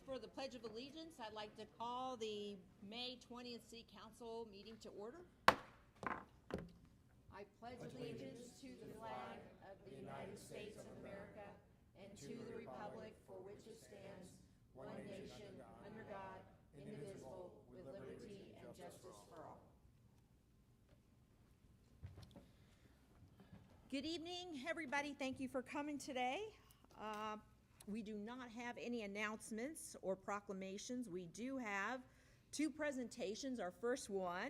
for the Pledge of Allegiance. I'd like to call the May 20th City Council meeting to order. I pledge allegiance to the flag of the United States of America and to the republic for which it stands, one nation, under God, indivisible, with liberty and justice for all. Good evening, everybody. Thank you for coming today. We do not have any announcements or proclamations. We do have two presentations. Our first one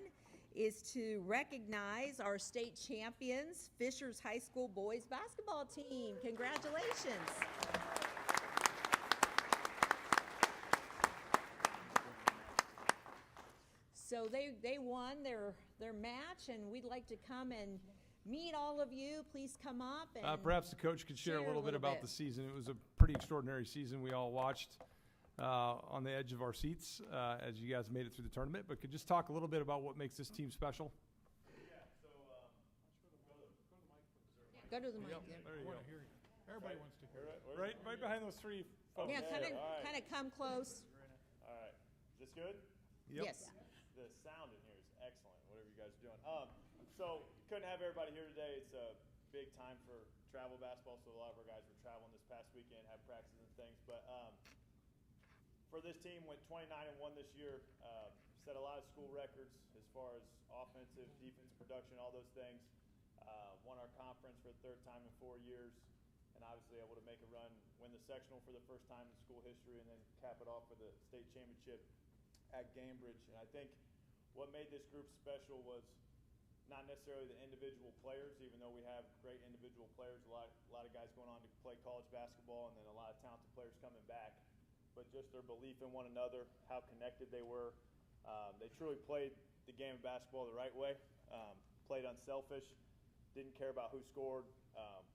is to recognize our state champions, Fishers High School boys basketball team. Congratulations. So they won their match, and we'd like to come and meet all of you. Please come up and perhaps the coach could share a little bit about the season. It was a pretty extraordinary season. We all watched on the edge of our seats as you guys made it through the tournament. But could just talk a little bit about what makes this team special? Yeah, so go to the mic. Yep, there you go. Everybody wants to hear it. Right behind those three folks. Yeah, kind of come close. All right. Is this good? Yep. Yes. The sound in here is excellent, whatever you guys are doing. So couldn't have everybody here today. It's a big time for travel basketball, so a lot of our guys were traveling this past weekend, have practices and things. But for this team, went 29-1 this year. Set a lot of school records as far as offensive, defensive production, all those things. Won our conference for the third time in 4 years, and obviously able to make a run, win the sectional for the first time in school history, and then cap it off with the state championship at Cambridge. And I think what made this group special was not necessarily the individual players, even though we have great individual players, a lot of guys going on to play college basketball, and then a lot of talented players coming back, but just their belief in one another, how connected they were. They truly played the game of basketball the right way, played unselfish, didn't care about who scored,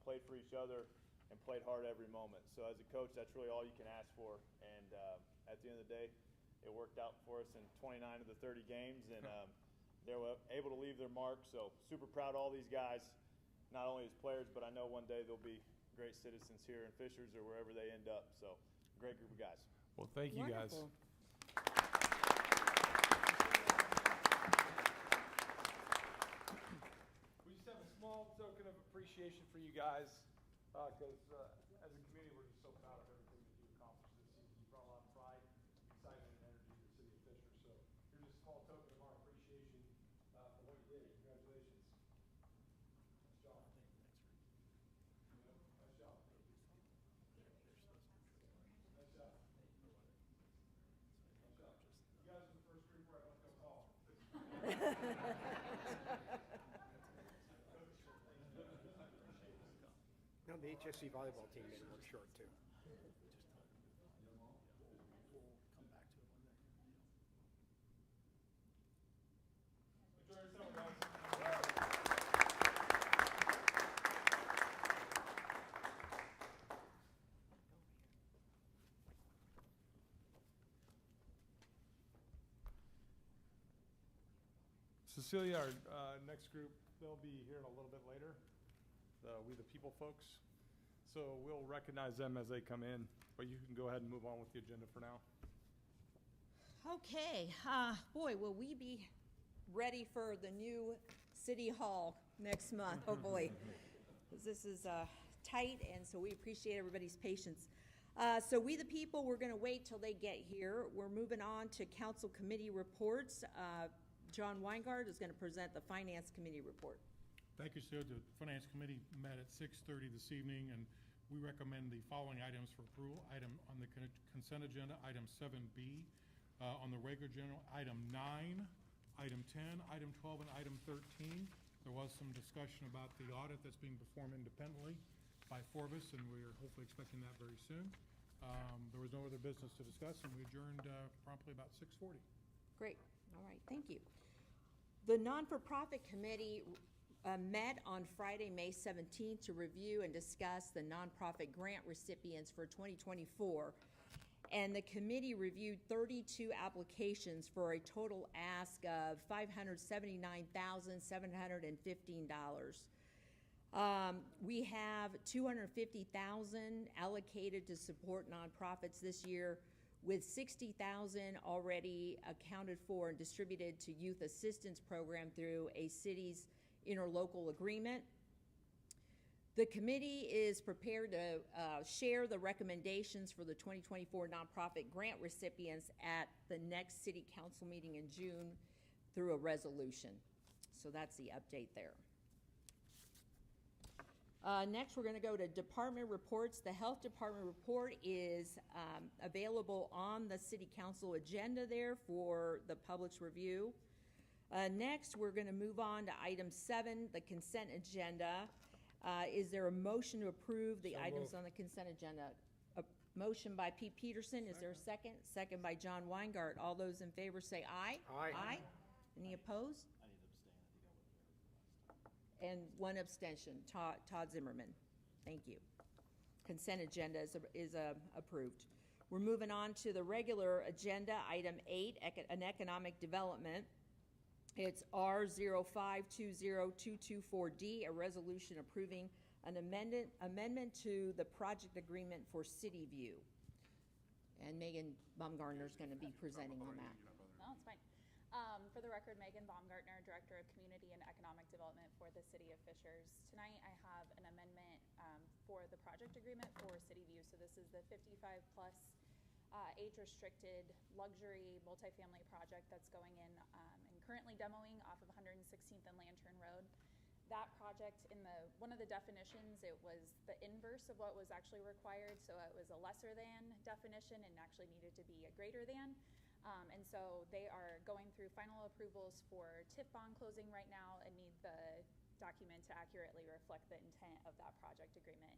played for each other, and played hard every moment. So as a coach, that's really all you can ask for. And at the end of the day, it worked out for us in 29 of the 30 games, and they were able to leave their mark. So super proud of all these guys, not only as players, but I know one day they'll be great citizens here in Fishers or wherever they end up. So great group of guys. Well, thank you guys. We just have a small token of appreciation for you guys because as a community, we're just so proud of everything that you accomplished this season. You brought a lot of pride, excitement, and energy to the city of Fishers. So here's a small token of our appreciation for what you did. Congratulations. Nice job. Nice job. Nice job. Nice job. You guys are the first group where I don't go tall. No, the HSC volleyball team made it look short too. Enjoy your summer, guys. Cecilia, our next group, they'll be here a little bit later, We the People folks. So we'll recognize them as they come in, but you can go ahead and move on with the agenda for now. Okay. Boy, will we be ready for the new City Hall next month. Oh, boy. This is tight, and so we appreciate everybody's patience. So we the people, we're going to wait till they get here. We're moving on to council committee reports. John Weingart is going to present the Finance Committee report. Thank you, Sue. The Finance Committee met at 6:30 this evening, and we recommend the following items for approval. Item on the consent agenda, item 7B. On the regular general, item 9, item 10, item 12, and item 13. There was some discussion about the audit that's being performed independently by Forbes, and we are hopefully expecting that very soon. There was no other business to discuss, and we adjourned promptly about 6:40. Great. All right. Thank you. The Non-for-Profit Committee met on Friday, May 17th to review and discuss the nonprofit grant recipients for 2024. And the committee reviewed 32 applications for a total ask of $579,715. We have $250,000 allocated to support nonprofits this year. with 60,000 already accounted for and distributed to youth assistance program through a city's interlocal agreement. The committee is prepared to share the recommendations for the 2024 nonprofit grant recipients at the next city council meeting in June through a resolution. So that's the update there. Next, we're going to go to department reports. The health department report is available on the city council agenda there for the public's review. Next, we're going to move on to item 7, the consent agenda. Is there a motion to approve the items on the consent agenda? A motion by Pete Peterson. Is there a second? Second by John Weingart. All those in favor say aye. Aye. Aye. Any opposed? And one abstention, Todd Zimmerman. Thank you. Consent agenda is approved. We're moving on to the regular agenda, item 8, an economic development. It's R05202224D, a resolution approving an amendment to the project agreement for City View. And Megan Baumgartner is going to be presenting on that. No, it's fine. For the record, Megan Baumgartner, Director of Community and Economic Development for the City of Fishers. Tonight I have an amendment for the project agreement for City View. So this is the 55-plus age-restricted luxury multifamily project that's going in and currently demoing off of 116th and Lantern Road. That project, in one of the definitions, it was the inverse of what was actually required. So it was a lesser than definition and actually needed to be a greater than. And so they are going through final approvals for TIF bond closing right now and need the document to accurately reflect the intent of that project agreement.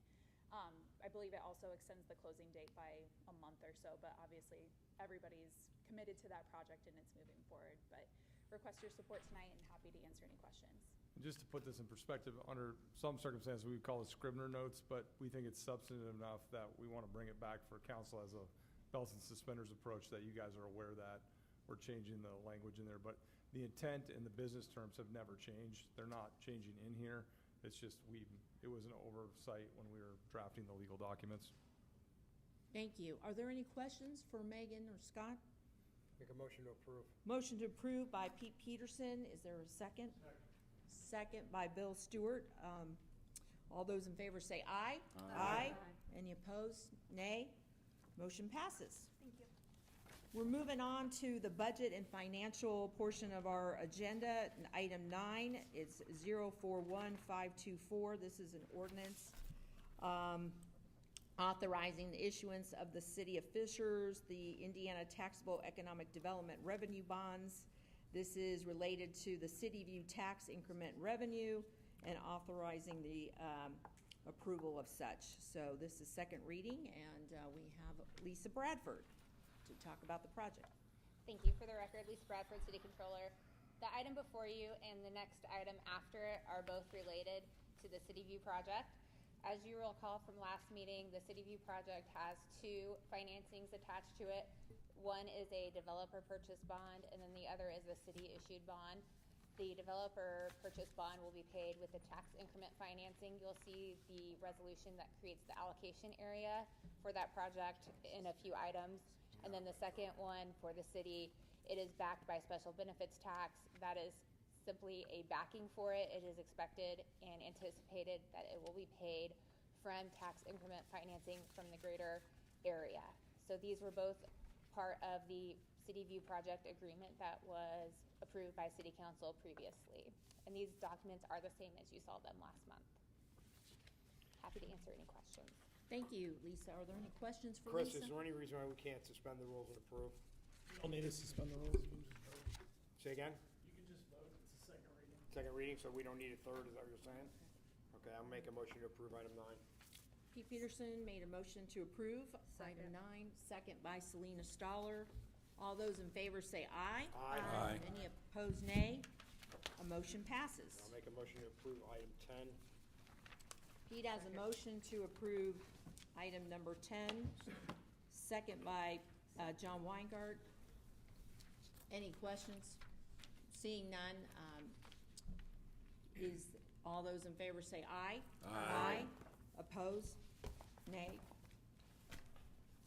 I believe it also extends the closing date by a month or so, but obviously everybody's committed to that project and it's moving forward. But request your support tonight and happy to answer any questions. Just to put this in perspective, under some circumstances we would call it Scribner notes, but we think it's substantive enough that we want to bring it back for council as a belts and suspenders approach, that you guys are aware that we're changing the language in there. But the intent and the business terms have never changed. They're not changing in here. It's just it was an oversight when we were drafting the legal documents. Thank you. Are there any questions for Megan or Scott? Make a motion to approve. Motion to approve by Pete Peterson. Is there a second? Second by Bill Stewart. All those in favor say aye. Aye. Any opposed? Nay. Motion passes. Thank you. We're moving on to the budget and financial portion of our agenda. Item 9 is 041524. This is an ordinance authorizing the issuance of the City of Fishers, the Indiana Taxable Economic Development Revenue Bonds. This is related to the City View tax increment revenue and authorizing the approval of such. So this is second reading, and we have Lisa Bradford to talk about the project. Thank you. For the record, Lisa Bradford, City Controller. The item before you and the next item after it are both related to the City View project. As you will recall from last meeting, the City View project has 2 financings attached to it. One is a developer purchase bond, and then the other is a city-issued bond. The developer purchase bond will be paid with the tax increment financing. You'll see the resolution that creates the allocation area for that project in a few items. And then the second one for the city, it is backed by special benefits tax. That is simply a backing for it. It is expected and anticipated that it will be paid from tax increment financing from the greater area. So these were both part of the City View project agreement that was approved by City Council previously. And these documents are the same as you saw them last month. Happy to answer any questions. Thank you, Lisa. Are there any questions for Chris, Lisa? is there any reason why we can't suspend the rules and approve? I'll need to suspend the rules. Say again? You can just vote, it's a second reading. Second reading, so we don't need a third, is that what you're saying? Okay, I'll make a motion to approve item 9. Pete Peterson made a motion to approve item 9, second by Selena Stoller. All those in favor say aye. Aye. Any opposed, nay. A motion passes. I'll make a motion to approve item 10. Pete has a motion to approve item number 10, second by John Weingart. Any questions? Seeing none, is all those in favor say aye. Aye. Opposed? Nay.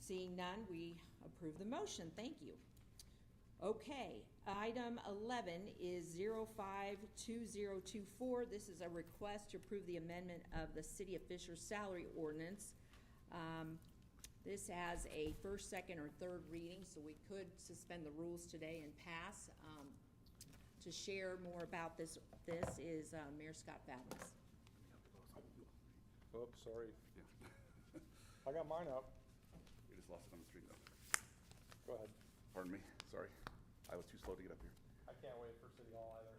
Seeing none, we approve the motion. Thank you. Okay, item 11 is 052024. This is a request to approve the amendment of the City of Fishers salary ordinance. This has a first, second, or third reading, so we could suspend the rules today and pass. To share more about this is Mayor Scott Fadens. Oops, sorry. I got mine up. We just lost it on the street though. Go ahead. Pardon me, sorry. I was too slow to get up here. I can't wait for City Hall either.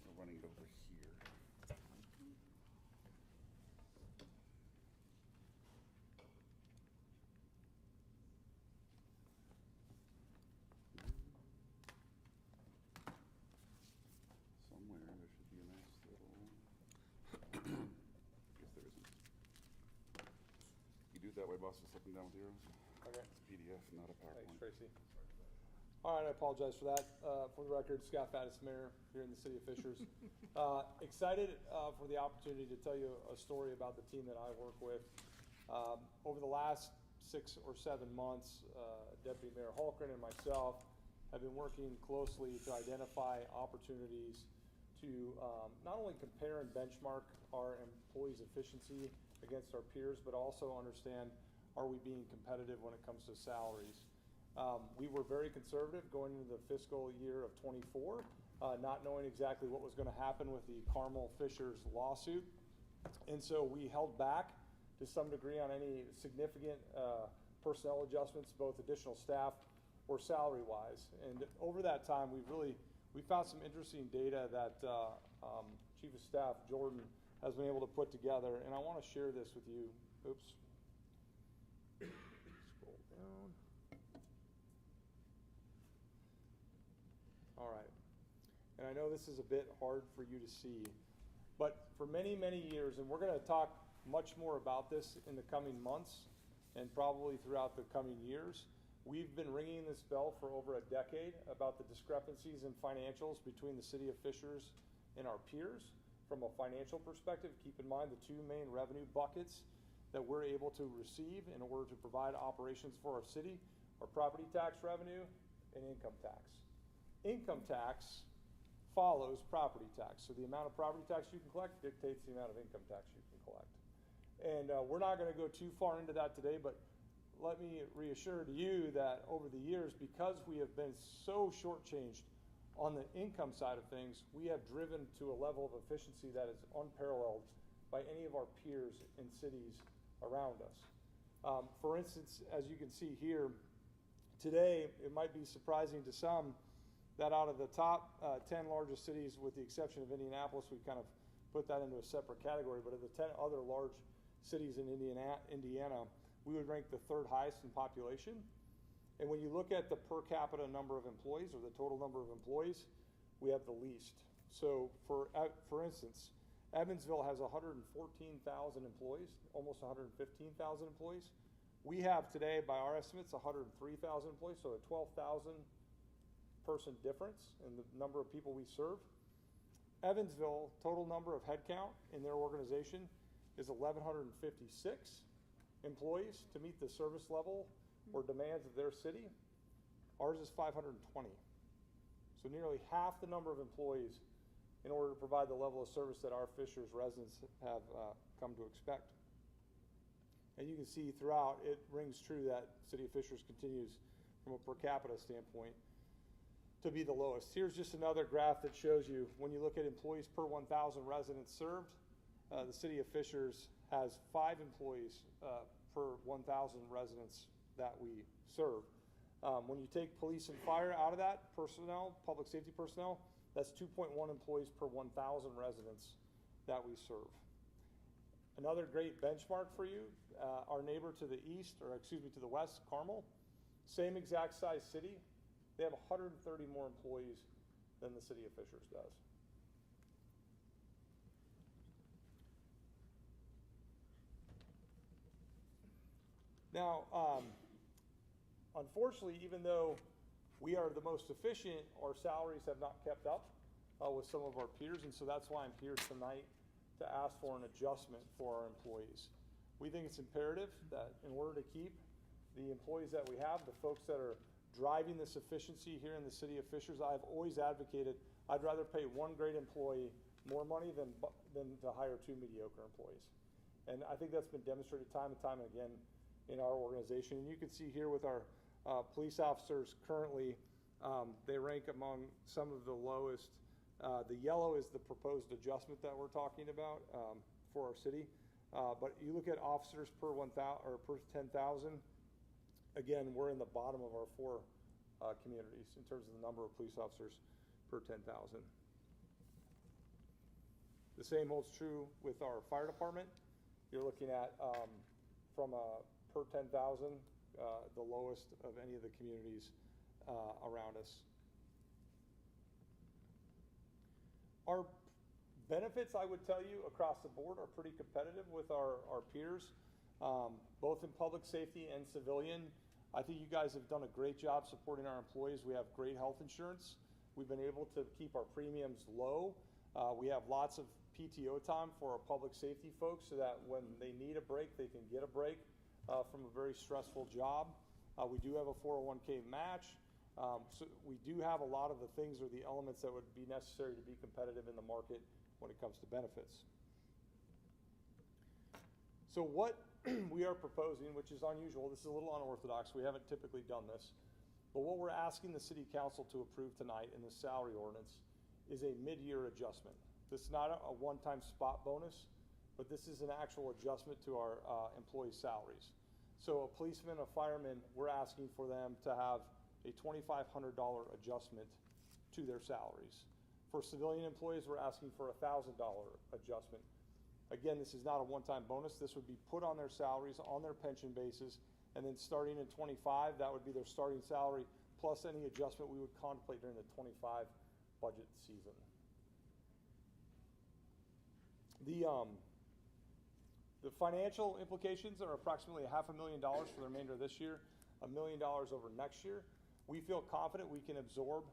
We're running it over here. Somewhere there should be a nice little, guess there isn't. You do it that way, boss, just up and down with the arrows? Okay. It's a PDF, not a Thanks, PowerPoint. Tracy. All right, I apologize for that. For the record, Scott Faddis, Mayor here in the City of Fishers. Excited for the opportunity to tell you a story about the team that I work with. Over the last 6 or 7 months, Deputy Mayor Holgren and myself have been working closely to identify opportunities to not only compare and benchmark our employees' efficiency against our peers, but also understand, are we being competitive when it comes to salaries? We were very conservative going into the fiscal year of '24, not knowing exactly what was going to happen with the Carmel Fishers lawsuit. And so we held back to some degree on any significant personnel adjustments, both additional staff or salary-wise. And over that time, we found some interesting data that Chief of Staff Jordan has been able to put together, and I want to share this with you. Oops. Scroll down. All right. And I know this is a bit hard for you to see, but for many, many years, and we're going to talk much more about this in the coming months and probably throughout the coming years, we've been ringing this bell for over a decade about the discrepancies in financials between the City of Fishers and our peers. From a financial perspective, keep in mind the 2 main revenue buckets that we're able to receive in order to provide operations for our city are property tax revenue and income tax. Income tax follows property tax. So the amount of property tax you can collect dictates the amount of income tax you can collect. And we're not going to go too far into that today, but let me reassure to you that over the years, because we have been so shortchanged on the income side of things, we have driven to a level of efficiency that is unparalleled by any of our peers in cities around us. For instance, as you can see here, today it might be surprising to some that out of the top 10 largest cities, with the exception of Indianapolis, we kind of put that into a separate category, but of the 10 other large cities in Indiana, we would rank the 3rd highest in population. And when you look at the per capita number of employees, or the total number of employees, we have the least. So for instance, Evansville has 114,000 employees, almost 115,000 employees. We have today, by our estimates, 103,000 employees, so a 12,000 person difference in the number of people we serve. Evansville, total number of headcount in their organization is 1,156 employees to meet the service level or demands of their city. Ours is 520. So nearly half the number of employees in order to provide the level of service that our Fishers residents have come to expect. And you can see throughout, it rings true that City of Fishers continues from a per capita standpoint to be the lowest. Here's just another graph that shows you when you look at employees per 1,000 residents served, the City of Fishers has 5 employees per 1,000 residents that we serve. When you take police and fire out of that personnel, public safety personnel, that's 2.1 employees per 1,000 residents that we serve. Another great benchmark for you, our neighbor to the east, or excuse me, to the west, Carmel, same exact size city, they have 130 more employees than the City of Fishers does. Now, unfortunately, even though we are the most efficient, our salaries have not kept up with some of our peers, and so that's why I'm here tonight to ask for an adjustment for our employees. We think it's imperative that in order to keep the employees that we have, the folks that are driving this efficiency here in the city of Fishers, I've always advocated I'd rather pay one great employee more money than to hire two mediocre employees. And I think that's been demonstrated time and time again in our organization. And you can see here with our police officers currently, they rank among some of the lowest. The yellow is the proposed adjustment that we're talking about for our city. But you look at officers per 1,000 or per 10,000. Again, we're in the bottom of our four communities in terms of the number of police officers per 10,000. The same holds true with our fire department. You're looking at from a per 10,000, the lowest of any of the communities around us. Our benefits, I would tell you, across the board are pretty competitive with our peers, both in public safety and civilian. I think you guys have done a great job supporting our employees. We have great health insurance. We've been able to keep our premiums low. We have lots of PTO time for our public safety folks so that when they need a break, they can get a break from a very stressful job. We do have a 401k match. So we do have a lot of the things or the elements that would be necessary to be competitive in the market when it comes to benefits. So what we are proposing, which is unusual, this is a little unorthodox, we haven't typically done this, but what we're asking the city council to approve tonight in the salary ordinance is a mid-year adjustment. This is not a one-time spot bonus, but this is an actual adjustment to our employee salaries. So a policeman, a fireman, we're asking for them to have a $2,500 adjustment to their salaries. For civilian employees, we're asking for a $1,000 adjustment. Again, this is not a one-time bonus. This would be put on their salaries, on their pension basis, and then starting in 25, that would be their starting salary, plus any adjustment we would contemplate during the 25 budget season. The financial implications are approximately $500,000 for the remainder of this year, $1 million over next year. We feel confident we can absorb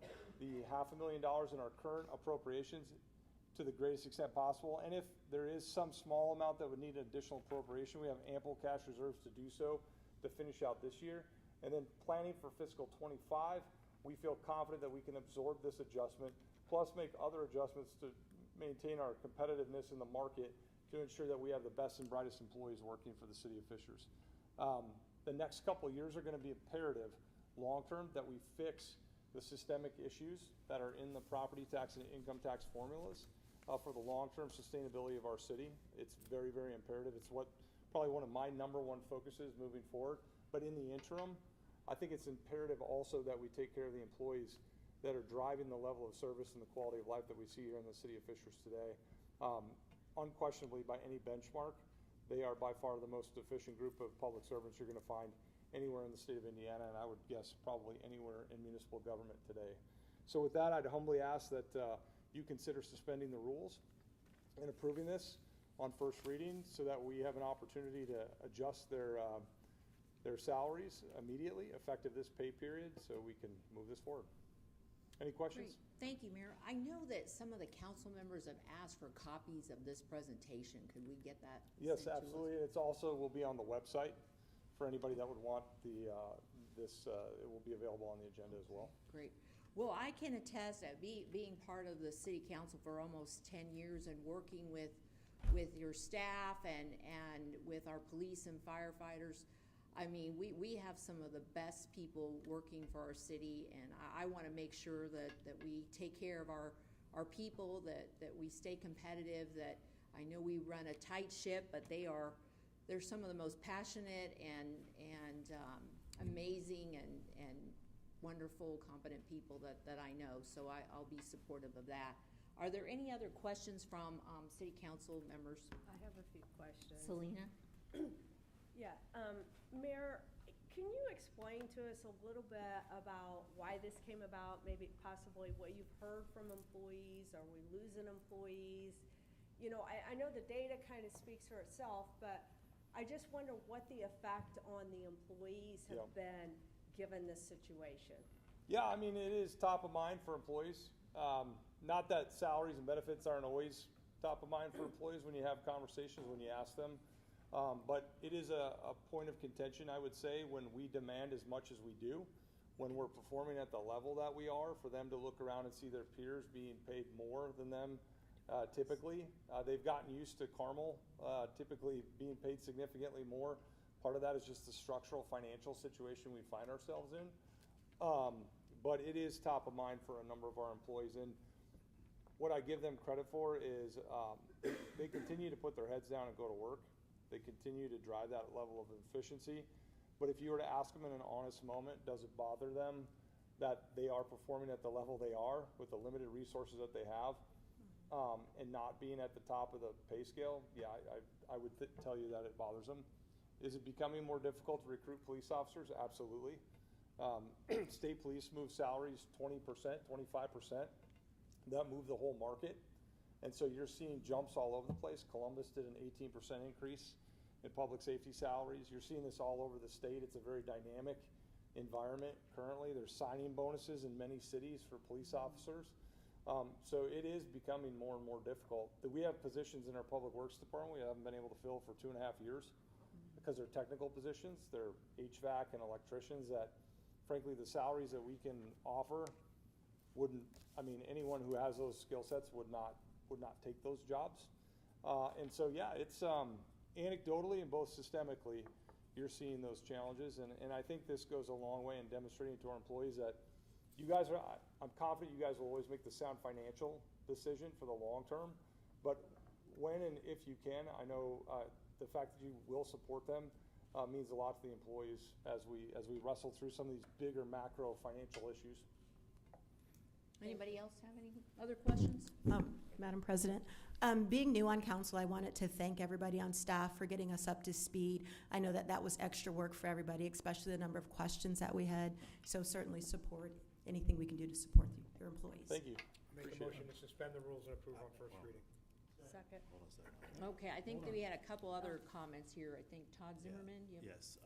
the $500,000 in our current appropriations to the greatest extent possible. And if there is some small amount that would need an additional appropriation, we have ample cash reserves to do so to finish out this year. And then planning for fiscal 25, we feel confident that we can absorb this adjustment, plus make other adjustments to maintain our competitiveness in the market to ensure that we have the best and brightest employees working for the city of Fishers. The next couple of years are going to be imperative long-term that we fix the systemic issues that are in the property tax and income tax formulas for the long-term sustainability of our city. It's very, very imperative. It's probably one of my number one focuses moving forward. But in the interim, I think it's imperative also that we take care of the employees that are driving the level of service and the quality of life that we see here in the city of Fishers today. Unquestionably, by any benchmark, they are by far the most efficient group of public servants you're going to find anywhere in the state of Indiana, and I would guess probably anywhere in municipal government today. So with that, I'd humbly ask that you consider suspending the rules and approving this on first reading so that we have an opportunity to adjust their salaries immediately, effective this pay period, so we can move this forward. Any questions? Great. Thank you, Mayor. I know that some of the council members have asked for copies of this presentation. Could we get that? Yes, sent to us? absolutely. It's also will be on the website for anybody that would want this. It will be available on the agenda as well. Great. Well, I can attest that being part of the city council for almost 10 years and working with your staff and with our police and firefighters, I mean, we have some of the best people working for our city, and I want to make sure that we take care of our people, that we stay competitive, that I know we run a tight ship, but they're some of the most passionate and amazing and wonderful, competent people that I know, so I'll be supportive of that. Are there any other questions from city council members? I have a few questions. Selena? Yeah, Mayor, can you explain to us a little bit about why this came about, maybe possibly what you've heard from employees? Are we losing employees? You know, I know the data kind of speaks for itself, but I just wonder what the effect on the employees have been given this situation. Yeah, I mean, it is top of mind for employees. Not that salaries and benefits aren't always top of mind for employees when you have conversations, when you ask them. But it is a point of contention, I would say, when we demand as much as we do, when we're performing at the level that we are, for them to look around and see their peers being paid more than them typically. They've gotten used to Carmel typically being paid significantly more. Part of that is just the structural financial situation we find ourselves in. But it is top of mind for a number of our employees. And what I give them credit for is they continue to put their heads down and go to work. They continue to drive that level of efficiency. But if you were to ask them in an honest moment, does it bother them that they are performing at the level they are with the limited resources that they have, and not being at the top of the pay scale? Yeah, I would tell you that it bothers them. Is it becoming more difficult to recruit police officers? Absolutely. State police move salaries 20%, 25%. That moved the whole market. And so you're seeing jumps all over the place. Columbus did an 18% increase in public safety salaries. You're seeing this all over the state. It's a very dynamic environment currently. There's signing bonuses in many cities for police officers. So it is becoming more and more difficult. We have positions in our public works department we haven't been able to fill for 2.5 years because they're technical positions. They're HVAC and electricians that, frankly, the salaries that we can offer anyone who has those skill sets would not take those jobs. And so, yeah, it's anecdotally and both systemically, you're seeing those challenges. And I think this goes a long way in demonstrating to our employees that I'm confident you guys will always make the sound financial decision for the long term. But when and if you can, I know the fact that you will support them means a lot to the employees as we wrestle through some of these bigger macro financial issues. Anybody else have any other questions? Madam President, being new on council, I wanted to thank everybody on staff for getting us up to speed. I know that was extra work for everybody, especially the number of questions that we had. So certainly support anything we can do to support your employees. Thank you. Make a motion to suspend the rules and approve on first reading. Second. Okay, I think that we had a couple other comments here. I think Todd Zimmerman, you have? Yes.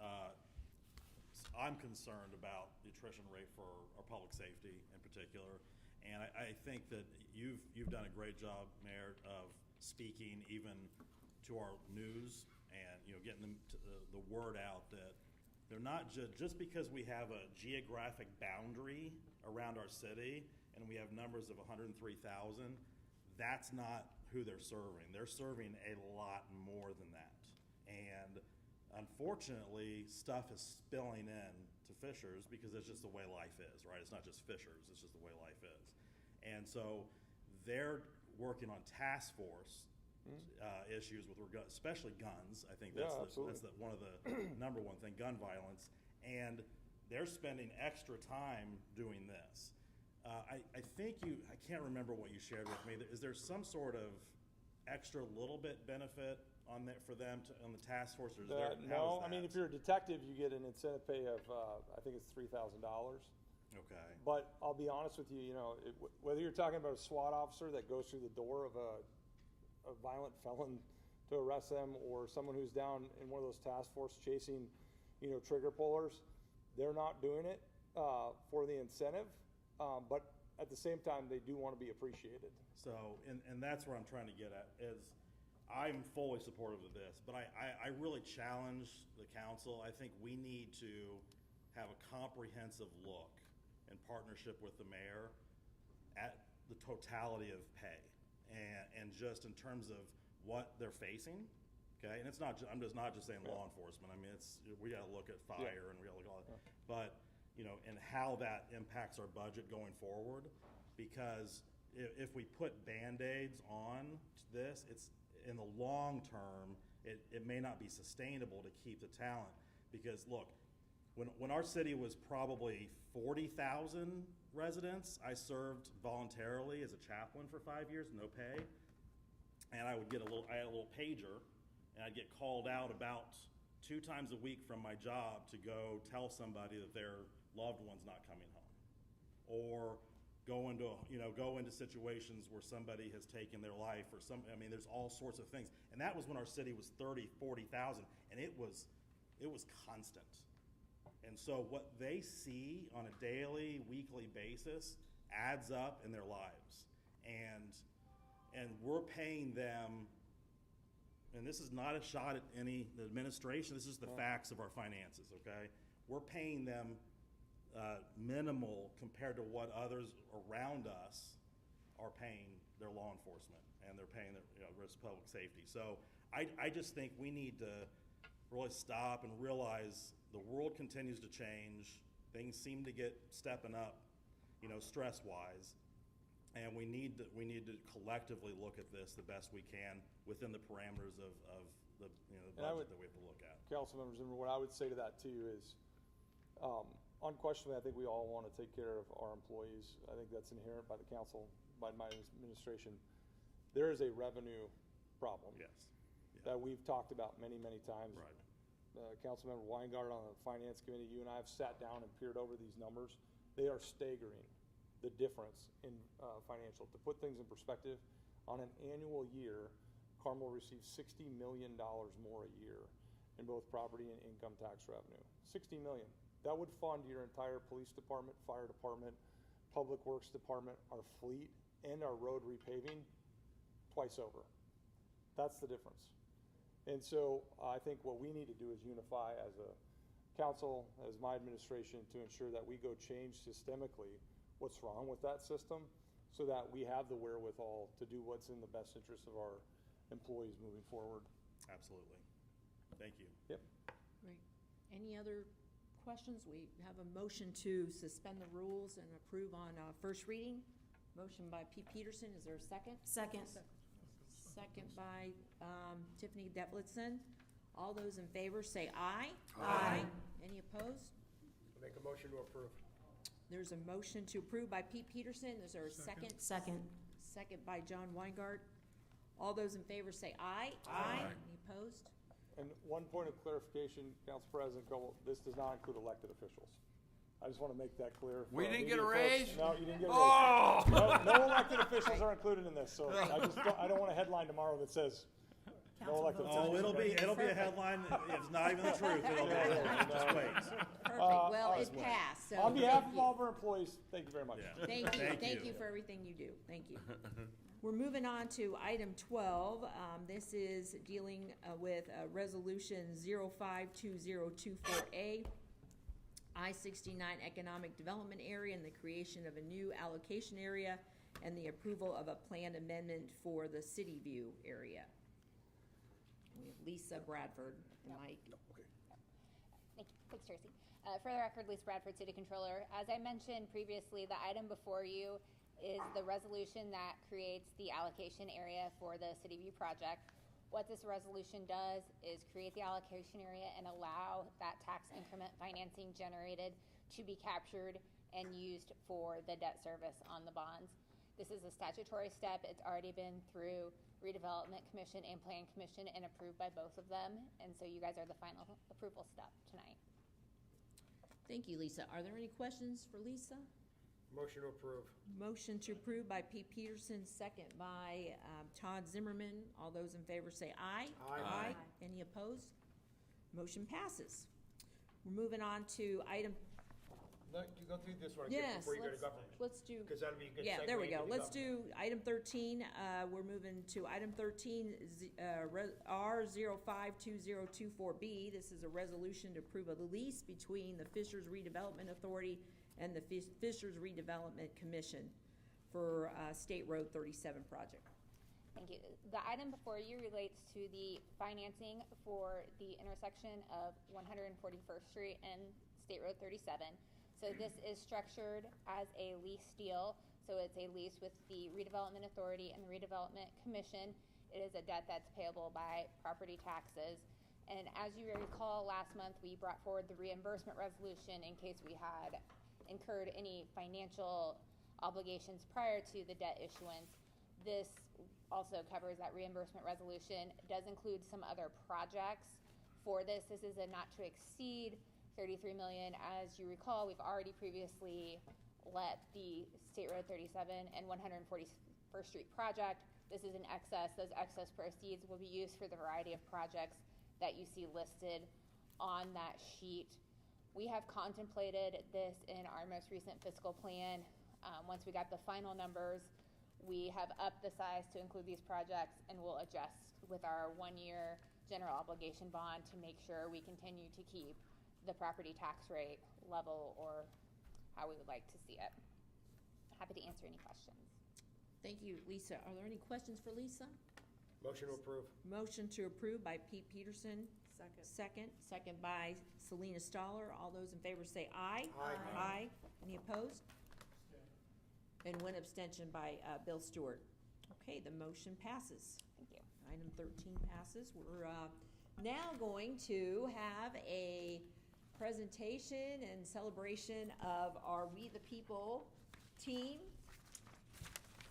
I'm concerned about the attrition rate for our public safety in particular. And I think that you've done a great job, Mayor, of speaking even to our news and getting the word out that they're not just because we have a geographic boundary around our city and we have numbers of 103,000. That's not who they're serving. They're serving a lot more than that. And unfortunately, stuff is spilling in to Fishers because it's just the way life is, right? It's not just Fishers, it's just the way life is. And so they're working on task force issues with regard, especially guns. I think that's one of the number one thing, gun violence. And they're spending extra time doing this. I think I can't remember what you shared with me. Is there some sort of extra little bit benefit on that for them on the task force? Or no, I mean, if you're a detective, you get an incentive pay of, I think it's $3,000. Okay. But I'll be honest with you, whether you're talking about a SWAT officer that goes through the door of a violent felon to arrest them, or someone who's down in one of those task force chasing, trigger pullers, they're not doing it for the incentive. But at the same time, they do want to be appreciated. So, and that's where I'm trying to get at is I'm fully supportive of this, but I really challenge the council. I think we need to have a comprehensive look in partnership with the mayor at the totality of pay and just in terms of what they're facing. Okay, and I'm just not just saying law enforcement. I mean, we got to look at fire and we got to look at all that, but and how that impacts our budget going forward. Because if we put Band-Aids on this, it's in the long term, it may not be sustainable to keep the talent. Because look, when our city was probably 40,000 residents, I served voluntarily as a chaplain for 5 years, no pay. And I had a little pager, and I'd get called out about 2 times a week from my job to go tell somebody that their loved one's not coming home. Or go into situations where somebody has taken their life there's all sorts of things. And that was when our city was 30, 40,000, and it was constant. And so what they see on a daily, weekly basis adds up in their lives. And and we're paying them, and this is not a shot at the administration, this is the facts of our finances, okay? We're paying them minimal compared to what others around us are paying their law enforcement, and they're paying their risk public safety. So I just think we need to really stop and realize the world continues to change. Things seem to get stepping up, stress-wise, and we need to collectively look at this the best we can within the parameters of the budget that we have to look at. Councilmember Zimmer, what I would say to that too is, unquestionably, I think we all want to take care of our employees. I think that's inherent by the council, by my administration. There is a revenue problem. Yes. That we've talked about many, many times. Right. Councilmember Weingart on the Finance Committee, you and I have sat down and peered over these numbers. They are staggering, the difference in financial. To put things in perspective, on an annual year, Carmel receives $60 million more a year in both property and income tax revenue. $60 million. That would fund your entire police department, fire department, public works department, our fleet, and our road repaving twice over. That's the difference. And so I think what we need to do is unify as a council, as my administration, to ensure that we go change systemically what's wrong with that system so that we have the wherewithal to do what's in the best interest of our employees moving forward. Absolutely. Thank you. Yep. Great. Any other questions? We have a motion to suspend the rules and approve on first reading. Motion by Pete Peterson. Is there a second? Second. Second by Tiffany Detlitson. All those in favor say aye. Aye. Any opposed? Make a motion to approve. There's a motion to approve by Pete Peterson. Is there a second? Second. Second by John Weingart. All those in favor say aye. Aye. Any opposed? And one point of clarification, Council President Cole, this does not include elected officials. I just want to make that clear. We for didn't get a media folks. raise? No, you didn't get a Oh! raise. No elected officials are included in this, so I don't want a headline tomorrow that says no elected Oh, officials. it'll be a headline. It's not even the truth. It'll be. Just wait. Perfect. Well, it passed. So On behalf thank of all you. of our employees, thank you very much. Yeah. Thank you. Thank Thank you. you for everything you do. Thank you. We're moving on to item 12. This is dealing with resolution 052024A, I-69 Economic Development Area, and the creation of a new allocation area, and the approval of a planned amendment for the City View area. We have Lisa Bradford and Mike. Thanks, Tracy. For the record, Lisa Bradford, City Controller. As I mentioned previously, the item before you is the resolution that creates the allocation area for the City View project. What this resolution does is create the allocation area and allow that tax increment financing generated to be captured and used for the debt service on the bonds. This is a statutory step. It's already been through Redevelopment Commission and Plan Commission and approved by both of them. And so you guys are the final approval step tonight. Thank you, Lisa. Are there any questions for Lisa? Motion to approve. Motion to approve by Pete Peterson, second by Todd Zimmerman. All those in favor say aye. Aye. Any opposed? Motion passes. We're moving on to item, No, you go through this one again yes, before you go to government. let's do, Because that'll be a good segue. yeah, there we go. into Let's government. do item 13. We're moving to item 13, R052024B. This is a resolution to approve a lease between the Fishers Redevelopment Authority and the Fishers Redevelopment Commission for State Road 37 project. Thank you. The item before you relates to the financing for the intersection of 141st Street and State Road 37. So this is structured as a lease deal. So it's a lease with the Redevelopment Authority and the Redevelopment Commission. It is a debt that's payable by property taxes. And as you recall, last month we brought forward the reimbursement resolution in case we had incurred any financial obligations prior to the debt issuance. This also covers that reimbursement resolution. It does include some other projects for this. This is a not to exceed $33 million. As you recall, we've already previously let the State Road 37 and 141st Street project. This is an excess. Those excess proceeds will be used for the variety of projects that you see listed on that sheet. We have contemplated this in our most recent fiscal plan. Once we got the final numbers, we have upped the size to include these projects, and we'll adjust with our 1-year general obligation bond to make sure we continue to keep the property tax rate level or how we would like to see it. Happy to answer any questions. Thank you, Lisa. Are there any questions for Lisa? Motion to approve. Motion to approve by Pete Peterson. Second by Selena Stoller. All those in favor say aye. Aye. Aye. Any opposed? And one abstention by Bill Stewart. Okay, the motion passes. Thank you. Item 13 passes. We're now going to have a presentation and celebration of our We the People team.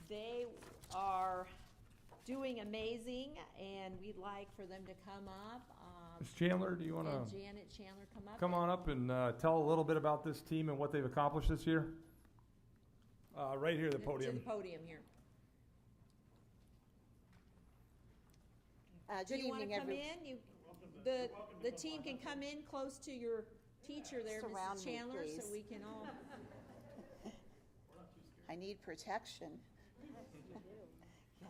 They are doing amazing, and we'd like for them to come up. Ms. Chandler, do you want And to Janet Chandler come on up and tell a little bit about this team and what they've accomplished this year? Right here, the To podium. the podium here. Good Do you want to evening, come everyone. in? The team can come in close to your teacher there, Surround Mrs. me, Chandler, so please. we can all. I need protection. Yes.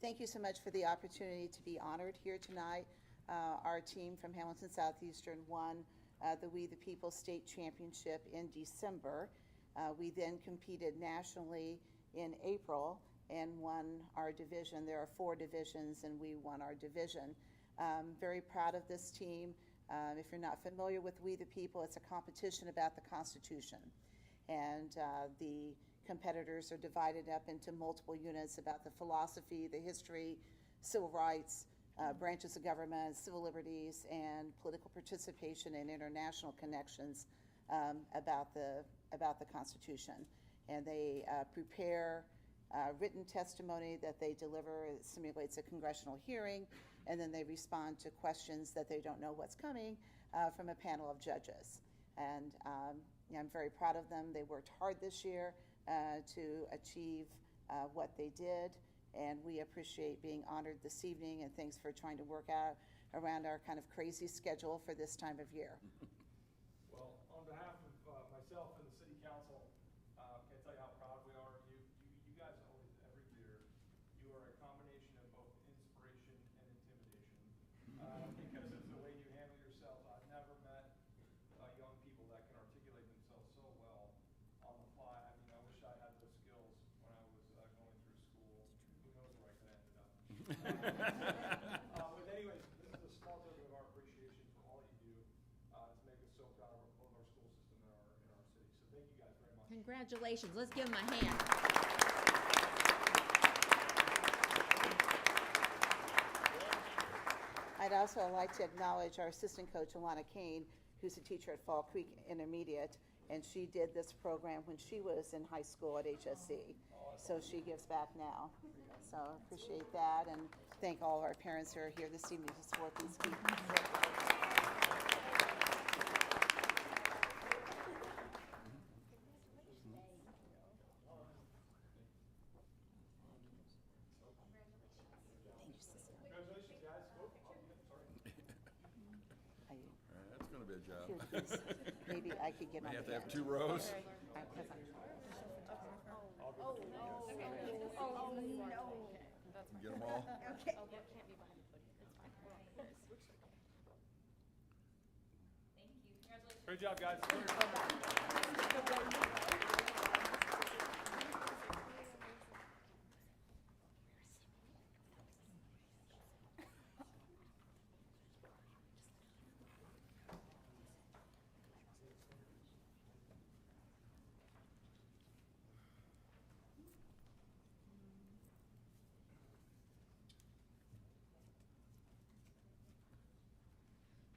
Thank you so much for the opportunity to be honored here tonight. Our team from Hamilton Southeastern won the We the People State Championship in December. We then competed nationally in April and won our division. There are 4 divisions, and we won our division. Very proud of this team. If you're not familiar with We the People, it's a competition about the Constitution. And the competitors are divided up into multiple units about the philosophy, the history, civil rights, branches of government, civil liberties, and political participation and international connections about the Constitution. And they prepare written testimony that they deliver. It simulates a congressional hearing, and then they respond to questions that they don't know what's coming from a panel of judges. And I'm very proud of them. They worked hard this year to achieve what they did, and we appreciate being honored this evening, and thanks for trying to work out around our kind of crazy schedule for this time of year. Well, on behalf of myself and the city council, can't tell you how proud we are of you. You guys always, every year, you are a combination of both inspiration and intimidation because of the way you handle yourself. I've never met young people that can articulate themselves so well on the fly. I mean, I wish I had those skills when I was going through school. Who knows where I could have ended up. But anyways, this is a small token of our appreciation for all you do to make us so proud of our school system in our city. So thank you guys very much. Congratulations. Let's give them a hand. I'd also like to acknowledge our assistant coach, Alana Kane, who's a teacher at Fall Creek Intermediate, and she did this program when she was in high school at HSC. So she gives back now. So appreciate that, and thank all of our parents who are here this evening to support these people. Congratulations, guys. Oh, sorry. That's gonna be a job. Here, please. Maybe I could get on May the have to have end. 2 rows. Get them all? Great job, guys.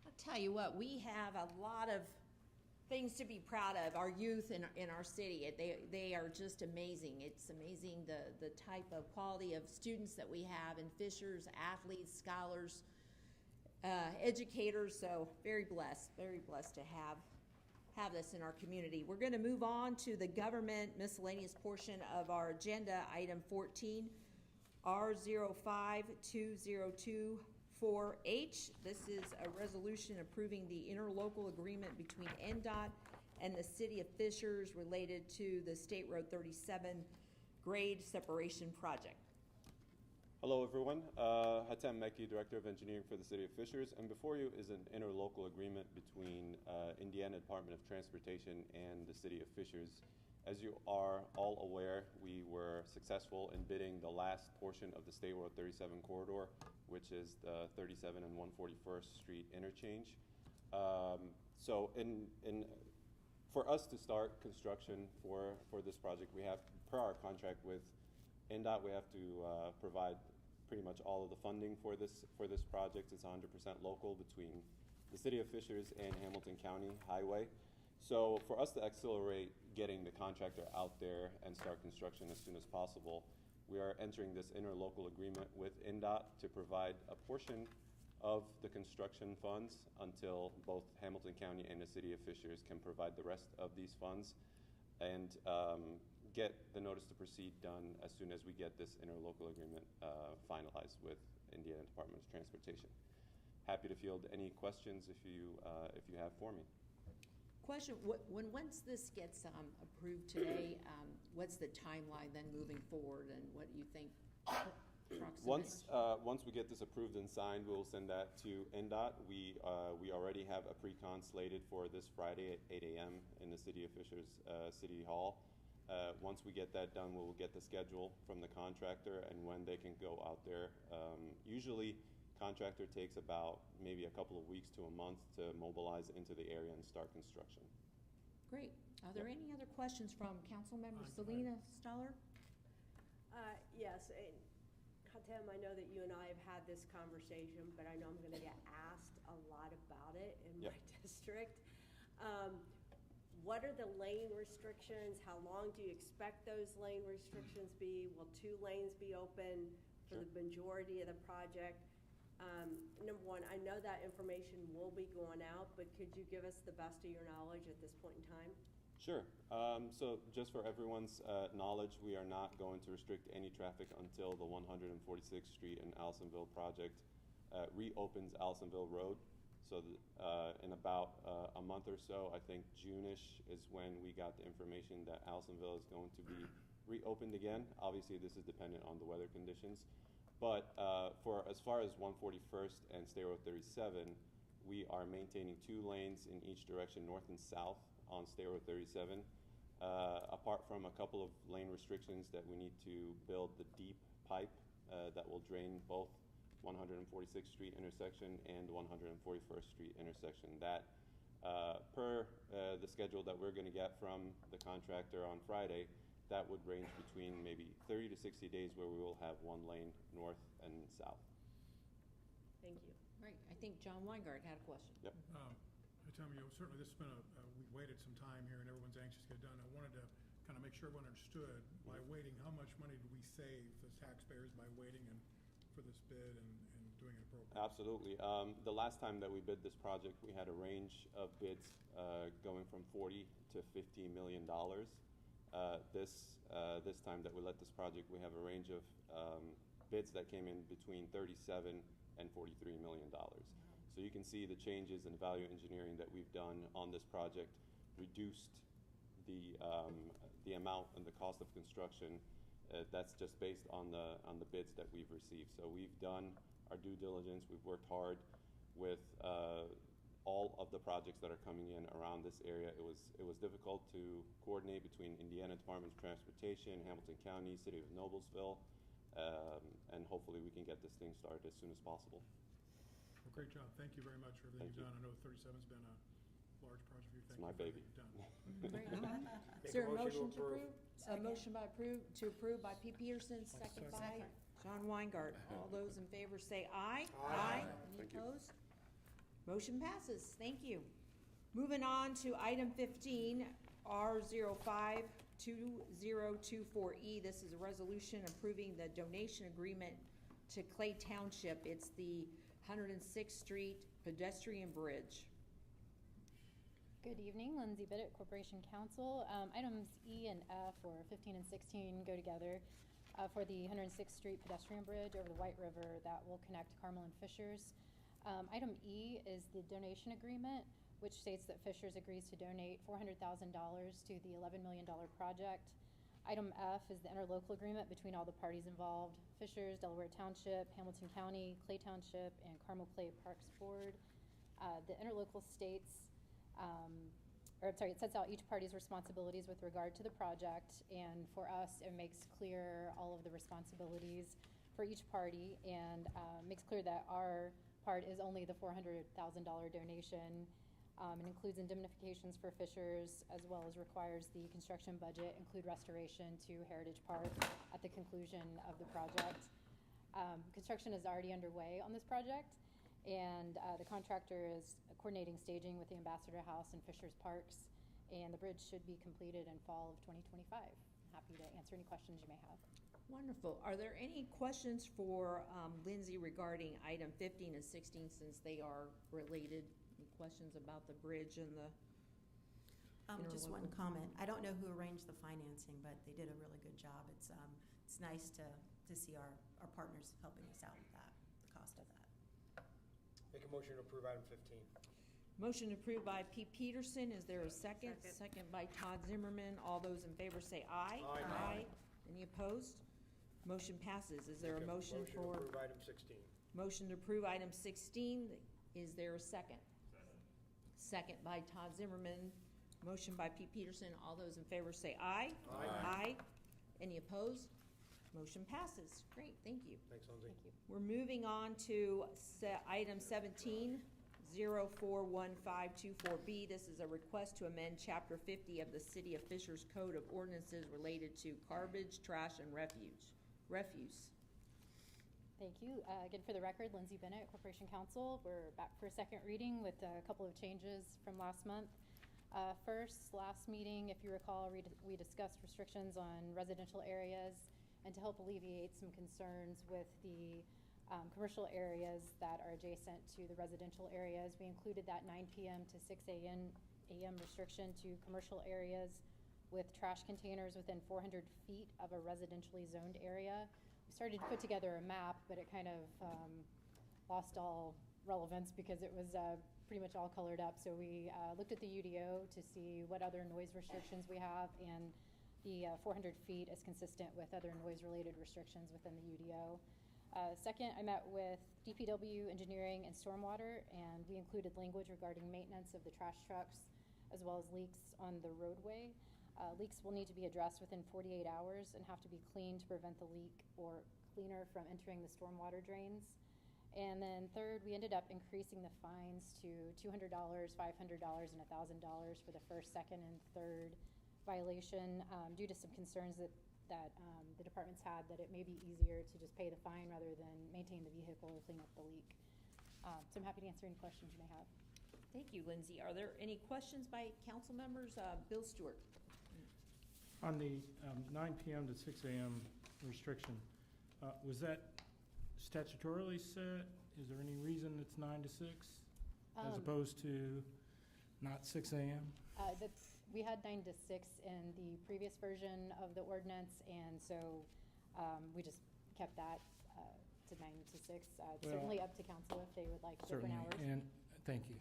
I'll tell you what, we have a lot of things to be proud of, our youth in our city. They are just amazing. It's amazing the type of quality of students that we have, and Fishers, athletes, scholars, educators, so very blessed to have this in our community. We're going to move on to the government miscellaneous portion of our agenda, item 14, R05202 4H, this is a resolution approving the interlocal agreement between NDOT and the City of Fishers related to the State Road 37 grade separation project. Hello, everyone. Hatem Mekki, Director of Engineering for the City of Fishers. And before you is an interlocal agreement between Indiana Department of Transportation and the City of Fishers. As you are all aware, we were successful in bidding the last portion of the State Road 37 corridor, which is the 37 and 141st Street interchange. For us to start construction for this project, we have, per our contract with NDOT, we have to provide pretty much all of the funding for this project. It's 100% local between the City of Fishers and Hamilton County Highway. So for us to accelerate getting the contractor out there and start construction as soon as possible, we are entering this interlocal agreement with NDOT to provide a portion of the construction funds until both Hamilton County and the City of Fishers can provide the rest of these funds, and get the notice to proceed done as soon as we get this interlocal agreement finalized with Indiana Department of Transportation. Happy to field any questions if you have for me. Question, once this gets approved today, what's the timeline then moving forward, and what do you think approximately? Once we get this approved and signed, we'll send that to NDOT. We already have a pre-con slated for this Friday at 8 a.m. in the City of Fishers City Hall. Once we get that done, we'll get the schedule from the contractor and when they can go out there. Usually, contractor takes about maybe a couple of weeks to a month to mobilize into the area and start construction. Great. Are there any other questions from Councilmember Selena Stoller? Yes, and Hatem, I know that you and I have had this conversation, but I know I'm going to get asked a lot about it in my district. What are the lane restrictions? How long do you expect those lane restrictions be? Will 2 lanes be open for the majority of the project? Number one, I know that information will be going out, but could you give us the best of your knowledge at this point in time? Sure. So just for everyone's knowledge, we are not going to restrict any traffic until the 146th Street and Allisonville project reopens Allisonville Road. So in about a month or so, I think June-ish is when we got the information that Allisonville is going to be reopened again. Obviously, this is dependent on the weather conditions. But for as far as 141st and State Road 37, we are maintaining 2 lanes in each direction, north and south, on State Road 37. Apart from a couple of lane restrictions that we need to build the deep pipe that will drain both 146th Street intersection and 141st Street intersection. That, per the schedule that we're going to get from the contractor on Friday, that would range between maybe 30 to 60 days where we will have 1 lane north and south. Thank you. Right. I think John Weingart had a question. Yep. Hatem, certainly this has been we waited some time here and everyone's anxious to get done. I wanted to kind of make sure everyone understood by waiting, how much money do we save as taxpayers by waiting and for this bid and doing it appropriately? Absolutely. The last time that we bid this project, we had a range of bids going from $40 to $50 million. This time that we let this project, we have a range of bids that came in between $37 and $43 million. So you can see the changes in value engineering that we've done on this project reduced the amount and the cost of construction. That's just based on the bids that we've received. So we've done our due diligence. We've worked hard with all of the projects that are coming in around this area. It was difficult to coordinate between Indiana Department of Transportation, Hamilton County, City of Noblesville, and hopefully we can get this thing started as soon as possible. Well, great job. Thank you very much for everything you've done. I know 37's been a large project for you. It's my baby. Great. Is there a motion to approve? A motion to approve by P. Peterson, second by John Weingart. All those in favor say aye. Aye. Any opposed? Motion passes. Thank you. Moving on to item 15, R052024E. This is a resolution approving the donation agreement to Clay Township. It's the 106th Street pedestrian bridge. Good evening, Lindsay Biddett, Corporation Counsel. Items E and F, or 15 and 16, go together. for the 106th Street pedestrian bridge over the White River that will connect Carmel and Fishers. Item E is the donation agreement, which states that Fishers agrees to donate $400,000 to the $11 million project. Item F is the interlocal agreement between all the parties involved: Fishers, Delaware Township, Hamilton County, Clay Township, and Carmel Clay Parks Board. The interlocal states, it sets out each party's responsibilities with regard to the project, and for us, it makes clear all of the responsibilities for each party, and makes clear that our part is only the $400,000 donation. It includes indemnifications for Fishers, as well as requires the construction budget include restoration to Heritage Park at the conclusion of the project. Construction is already underway on this project, and the contractor is coordinating staging with the Ambassador House and Fishers Parks, and the bridge should be completed in fall of 2025. Happy to answer any questions you may have. Wonderful. Are there any questions for Lindsay regarding item 15 and 16, since they are related? Any questions about the bridge and the Just one comment. I don't know who arranged the financing, but they did a really good job. It's nice to see our partners helping us out with that, the cost of that. Make a motion to approve item 15. Motion approved by Pete Peterson. Is there a second? Second by Todd Zimmerman. All those in favor say aye. Aye. Any opposed? Motion passes. Is there a motion Motion to for? approve item 16. Motion to approve item 16. Is there a second? Second by Todd Zimmerman. Motion by Pete Peterson. All those in favor say aye. Aye. Any opposed? Motion passes. Great, thank you. Thanks, Lindsay. Thank you. We're moving on to item 17, 041524B. This is a request to amend Chapter 50 of the City of Fishers Code of Ordinances related to garbage, trash, and refuse. Thank you. Again, for the record, Lindsay Bennett, Corporation Counsel. We're back for a second reading with a couple of changes from last month. First, last meeting, if you recall, we discussed restrictions on residential areas, and to help alleviate some concerns with the commercial areas that are adjacent to the residential areas, we included that 9 p.m. to 6 a.m. restriction to commercial areas with trash containers within 400 feet of a residentially zoned area. We started to put together a map, but it kind of lost all relevance because it was pretty much all colored up. So we looked at the UDO to see what other noise restrictions we have, and the 400 feet is consistent with other noise-related restrictions within the UDO. Second, I met with DPW, engineering, and stormwater, and we included language regarding maintenance of the trash trucks, as well as leaks on the roadway. Leaks will need to be addressed within 48 hours and have to be cleaned to prevent the leak or cleaner from entering the stormwater drains. And then third, we ended up increasing the fines to $200, $500, and $1,000 for the first, second, and third violation due to some concerns that the departments had that it may be easier to just pay the fine rather than maintain the vehicle or clean up the leak. So I'm happy to answer any questions you may have. Thank you, Lindsay. Are there any questions by council members? Bill Stewart. On the 9 p.m. to 6 a.m. restriction, was that statutorily set? Is there any reason it's 9 to 6 as opposed to not 6 a.m.? We had 9 to 6 in the previous version of the ordinance, and so we just kept that to 9 to 6. Certainly up to council if they would like different hours. And thank you.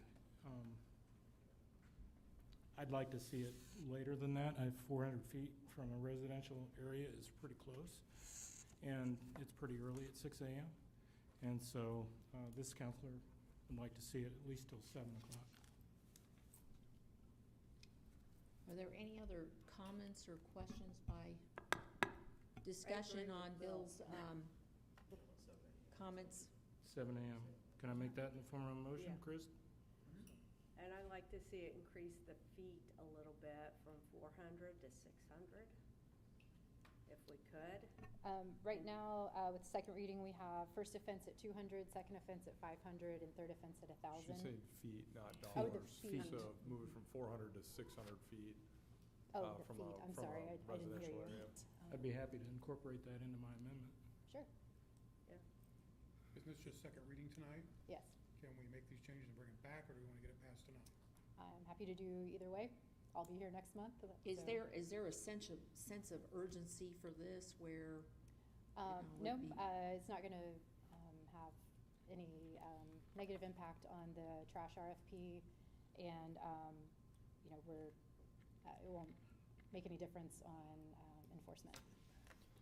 I'd like to see it later than that. 400 feet from a residential area is pretty close, and it's pretty early at 6 a.m. And so this counselor would like to see it at least till 7 o'clock. Are there any other comments or questions by discussion on Bill's comments? 7 a.m. Can I make that in the form of a motion, Yeah. Chris? And I'd like to see it increase the feet a little bit from 400 to 600, if we could. Right now, with second reading, we have first offense at 200, second offense at 500, and third offense at 1,000. She said feet, not Oh, dollars. the feet. So moving from 400 to 600 feet. Oh, the from feet. I'm from sorry, a I didn't hear residential you. area. I'd be happy to incorporate that into my amendment. Sure. Isn't this just second reading tonight? Yes. Can we make these changes and bring it back, or do we want to get it passed tonight? I'm happy to do either way. I'll be here next month. Is so- there a sense of urgency for this where No, it's not gonna have any negative impact on the trash RFP, and, you know, it won't make any difference on enforcement.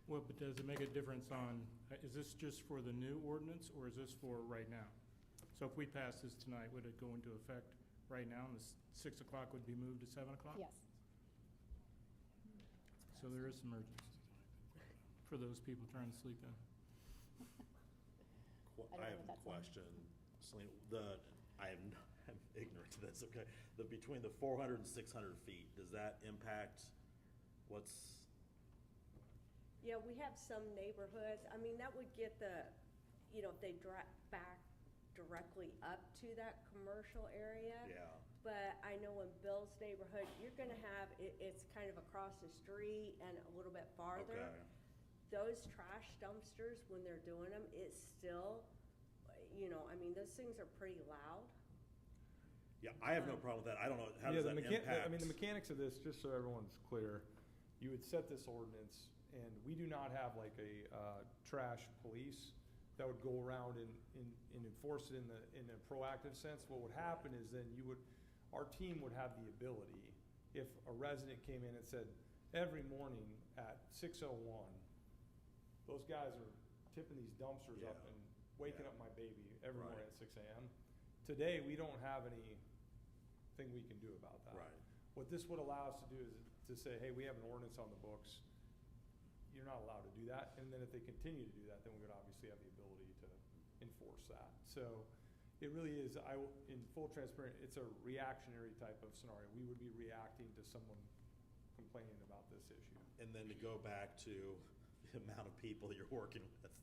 Well, but does it make a difference on, is this just for the new ordinance, or is this for right now? So if we pass this tonight, would it go into effect right now, and the 6 o'clock would be moved to 7 o'clock? Yes. So there is some urgency for those people trying to sleep in. I have a question, Celine. I'm ignorant to this, okay? Between the 400 and 600 feet, does that impact what's? Yeah, we have some neighborhoods, I mean, that would get the, you know, if they back directly up to that commercial area. Yeah. But I know in Bill's neighborhood, you're gonna have, it's kind of across the street and a little bit farther. Okay. Those trash dumpsters, when they're doing them, it's still, you know, I mean, those things are pretty loud. Yeah, I have no problem with that. I don't know, how does that impact? I mean, the mechanics of this, just so everyone's clear, you would set this ordinance, and we do not have like a trash police that would go around and enforce it in a proactive sense. What would happen is then our team would have the ability, if a resident came in and said, every morning at 6:01, those guys are tipping these dumpsters up and waking up my baby every morning at 6 a.m. Today, we don't have anything we can do about that. Right. What this would allow us to do is to say, hey, we have an ordinance on the books. You're not allowed to do that. And then if they continue to do that, then we would obviously have the ability to enforce that. So it really is, in full transparency, it's a reactionary type of scenario. We would be reacting to someone complaining about this issue. And then to go back to the amount of people you're working with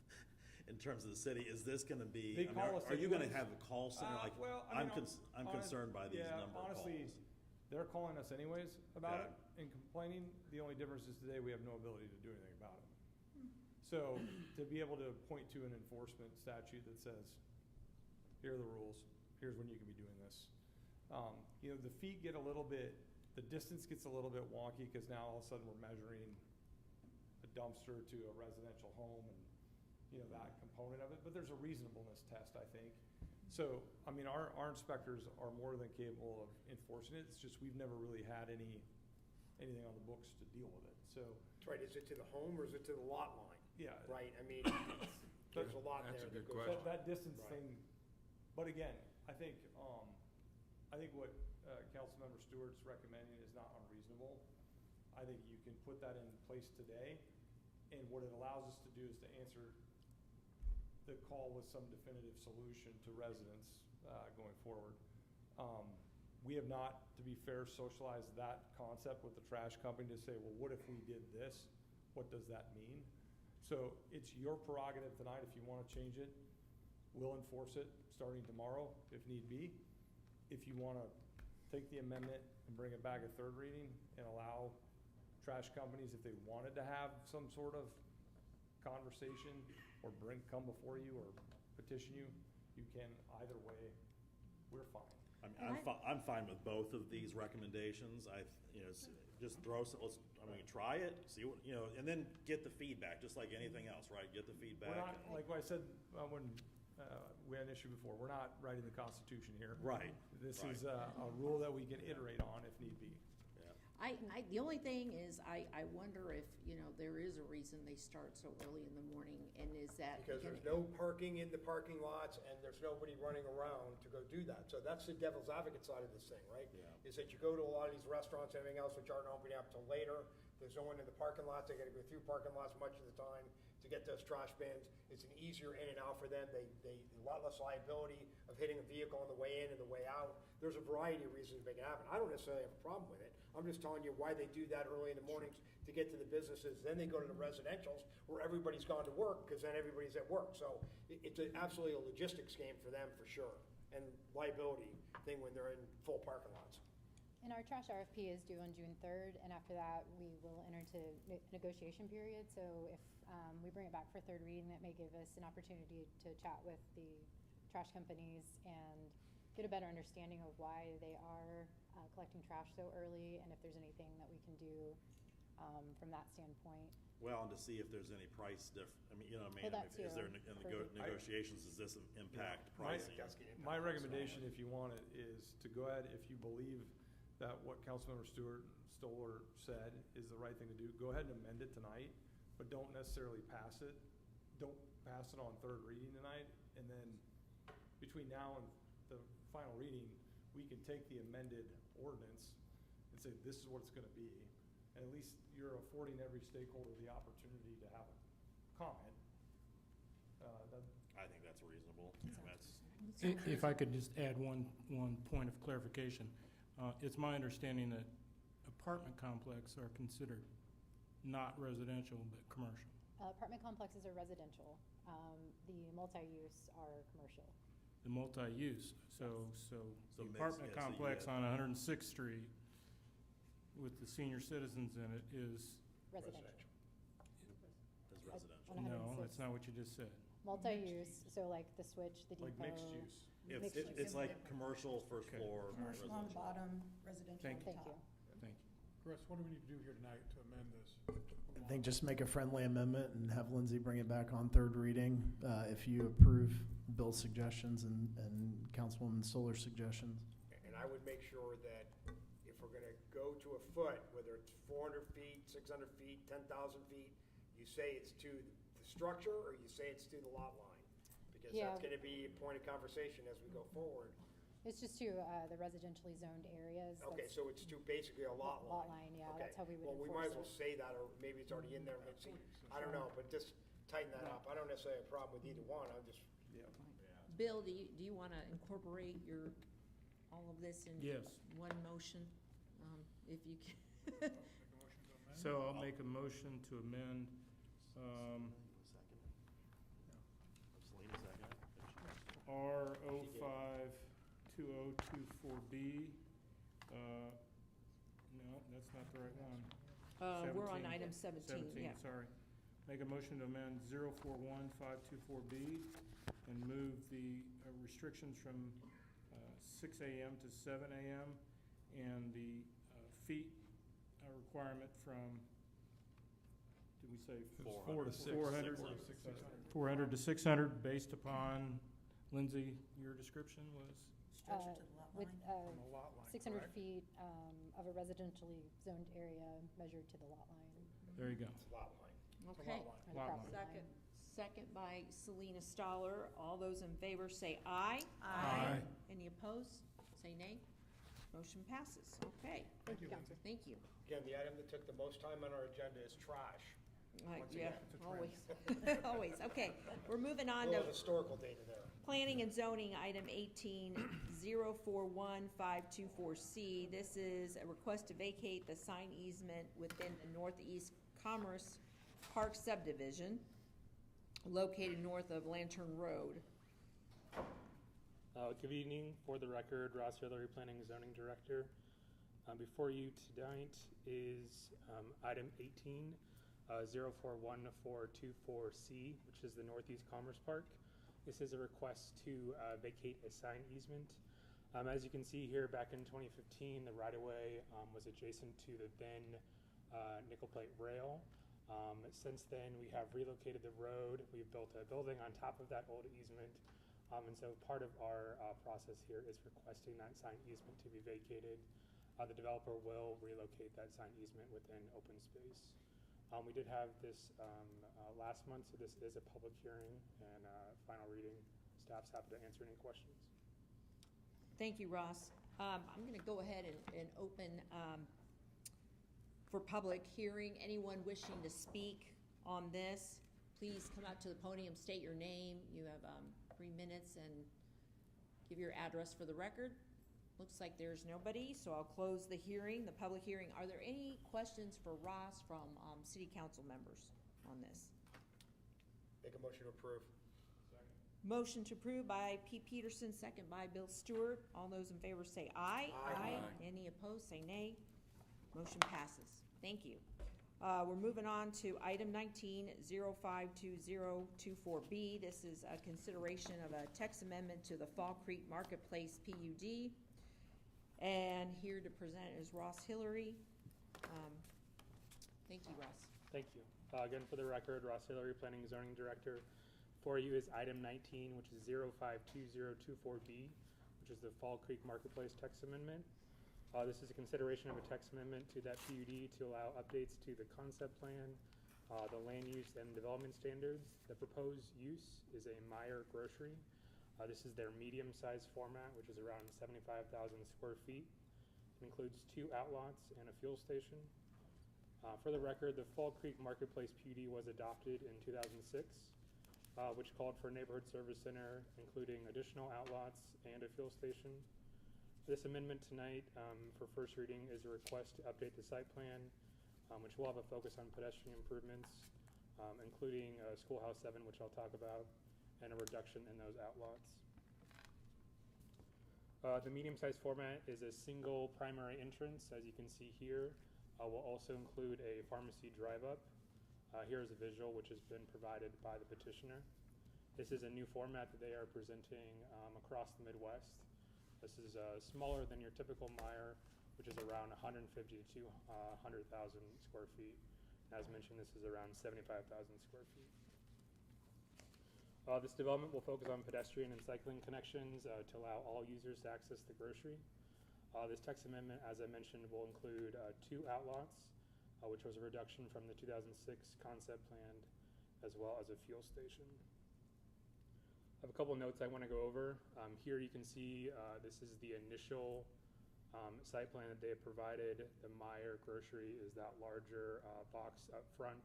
in terms of the city, is this gonna be, They call us are you gonna anyways. have a call center? Like, Well, I'm concerned by these number of calls. Honestly, they're calling us anyways about Okay. it and complaining. The only difference is today we have no ability to do anything about it. So to be able to point to an enforcement statute that says, here are the rules, here's when you can be doing this. You know, the feet get a little bit, the distance gets a little bit wonky, because now all of a sudden we're measuring a dumpster to a residential home and, you know, that component of it. But there's a reasonableness test, I think. So, I mean, our inspectors are more than capable of enforcing it. It's just we've never really had anything on the books to deal with it. So, That's right, is it to the home or is it to the lot line? yeah. Right, I mean, there's a lot there that goes on. That distance Right. thing, but again, I think what Councilmember Stewart's recommending is not unreasonable. I think you can put that in place today, and what it allows us to do is to answer the call with some definitive solution to residents going forward. We have not, to be fair, socialized that concept with the trash company to say, well, what if we did this? What does that mean? So it's your prerogative tonight. If you want to change it, we'll enforce it starting tomorrow if need be. If you want to take the amendment and bring it back at third reading and allow trash companies, if they wanted to have some sort of conversation or come before you or petition you, you can. Either way, we're fine. I'm fine with both of these recommendations. Just throw some, try it, see what, and then get the feedback, just like anything else, right? Get the feedback. We're not, like I said, when we had an issue before, we're not writing the Constitution here. Right. This right. is a rule that we can iterate on if need be. The only thing is, I wonder if, there is a reason they start so early in the morning, and is that? Because there's no parking in the parking lots, and there's nobody running around to go do that. So that's the devil's advocate side of this thing, right? Yeah. Is that you go to a lot of these restaurants and everything else, which aren't opening up till later. There's no one in the parking lots. They gotta go through parking lots much of the time to get those trash bins. It's an easier in and out for them. They a lot less liability of hitting a vehicle on the way in and the way out. There's a variety of reasons to make it happen. I don't necessarily have a problem with it. I'm just telling you why they do that early in the mornings to get to the businesses. Then they go to the residentials where everybody's gone to work, because then everybody's at work. So it's absolutely a logistics game for them for sure, and liability thing when they're in full parking lots. And our trash RFP is due on June 3rd, and after that, we will enter into negotiation period. So if we bring it back for third reading, that may give us an opportunity to chat with the trash companies and get a better understanding of why they are collecting trash so early, and if there's anything that we can do from that standpoint. Well, and to see if there's any price I mean, you know what I mean? Well, that Is there too. negotiations, does this impact pricing? My recommendation, if you want it, is to go ahead, if you believe that what Councilmember Stoller said is the right thing to do, go ahead and amend it tonight, but don't necessarily pass it. Don't pass it on third reading tonight, and then between now and the final reading, we can take the amended ordinance and say, this is what it's gonna be. And at least you're affording every stakeholder the opportunity to have a comment. I think that's reasonable. If I could just add one point of clarification. It's my understanding that apartment complexes are considered not residential, but commercial. Apartment complexes are residential. The multi-use are commercial. The multi-use, so the mixed, apartment yeah, so you complex got- on 106th Street with the senior citizens in it is, Residential. Is residential. On no, 106th. that's not what you just said. Multi-use, so like the Switch, the Depot. Like mixed use. Mixed use. It's like commercial first Okay. floor, Commercial on the residential. bottom, residential on Thank the Thank top. you. Thank you. Chris, what do we need to do here tonight to amend this? I think just make a friendly amendment and have Lindsay bring it back on third reading. If you approve Bill's suggestions and Councilwoman Stoler's suggestions. And I would make sure that if we're gonna go to a foot, whether it's 400 feet, 600 feet, 10,000 feet, you say it's to the structure or you say it's to the lot line. Because Yeah. that's gonna be a point of conversation as we go forward. It's just to the residentially zoned areas. Okay, That's so it's to basically a lot line. Lot line, yeah, Okay. that's how we would Well, we might as well enforce say that, or maybe it's already in there, I don't know, but just tighten that up. I don't necessarily have a problem with either one, I'm just, Bill, do you want to incorporate all of this in Yes. one motion? If you can. So I'll make a motion to amend, Selena, second. R052024B. No, that's not the right one. We're on 17. item 17, yeah. Sorry. Make a motion to amend 041524B and move the restrictions from 6 a.m. to 7 a.m. and the feet requirement from, did we say? It was 4 to 6. 400 4 to 600. 400 to 600, based upon, Lindsay, your description was? Structure to the lot with line. On the lot line, 600 correct? feet of a residentially zoned area measured to the lot line. There you go. it's a lot line. Okay. or the Lot property line. line. Second by Selena Stoller. All those in favor say aye. Aye. Any opposed? Say nay. Motion passes. Okay. Thank you, Counselor. Thank you. Again, the item that took the most time on our agenda is trash. Once Yeah, again. always, always. Okay, we're moving A on little to historical data there. planning and zoning, item 18-041524C. This is a request to vacate the sign easement within the Northeast Commerce Park subdivision located north of Lantern Road. Good evening. For the record, Ross Hillary, Planning and Zoning Director. Before you tonight is item 18-041424C, which is the Northeast Commerce Park. This is a request to vacate a sign easement. As you can see here, back in 2015, the right-of-way was adjacent to the then nickel plate rail. Since then, we have relocated the road. We've built a building on top of that old easement. And so part of our process here is requesting that sign easement to be vacated. The developer will relocate that sign easement within open space. We did have this last month, so this is a public hearing and final reading. Staff's happy to answer any questions. Thank you, Ross. I'm going to go ahead and open for public hearing. Anyone wishing to speak on this, please come out to the podium, state your name. You have 3 minutes and give your address for the record. Looks like there's nobody, so I'll close the hearing, the public hearing. Are there any questions for Ross from city council members on this? Make a motion to approve. Motion to approve by Pete Peterson, second by Bill Stewart. All those in favor say aye. Aye. Any opposed, say nay. Motion passes. Thank you. We're moving on to item 19-052024B. This is a consideration of a text amendment to the Fall Creek Marketplace PUD. And here to present is Ross Hillary. Thank you, Ross. Thank you. Again, for the record, Ross Hillary, Planning and Zoning Director. For you is item 19, which is 052024B, which is the Fall Creek Marketplace text amendment. This is a consideration of a text amendment to that PUD to allow updates to the concept plan, the land use and development standards. The proposed use is a Meijer grocery. This is their medium-sized format, which is around 75,000 square feet. It includes 2 outlots and a fuel station. For the record, the Fall Creek Marketplace PUD was adopted in 2006, which called for a neighborhood service center, including additional outlots and a fuel station. This amendment tonight for first reading is a request to update the site plan, which will have a focus on pedestrian improvements, including Schoolhouse 7, which I'll talk about, and a reduction in those outlots. The medium-sized format is a single primary entrance, as you can see here. We'll also include a pharmacy drive-up. Here's a visual which has been provided by the petitioner. This is a new format that they are presenting across the Midwest. This is smaller than your typical Meijer, which is around 150 to 200,000 square feet. As mentioned, this is around 75,000 square feet. This development will focus on pedestrian and cycling connections to allow all users to access the grocery. This text amendment, as I mentioned, will include 2 outlots, which was a reduction from the 2006 concept plan, as well as a fuel station. I have a couple notes I want to go over. Here you can see this is the initial site plan that they have provided. The Meijer grocery is that larger box up front.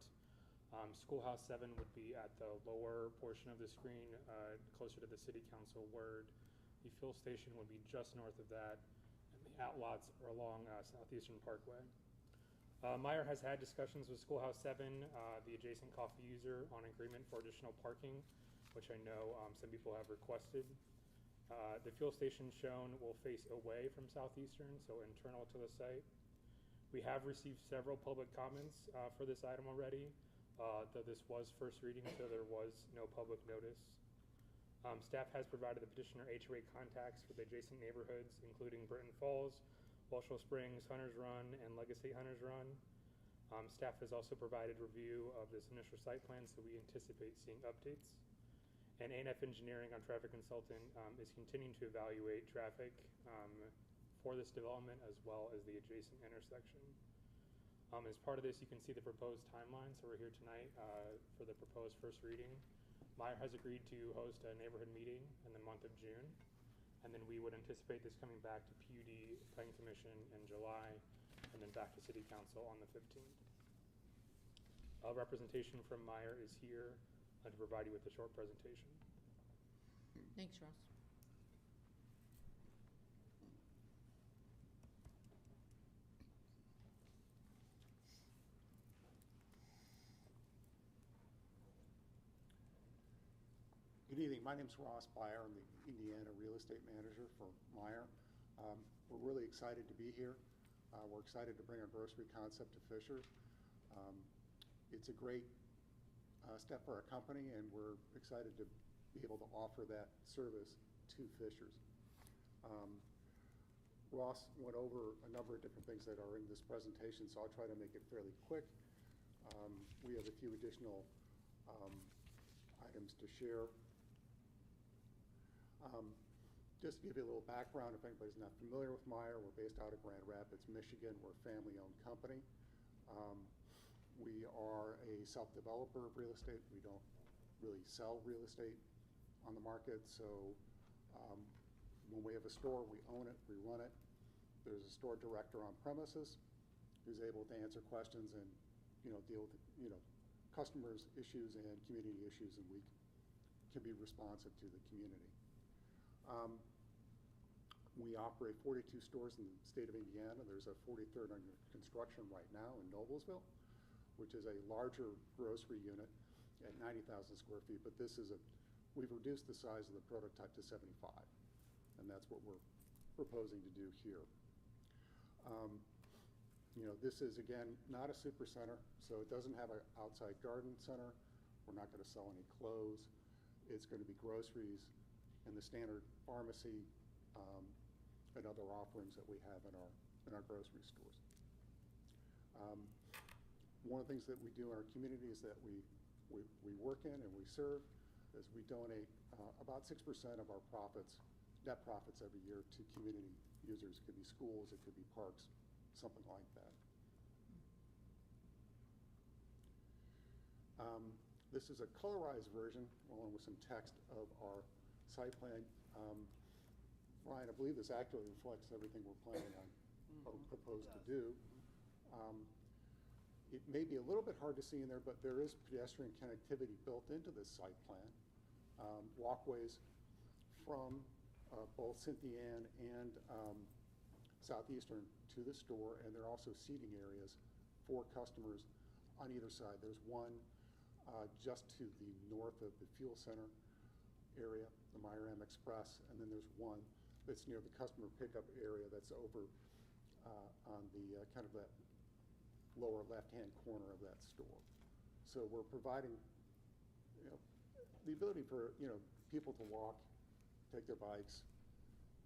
Schoolhouse 7 would be at the lower portion of the screen, closer to the city council word. The fuel station would be just north of that, and the outlots are along Southeastern Parkway. Meijer has had discussions with Schoolhouse 7, the adjacent coffee user, on agreement for additional parking, which I know some people have requested. The fuel station shown will face away from Southeastern, so internal to the site. We have received several public comments for this item already, though this was first reading, so there was no public notice. Staff has provided the petitioner HOA contacts for the adjacent neighborhoods, including Britton Falls, Walshall Springs, Hunters Run, and Legacy Hunters Run. Staff has also provided review of this initial site plan, so we anticipate seeing updates. And ANF Engineering, our traffic consultant, is continuing to evaluate traffic for this development as well as the adjacent intersection. As part of this, you can see the proposed timeline. So we're here tonight for the proposed first reading. Meijer has agreed to host a neighborhood meeting in the month of June, and then we would anticipate this coming back to PUD Planning Commission in July, and then back to City Council on the 15th. Representation from Meijer is here to provide you with a short presentation. Thanks, Ross. Good evening. My name is Ross Byer. I'm the Indiana Real Estate Manager for Meijer. We're really excited to be here. We're excited to bring our grocery concept to Fishers. It's a great step for our company, and we're excited to be able to offer that service to Fishers. Ross went over a number of different things that are in this presentation, so I'll try to make it fairly quick. We have a few additional items to share. Just to give you a little background, if anybody's not familiar with Meijer, we're based out of Grand Rapids, Michigan. We're a family-owned company. We are a self-developer of real estate. We don't really sell real estate on the market, so when we have a store, we own it, we run it. There's a store director on premises who's able to answer questions and deal with customers' issues and community issues, and we can be responsive to the community. We operate 42 stores in the state of Indiana. There's a 43rd under construction right now in Noblesville, which is a larger grocery unit at 90,000 square feet, but we've reduced the size of the prototype to 75, and that's what we're proposing to do here. This is, again, not a super center, so it doesn't have an outside garden center. We're not going to sell any clothes. It's going to be groceries and the standard pharmacy and other offerings that we have in our grocery stores. One of the things that we do in our communities that we work in and we serve is we donate about 6% of our profits, net profits every year to community users. It could be schools, it could be parks, something like that. This is a colorized version, along with some text, of our site plan. Ryan, I believe this actually reflects everything we're planning on or propose to do. It may be a little bit hard to see in there, but there is pedestrian connectivity built into this site plan. Walkways from both Cynthia Ann and Southeastern to the store, and there are also seating areas for customers on either side. There's one just to the north of the fuel center area, the Myram Express, and then there's one that's near the customer pickup area that's over on the kind of that lower left-hand corner of that store. So we're providing, the ability for, people to walk, take their bikes,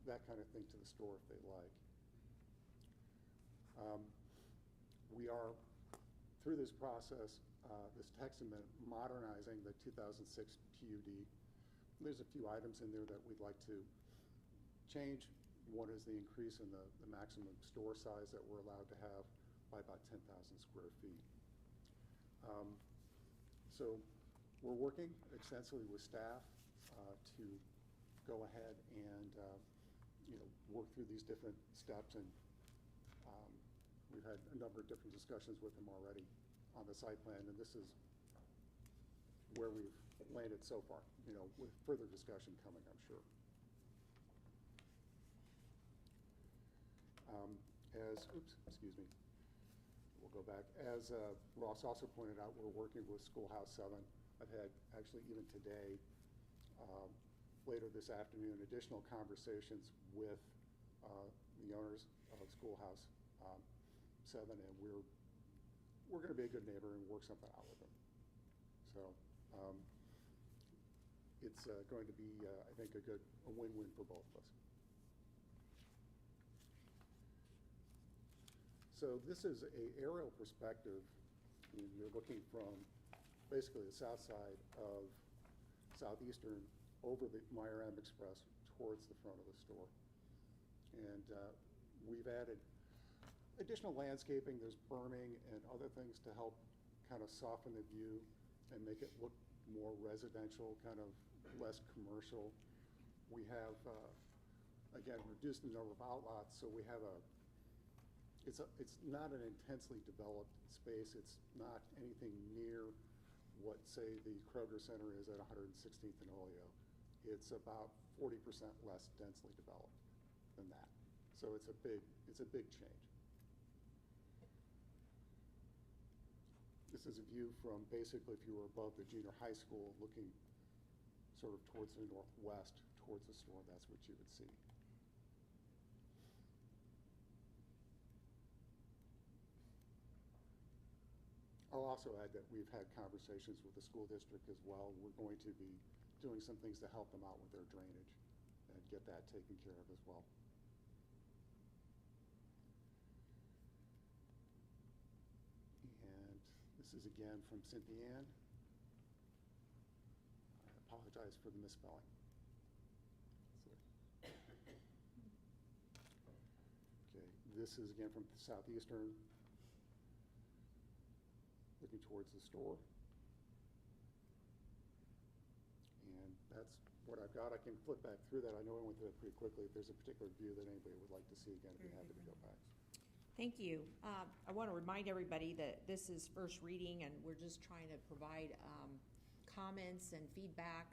that kind of thing to the store if they like. We are, through this process, this text amendment, modernizing the 2006 PUD. There's a few items in there that we'd like to change. One is the increase in the maximum store size that we're allowed to have by about 10,000 square feet. So we're working extensively with staff to go ahead and work through these different steps, and we've had a number of different discussions with them already on the site plan, and this is where we've landed so far, with further discussion coming, I'm sure. Excuse me, we'll go back. As Ross also pointed out, we're working with Schoolhouse 7. I've had, actually even today, later this afternoon, additional conversations with the owners of Schoolhouse 7, and we're going to be a good neighbor and work something out with them. So it's going to be, I think, a win-win for both of us. So this is an aerial perspective. You're looking from basically the south side of Southeastern over the Myram Express towards the front of the store. And we've added additional landscaping. There's berming and other things to help kind of soften the view and make it look more residential, kind of less commercial. We have, again, reduced the number of outlots, so we have it's not an intensely developed space. It's not anything near what, say, the Kroger Center is at 116th and Oleo. It's about 40% less densely developed than that. So it's a big change. This is a view from basically if you were above the junior high school looking sort of towards the northwest, towards the store, that's what you would see. I'll also add that we've had conversations with the school district as well. We're going to be doing some things to help them out with their drainage and get that taken care of as well. And this is again from Cynthia Ann. I apologize for the misspelling. Okay, this is again from Southeastern, looking towards the store. And that's what I've got. I can flip back through that. I know I went through it pretty quickly. If there's a particular view that anybody would like to see again, I'd be happy to go back. Thank you. I want to remind everybody that this is first reading, and we're just trying to provide comments and feedback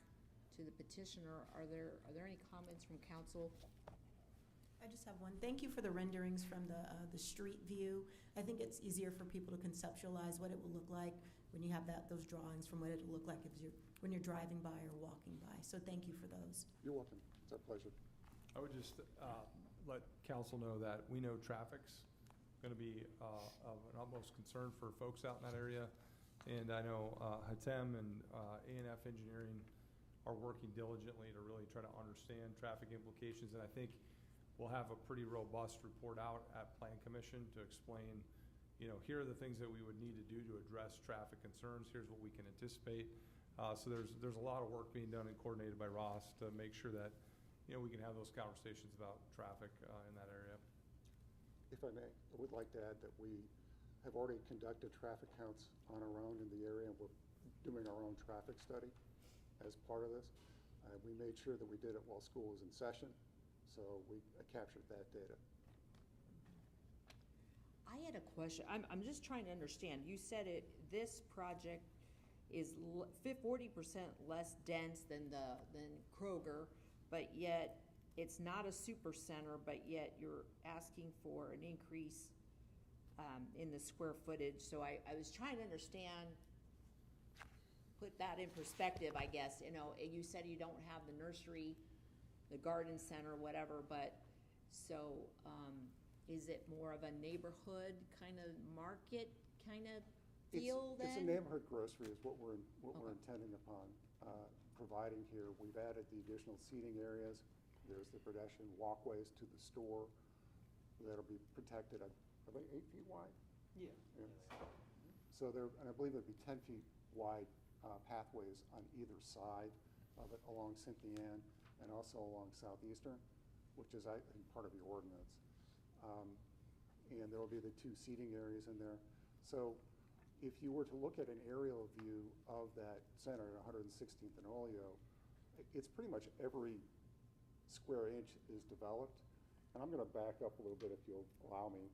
to the petitioner. Are there any comments from council? I just have one. Thank you for the renderings from the street view. I think it's easier for people to conceptualize what it will look like when you have those drawings from what it will look like when you're driving by or walking by. So thank you for those. You're welcome. It's our pleasure. I would just let council know that we know traffic's going to be of an utmost concern for folks out in that area. And I know Hatem and A&F Engineering are working diligently to really try to understand traffic implications. And I think we'll have a pretty robust report out at Plan Commission to explain, here are the things that we would need to do to address traffic concerns. Here's what we can anticipate. So there's a lot of work being done and coordinated by Ross to make sure that, we can have those conversations about traffic in that area. If I may, I would like to add that we have already conducted traffic counts on our own in the area, and we're doing our own traffic study as part of this. We made sure that we did it while school was in session, so we captured that data. I had a question. I'm just trying to understand. You said this project is 40% less dense than Kroger, but yet it's not a super center, but yet you're asking for an increase in the square footage. So I was trying to understand, put that in perspective, I guess. You said you don't have the nursery, the garden center, whatever, but so is it more of a neighborhood kind of market kind of feel then? It's a neighborhood grocery is what we're intending upon providing here. We've added the additional seating areas. There's the pedestrian walkways to the store that'll be protected. Are they 8 feet wide? Yeah. So and I believe there'll be 10 feet wide pathways on either side of it along Cynthia Ann and also along Southeastern, which is, I think, part of the ordinance. And there will be the 2 seating areas in there. So if you were to look at an aerial view of that center at 116th and Oleo, it's pretty much every square inch is developed. And I'm going to back up a little bit if you'll allow me.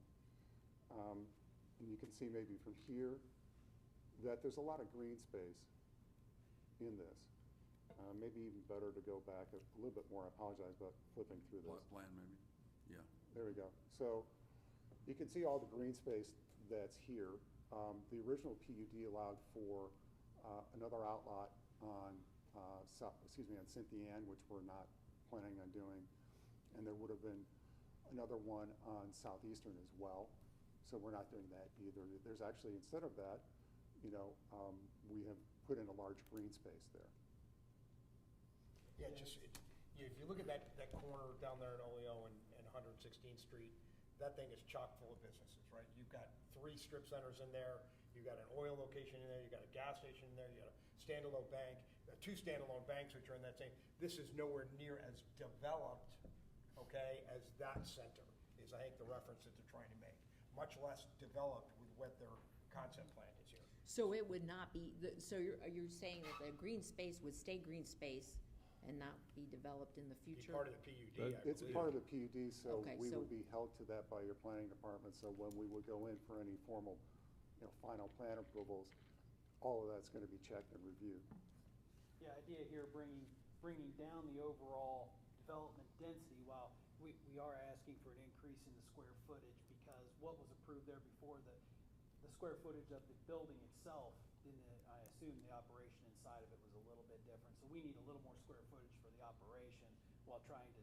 And you can see maybe from here that there's a lot of green space in this. Maybe even better to go back a little bit more. I apologize about flipping through this. Plan maybe, yeah. There we go. So you can see all the green space that's here. The original PUD allowed for another outlot on Cynthia Ann, which we're not planning on doing, and there would have been another one on Southeastern as well. So we're not doing that either. There's actually, instead of that, we have put in a large green space there. Yeah, if you look at that corner down there in Oleo and 116th Street, that thing is chock full of businesses, right? You've got 3 strip centers in there. You've got an oil location in there. You've got a gas station in there. You've got a standalone bank, 2 standalone banks which are in that same. This is nowhere near as developed, okay, as that center is, I think, the reference that they're trying to make. Much less developed with what their concept plan is here. So it would not be, so you're saying that the green space would stay green space and not be developed in the future? Be part of the PUD, It's part of the PUD, so Okay, we so- would be held to that by your planning department. So when we would go in for any formal, final plan approvals, all of that's going to be checked and reviewed. Yeah, idea here bringing down the overall development density while we are asking for an increase in the square footage, because what was approved there before, the square footage of the building itself, I assume the operation inside of it was a little bit different. So we need a little more square footage for the operation while trying to,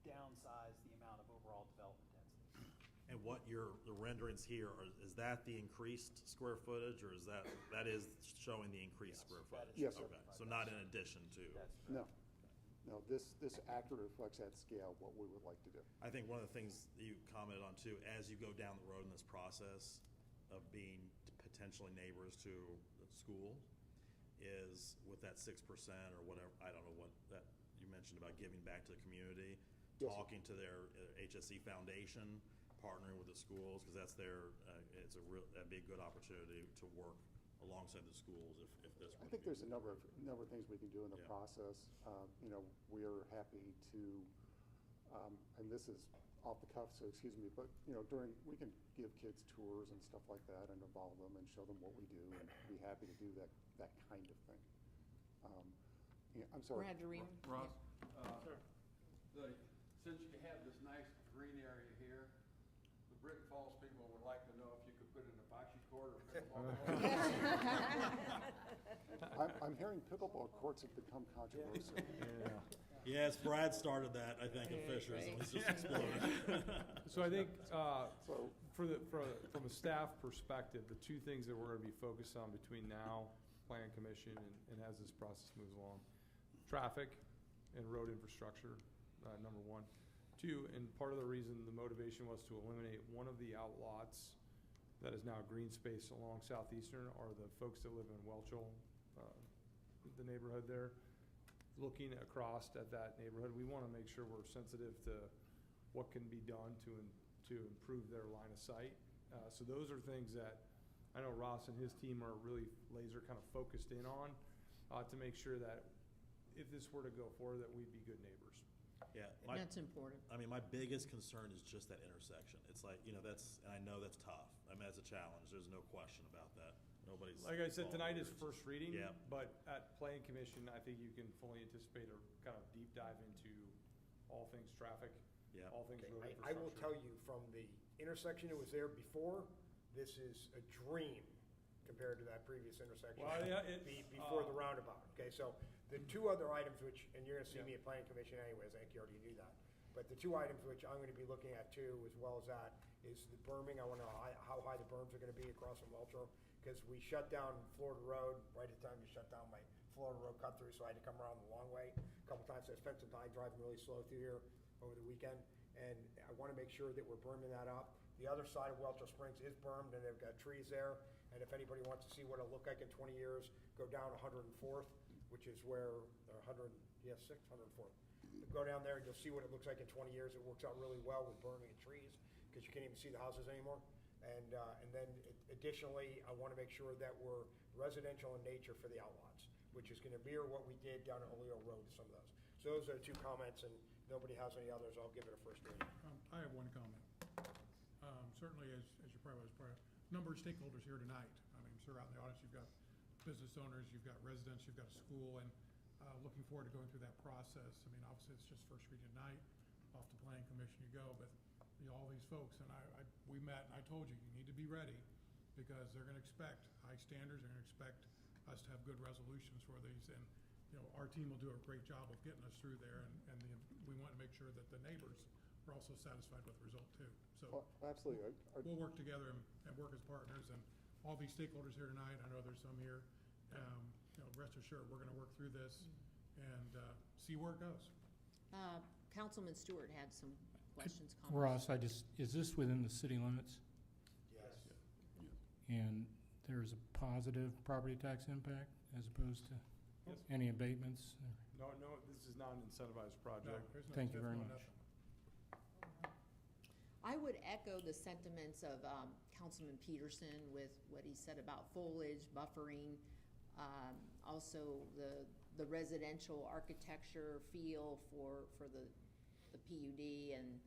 downsize the amount of overall development density. And what the renderings here, is that the increased square footage, or is that is showing the increased square footage? Yes, sir. Okay, so not in addition to. No, this accurately reflects at scale what we would like to do. I think one of the things that you commented on too, as you go down the road in this process of being potentially neighbors to the school, is with that 6% or whatever, I don't know what that you mentioned about giving back to the community, Yes, talking to their HSE Foundation, partnering with the schools, because that's that'd be a good opportunity to work alongside the schools if this. I think there's a number of things we can do in the process. We're happy to, and this is off the cuff, so excuse me, but we can give kids tours and stuff like that and involve them and show them what we do, and be happy to do that kind of thing. I'm sorry. Brad Dream. Ross, Sure. Since you have this nice green area here, the Britton Falls people would like to know if you could put in a bocce court or pickleball court. I'm hearing pickleball courts have become controversial. Yes, Brad started that, I think, in Fishers, and it's just exploded. So I think from a staff perspective, the 2 things that we're going to be focused on between now, Plan Commission, and as this process moves along, traffic and road infrastructure, number 1. 2, and part of the reason the motivation was to eliminate one of the outlots that is now green space along Southeastern are the folks that live in Welchel, the neighborhood there. Looking across at that neighborhood, we want to make sure we're sensitive to what can be done to improve their line of sight. So those are things that I know Ross and his team are really laser kind of focused in on to make sure that if this were to go forward, that we'd be good neighbors. Yeah. That's important. I mean, my biggest concern is just that intersection. It's like, and I know that's tough. I mean, that's a challenge. There's no question about that. Nobody's. Like I said, all tonight is words. first reading. Yeah. But at Planning Commission, I think you can fully anticipate a kind of deep dive into all things traffic. Yeah. All things road I infrastructure. will tell you, from the intersection that was there before, this is a dream compared to that previous intersection. Well, yeah, before the roundabout, okay? So the two other items which, and you're gonna see Yeah. me at Planning Commission anyways, I think you already knew that. But the two items which I'm gonna be looking at too, as well as that, is the berming. I wanna know how high the berms are gonna be across from Welchel, because we shut down Florida Road right at the time you shut down my Florida Road cut through, so I had to come around the long way a couple times. So I spent some time driving really slow through here over the weekend, and I wanna make sure that we're berming that up. The other side of Welchel Springs is bermed, and they've got trees there, and if anybody wants to see what it'll look like in 20 years, go down 104th, which is where, 104th. Go down there and you'll see what it looks like in 20 years. It works out really well with berming and trees, because you can't even see the houses anymore. And then additionally, I want to make sure that we're residential in nature for the outlots, which is going to mirror what we did down at Oleo Road, some of those. So those are the two comments, and nobody has any others. I'll give it a first reading. I have one comment. Certainly, as you probably was part of, number of stakeholders here tonight. I mean, sir, out in the audience, you've got business owners, you've got residents, you've got a school, and looking forward to going through that process. I mean, obviously, it's just first reading tonight. Off to Planning Commission you go, but all these folks, and we met, and I told you, you need to be ready, because they're going to expect high standards. They're going to expect us to have good resolutions for these, and our team will do a great job of getting us through there, and we want to make sure that the neighbors are also satisfied with the result too. So absolutely. We'll work together and work as partners, and all these stakeholders here tonight, I know there's some here, rest assured, we're going to work through this and see where it goes. Councilman Stewart had some questions, comments. Ross, is this within the city limits? Yes. And there's a positive property tax impact as opposed to Yes. any abatements? No, this is not an incentivized project. Thank you very much. I would echo the sentiments of Councilman Peterson with what he said about foliage, buffering, also the residential architecture feel for the PUD and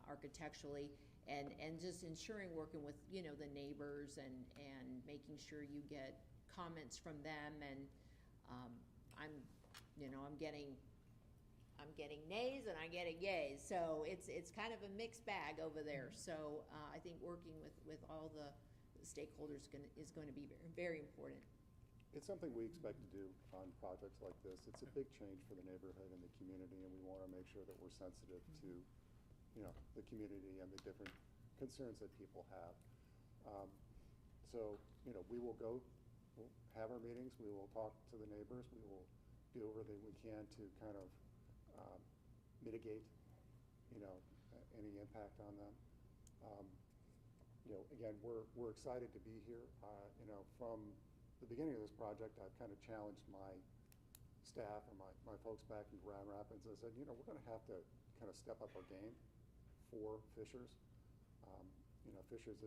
architecturally, and just ensuring, working with the neighbors and making sure you get comments from them, and I'm getting nays and I'm getting yays, so it's kind of a mixed bag over there. So I think working with all the stakeholders is going to be very, very important. It's something we expect to do on projects like this. It's a big change for the neighborhood and the community, and we want to make sure that we're sensitive to, the community and the different concerns that people have. So, we will we'll have our meetings, we will talk to the neighbors, we will do everything we can to kind of mitigate, any impact on them. Again, we're excited to be here. From the beginning of this project, I've kind of challenged my staff and my folks back in Grand Rapids. I said, we're going to have to kind of step up our game for Fishers. Fishers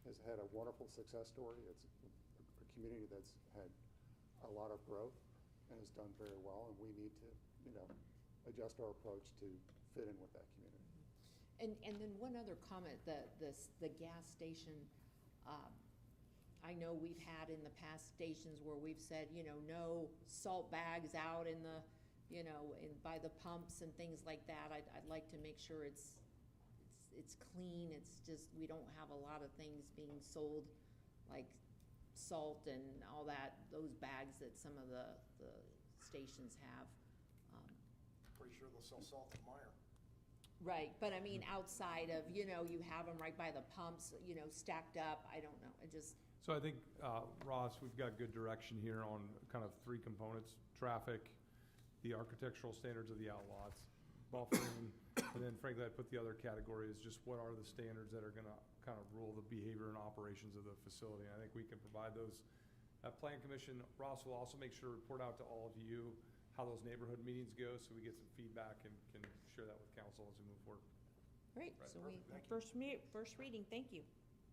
has had a wonderful success story. It's a community that's had a lot of growth and has done very well, and we need to, adjust our approach to fit in with that community. And then one other comment, the gas station, I know we've had in the past stations where we've said, no salt bags out in the, by the pumps and things like that. I'd like to make sure it's clean. It's just, we don't have a lot of things being sold like salt and all that, those bags that some of the stations have. Pretty sure they'll sell salt at Meyer. Right, but I mean, outside of, you have them right by the pumps, stacked up. I don't know. So I think, Ross, we've got good direction here on kind of three components: traffic, the architectural standards of the outlots, buffering. And then frankly, I'd put the other category as just what are the standards that are gonna kind of rule the behavior and operations of the facility. And I think we can provide those at Plan Commission. Ross will also make sure to report out to all of you how those neighborhood meetings go, so we get some feedback and can share that with council as we move forward. Great, Right, so we, perfect. first reading, thank you.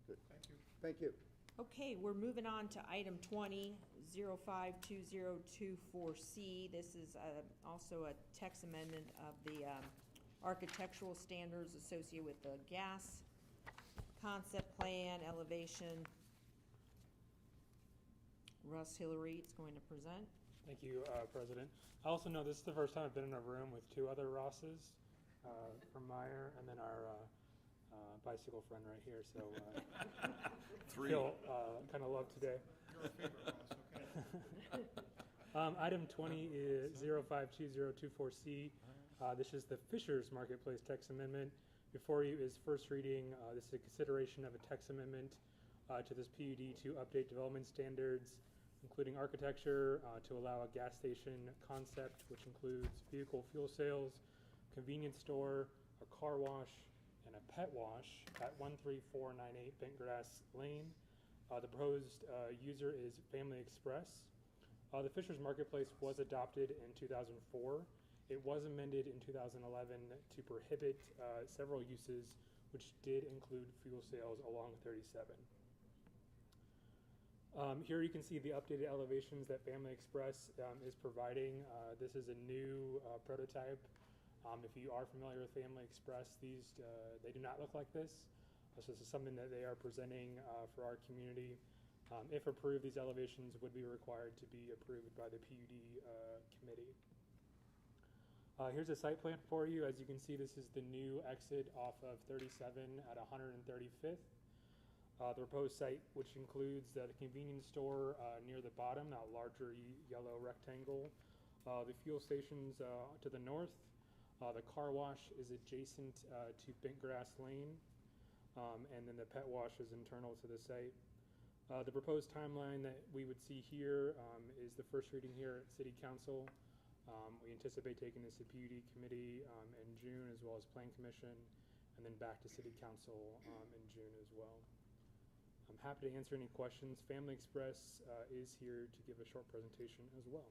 Good. Thank you. Thank you. Okay, we're moving on to item 20-052024C. This is also a text amendment of the architectural standards associated with the gas concept plan, elevation. Russ Hillary is going to present. Thank you, President. I also know this is the first time I've been in a room with two other Rosses, from Meyer, and then our bicycle friend right here. So Three. feel kind of loved today. Your favorite Ross, okay. Item 20 is 052024C. This is the Fishers Marketplace text amendment. Before you is first reading. This is a consideration of a text amendment to this PUD to update development standards, including architecture, to allow a gas station concept, which includes vehicle fuel sales, convenience store, a car wash, and a pet wash at 13498 Bentgrass Lane. The proposed user is Family Express. The Fishers Marketplace was adopted in 2004. It was amended in 2011 to prohibit several uses, which did include fuel sales along 37. Here you can see the updated elevations that Family Express is providing. This is a new prototype. If you are familiar with Family Express, these they do not look like this. So this is something that they are presenting for our community. If approved, these elevations would be required to be approved by the PUD committee. Here's a site plan for you. As you can see, this is the new exit off of 37 at 135th. The proposed site, which includes the convenience store near the bottom, that larger yellow rectangle. The fuel stations to the north. The car wash is adjacent to Bentgrass Lane. And then the pet wash is internal to the site. The proposed timeline that we would see here is the first reading here at City Council. We anticipate taking this to PUD committee in June, as well as Plan Commission, and then back to City Council in June as well. I'm happy to answer any questions. Family Express is here to give a short presentation as well.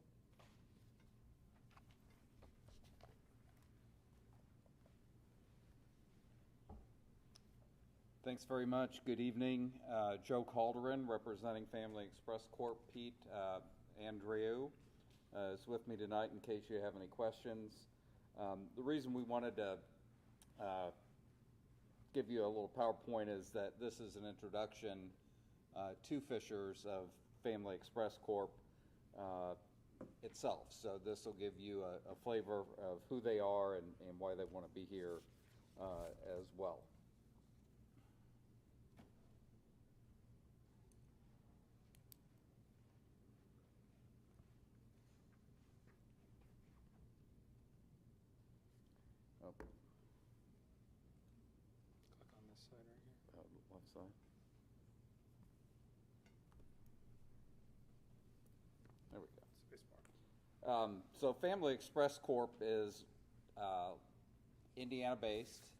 Thanks very much. Good evening. Joe Calderon, representing Family Express Corp. Pete Andreu is with me tonight in case you have any questions. The reason we wanted to give you a little PowerPoint is that this is an introduction to Fishers of Family Express Corp. Itself. So this will give you a flavor of who they are and why they want to be here as well. Click on this side right here. Left side. There we go. Spacebar. So Family Express Corp. is Indiana-based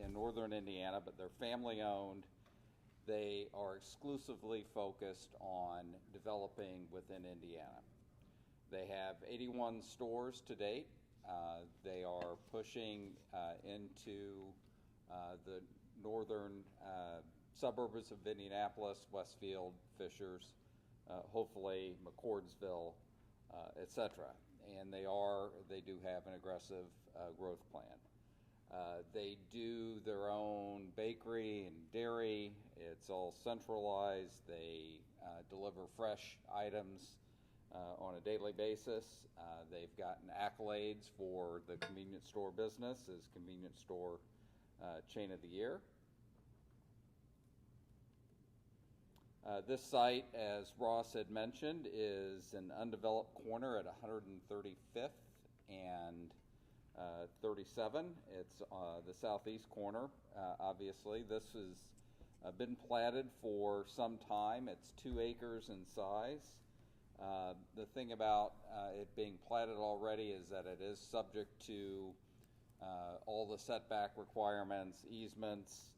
in northern Indiana, but they're family-owned. They are exclusively focused on developing within Indiana. They have 81 stores to date. They are pushing into the northern suburbs of Indianapolis, Westfield, Fishers, hopefully McCordsville, etc. And they do have an aggressive growth plan. They do their own bakery and dairy. It's all centralized. They deliver fresh items on a daily basis. They've gotten accolades for the convenience store business as Convenience Store Chain of the Year. This site, as Ross had mentioned, is an undeveloped corner at 135th and 37. It's the southeast corner, obviously. This has been platted for some time. It's 2 acres in size. The thing about it being platted already is that it is subject to all the setback requirements, easements,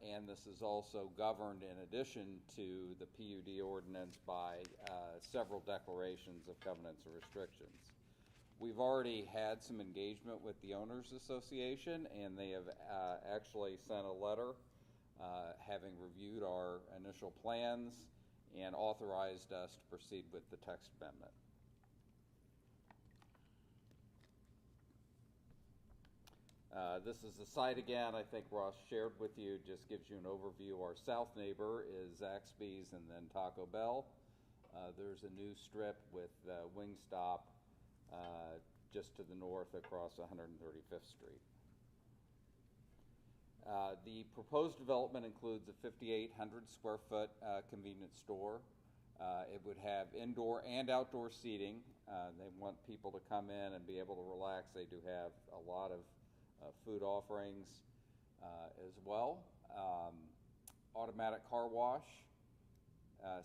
and this is also governed in addition to the PUD ordinance by several declarations of covenants or restrictions. We've already had some engagement with the Owners Association, and they have actually sent a letter having reviewed our initial plans and authorized us to proceed with the text amendment. This is the site again. I think Ross shared with you, just gives you an overview. Our south neighbor is Zaxby's and then Taco Bell. There's a new strip with Wingstop just to the north across 135th Street. The proposed development includes a 5,800 square foot convenience store. It would have indoor and outdoor seating. They want people to come in and be able to relax. They do have a lot of food offerings as well. Automatic car wash,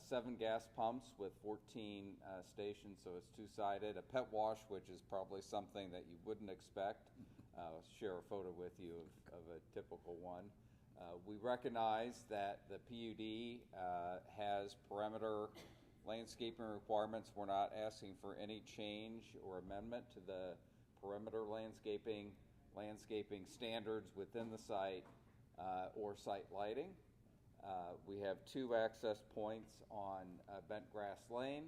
7 gas pumps with 14 stations, so it's two-sided. A pet wash, which is probably something that you wouldn't expect. I'll share a photo with you of a typical one. We recognize that the PUD has perimeter landscaping requirements. We're not asking for any change or amendment to the perimeter landscaping standards within the site or site lighting. We have 2 access points on Bent Grass Lane.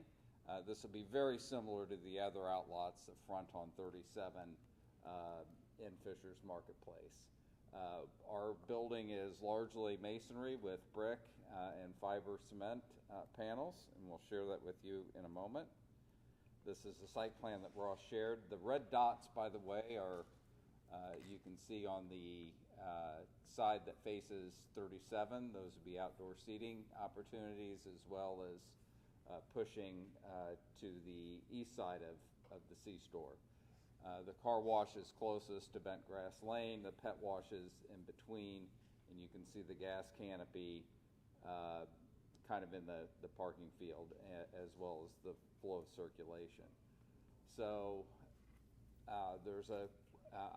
This will be very similar to the other outlots that front on 37 in Fisher's Marketplace. Our building is largely masonry with brick and fiber cement panels, and we'll share that with you in a moment. This is the site plan that Ross shared. The red dots, by the way, are you can see on the side that faces 37. Those would be outdoor seating opportunities, as well as pushing to the east side of the C-store. The car wash is closest to Bent Grass Lane. The pet wash is in between, and you can see the gas canopy kind of in the parking field, as well as the flow of circulation. So there's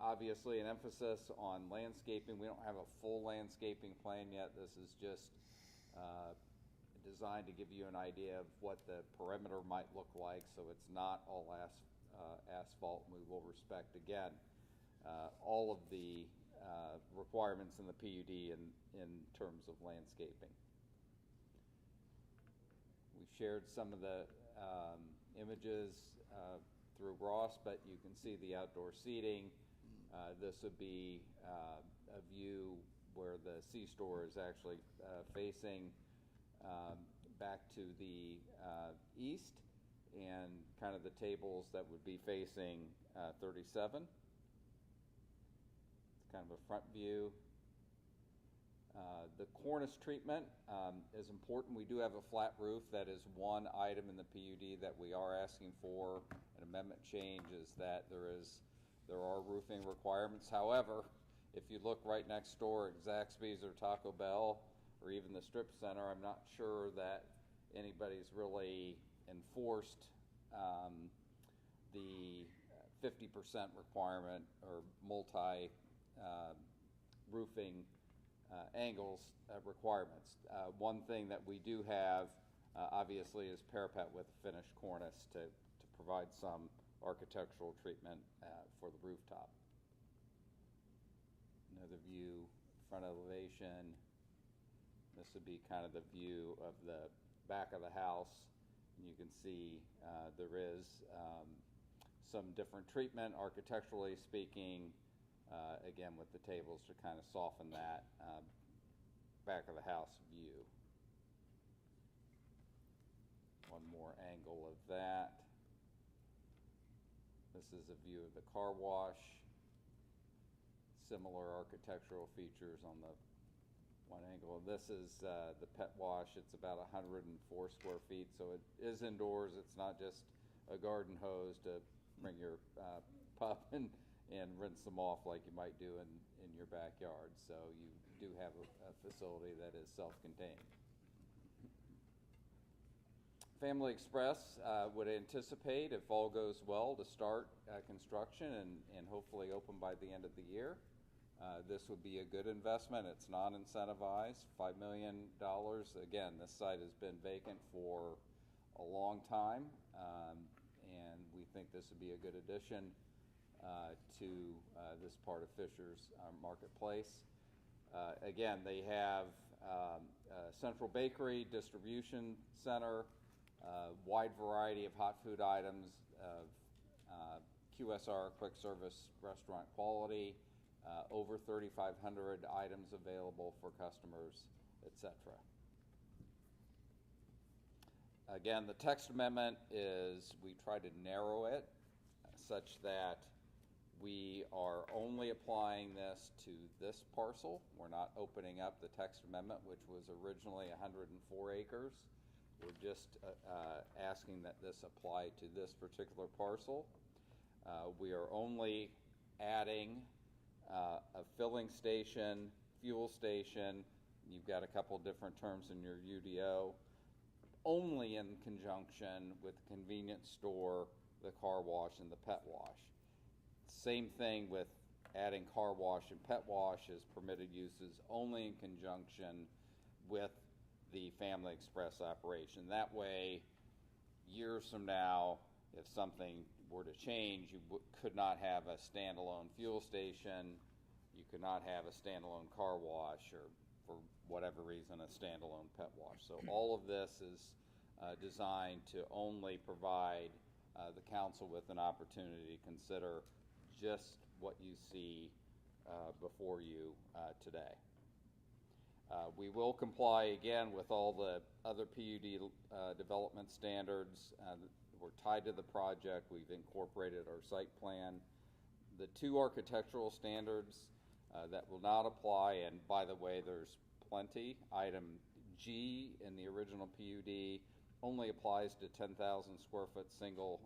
obviously an emphasis on landscaping. We don't have a full landscaping plan yet. This is just designed to give you an idea of what the perimeter might look like, so it's not all asphalt, and we will respect, again, all of the requirements in the PUD in terms of landscaping. We shared some of the images through Ross, but you can see the outdoor seating. This would be a view where the C-store is actually facing back to the east, and kind of the tables that would be facing 37. It's kind of a front view. The cornice treatment is important. We do have a flat roof. That is one item in the PUD that we are asking for an amendment change, is that there are roofing requirements. However, if you look right next door at Zaxby's or Taco Bell or even the strip center, I'm not sure that anybody's really enforced the 50% requirement or multi roofing angles requirements. One thing that we do have obviously is parapet with finished cornice to provide some architectural treatment for the rooftop. Another view, front elevation. This would be kind of the view of the back of the house. You can see there is some different treatment, architecturally speaking, again with the tables to kind of soften that back of the house view. One more angle of that. This is a view of the car wash. Similar architectural features on the one angle. This is the pet wash. It's about 104 square feet, so it is indoors. It's not just a garden hose to bring your pup and rinse them off like you might do in your backyard. So you do have a facility that is self-contained. Family Express would anticipate, if all goes well, to start construction and hopefully open by the end of the year. This would be a good investment. It's non-incentivized, $5 million. Again, this site has been vacant for a long time, and we think this would be a good addition to this part of Fisher's marketplace. Again, they have central bakery, distribution center, wide variety of hot food items, QSR, quick service restaurant quality, over 3,500 items available for customers, etc. Again, the text amendment is, we try to narrow it such that we are only applying this to this parcel. We're not opening up the text amendment, which was originally 104 acres. We're just asking that this apply to this particular parcel. We are only adding a filling station, fuel station. You've got a couple different terms in your UDO, only in conjunction with the convenience store, the car wash, and the pet wash. Same thing with adding car wash and pet wash as permitted uses, only in conjunction with the Family Express operation. That way, years from now, if something were to change, you could not have a standalone fuel station, you could not have a standalone car wash, or for whatever reason, a standalone pet wash. So all of this is designed to only provide the council with an opportunity to consider just what you see before you today. We will comply again with all the other PUD development standards. We're tied to the project. We've incorporated our site plan. The two architectural standards that will not apply, and by the way, there's plenty. Item G in the original PUD only applies to 10,000 square foot single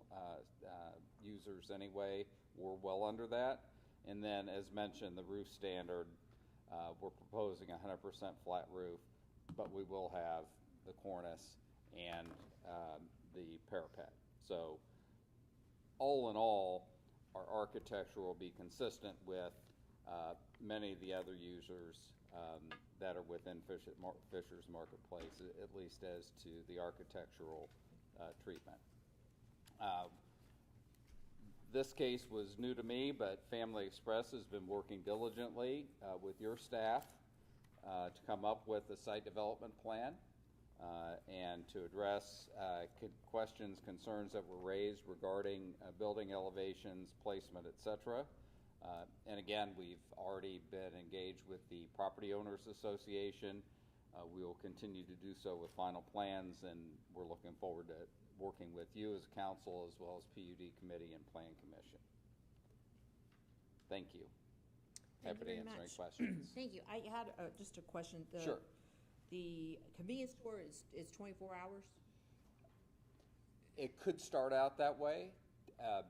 users anyway. We're well under that. And then, as mentioned, the roof standard, we're proposing 100% flat roof, but we will have the cornice and the parapet. So all in all, our architecture will be consistent with many of the other users that are within Fisher's marketplace, at least as to the architectural treatment. This case was new to me, but Family Express has been working diligently with your staff to come up with a site development plan and to address questions, concerns that were raised regarding building elevations, placement, etc. And again, we've already been engaged with the Property Owners Association. We will continue to do so with final plans, and we're looking forward to working with you as council as well as PUD committee and plan commission. Thank you. Happy to answer any questions. Thank you. I had just a question. Sure. The convenience store is 24 hours? It could start out that way.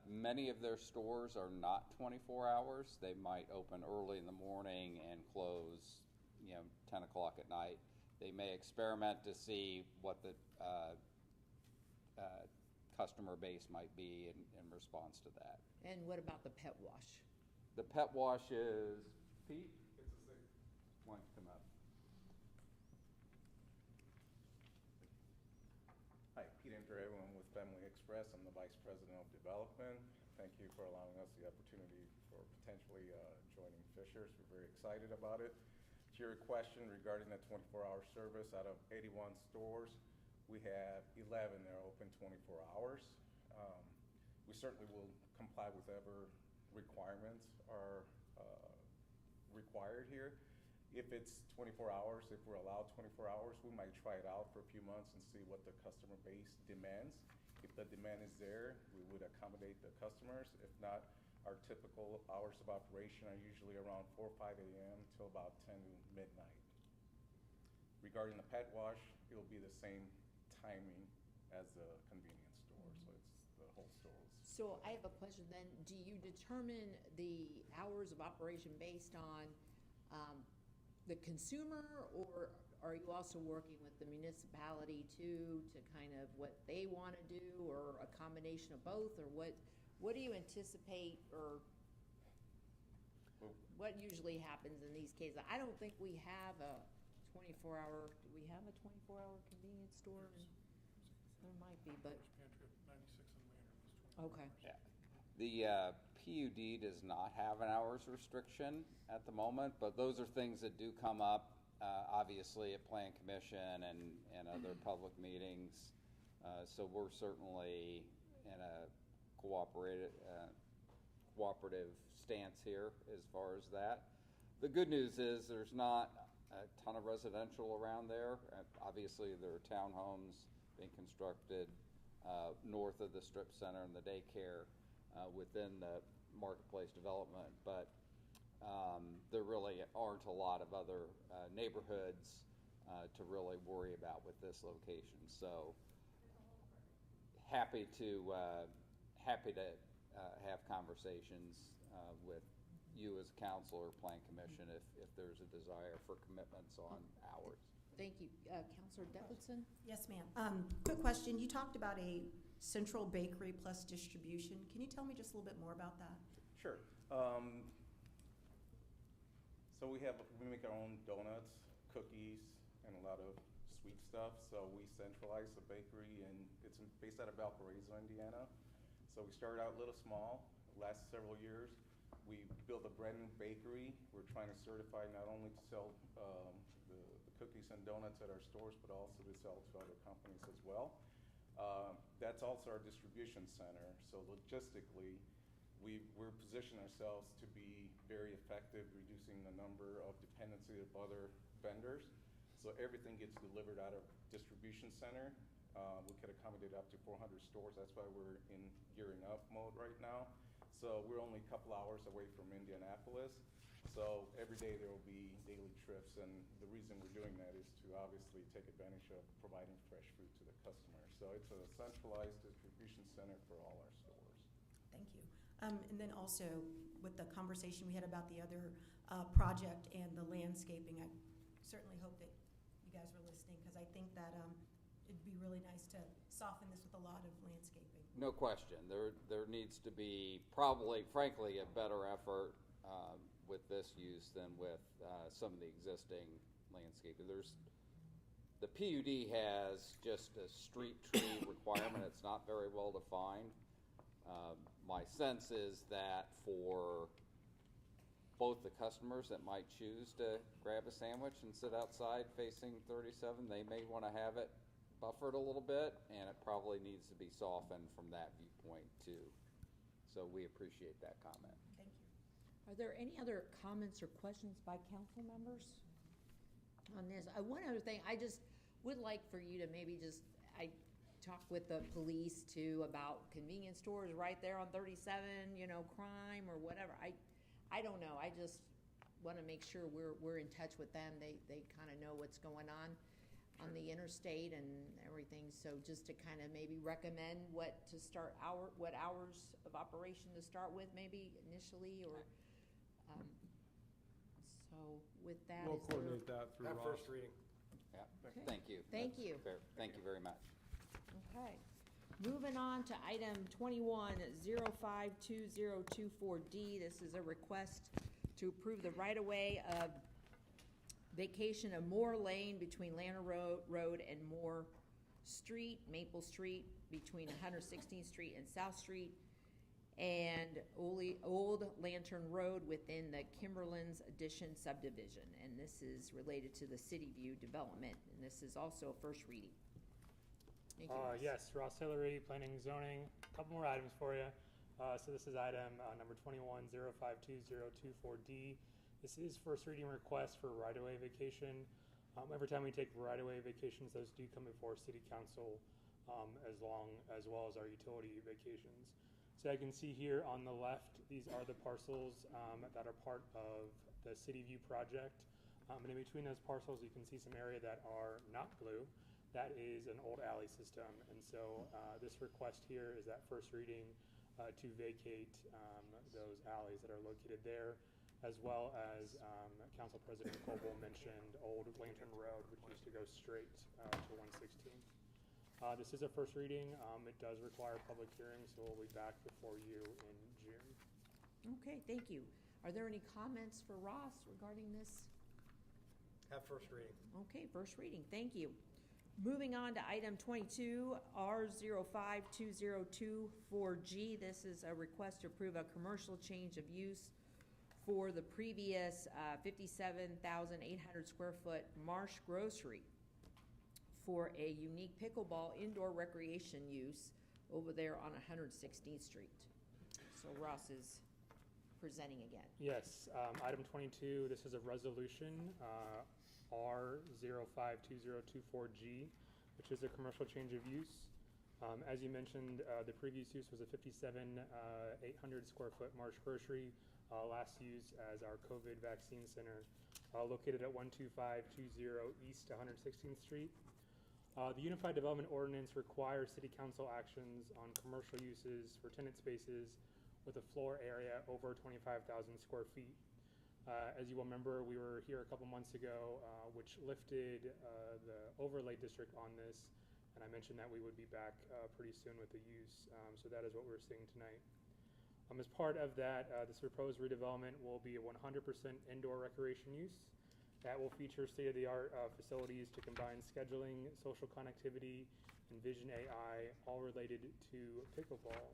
Many of their stores are not 24 hours. They might open early in the morning and close, 10 o'clock at night. They may experiment to see what the customer base might be in response to that. And what about the pet wash? The pet wash is, Pete? It's the same. Why don't you come up? Hi, Pete Enter, everyone with Family Express. I'm the Vice President of Development. Thank you for allowing us the opportunity for potentially joining Fisher's. We're very excited about it. To your question regarding the 24-hour service, out of 81 stores, we have 11 that are open 24 hours. We certainly will comply with whatever requirements are required here. If it's 24 hours, if we're allowed 24 hours, we might try it out for a few months and see what the customer base demands. If the demand is there, we would accommodate the customers. If not, our typical hours of operation are usually around 4 or 5 a.m. till about 10 midnight. Regarding the pet wash, it'll be the same timing as the convenience store, so it's the whole store. So I have a question then. Do you determine the hours of operation based on the consumer, or are you also working with the municipality too, to kind of what they want to do, or a combination of both, or what do you anticipate, or what usually happens in these cases? I don't think we have a 24-hour, do we have a 24-hour convenience store? There might be, but, Pantry at 96 and Manor is 20. okay. Yeah. The PUD does not have an hours restriction at the moment, but those are things that do come up, obviously, at Plan Commission and other public meetings. So we're certainly in a cooperative stance here as far as that. The good news is there's not a ton of residential around there. Obviously, there are townhomes being constructed north of the strip center and the daycare within the marketplace development, but there really aren't a lot of other neighborhoods to really worry about with this location. So happy to have conversations with you as council or Plan Commission if there's a desire for commitments on hours. Thank you. Councilor Davidson? Yes, ma'am. Quick question. You talked about a central bakery plus distribution. Can you tell me just a little bit more about that? Sure. So we make our own donuts, cookies, and a lot of sweet stuff. So we centralize the bakery, and it's based out of Valparaiso, Indiana. So we started out a little small. Last several years, we built a brand new bakery. We're trying to certify not only to sell the cookies and donuts at our stores, but also to sell to other companies as well. That's also our distribution center. So logistically, we're positioning ourselves to be very effective, reducing the number of dependency of other vendors. So everything gets delivered out of distribution center. We could accommodate up to 400 stores. That's why we're in gearing up mode right now. So we're only a couple hours away from Indianapolis. So every day there will be daily trips, and the reason we're doing that is to obviously take advantage of providing fresh food to the customer. So it's a centralized distribution center for all our stores. Thank you. And then also with the conversation we had about the other project and the landscaping, I certainly hope that you guys were listening, because I think that it'd be really nice to soften this with a lot of landscaping. No question. There needs to be probably, frankly, a better effort with this use than with some of the existing landscaping. The PUD has just a street tree requirement. It's not very well defined. My sense is that for both the customers that might choose to grab a sandwich and sit outside facing 37, they may want to have it buffered a little bit, and it probably needs to be softened from that viewpoint too. So we appreciate that comment. Thank you. Are there any other comments or questions by council members on this? One other thing, I just would like for you to maybe talk with the police too about convenience stores right there on 37, crime or whatever. I don't know. I just want to make sure we're in touch with them. They kind of know what's going on the interstate and everything. So just to kind of maybe recommend what hours of operation to start with, maybe initially, or so with that. We'll coordinate that through That Ross. first reading. Yeah. Okay. Thank you. Thank That's you. fair. Thank you very much. Okay. Moving on to item 21-052024D. This is a request to approve the right-of-way of vacation of Moore Lane between Lanner Road and Moore Street, Maple Street, between 116th Street and South Street, and Old Lantern Road within the Kimberlin's Addition subdivision. And this is related to the City View development, and this is also a first reading. Thank you, Ross. Yes, Ross Hillary, Planning and Zoning. A couple more items for you. So this is item number 21-052024D. This is first reading request for right-of-way vacation. Every time we take right-of-way vacations, those do come before City Council as well as our utility vacations. So I can see here on the left, these are the parcels that are part of the City View project. And in between those parcels, you can see some area that are not blue. That is an old alley system. And so this request here is that first reading to vacate those alleys that are located there. as well as Council President Coble mentioned Old Lantern Road, which used to go straight to 116. This is a first reading. It does require a public hearing, so we'll be back before you in June. Okay, thank you. Are there any comments for Ross regarding this? Have first reading. Okay, first reading, thank you. Moving on to item 22, R052024G. This is a request to approve a commercial change of use for the previous 57,800 square foot Marsh Grocery for a unique pickleball indoor recreation use over there on 116th Street. So Ross is presenting again. Yes, item 22, this is a resolution, R052024G, which is a commercial change of use. As you mentioned, the previous use was a 57,800 square foot Marsh Grocery, last used as our COVID vaccine center, located at 12520 East 116th Street. The Unified Development Ordinance requires City Council actions on commercial uses for tenant spaces with a floor area over 25,000 square feet. As you will remember, we were here a couple months ago, which lifted the overlay district on this, and I mentioned that we would be back pretty soon with the use, so that is what we're seeing tonight. As part of that, this proposed redevelopment will be a 100% indoor recreation use that will feature state-of-the-art facilities to combine scheduling, social connectivity, and Vision AI, all related to pickleball.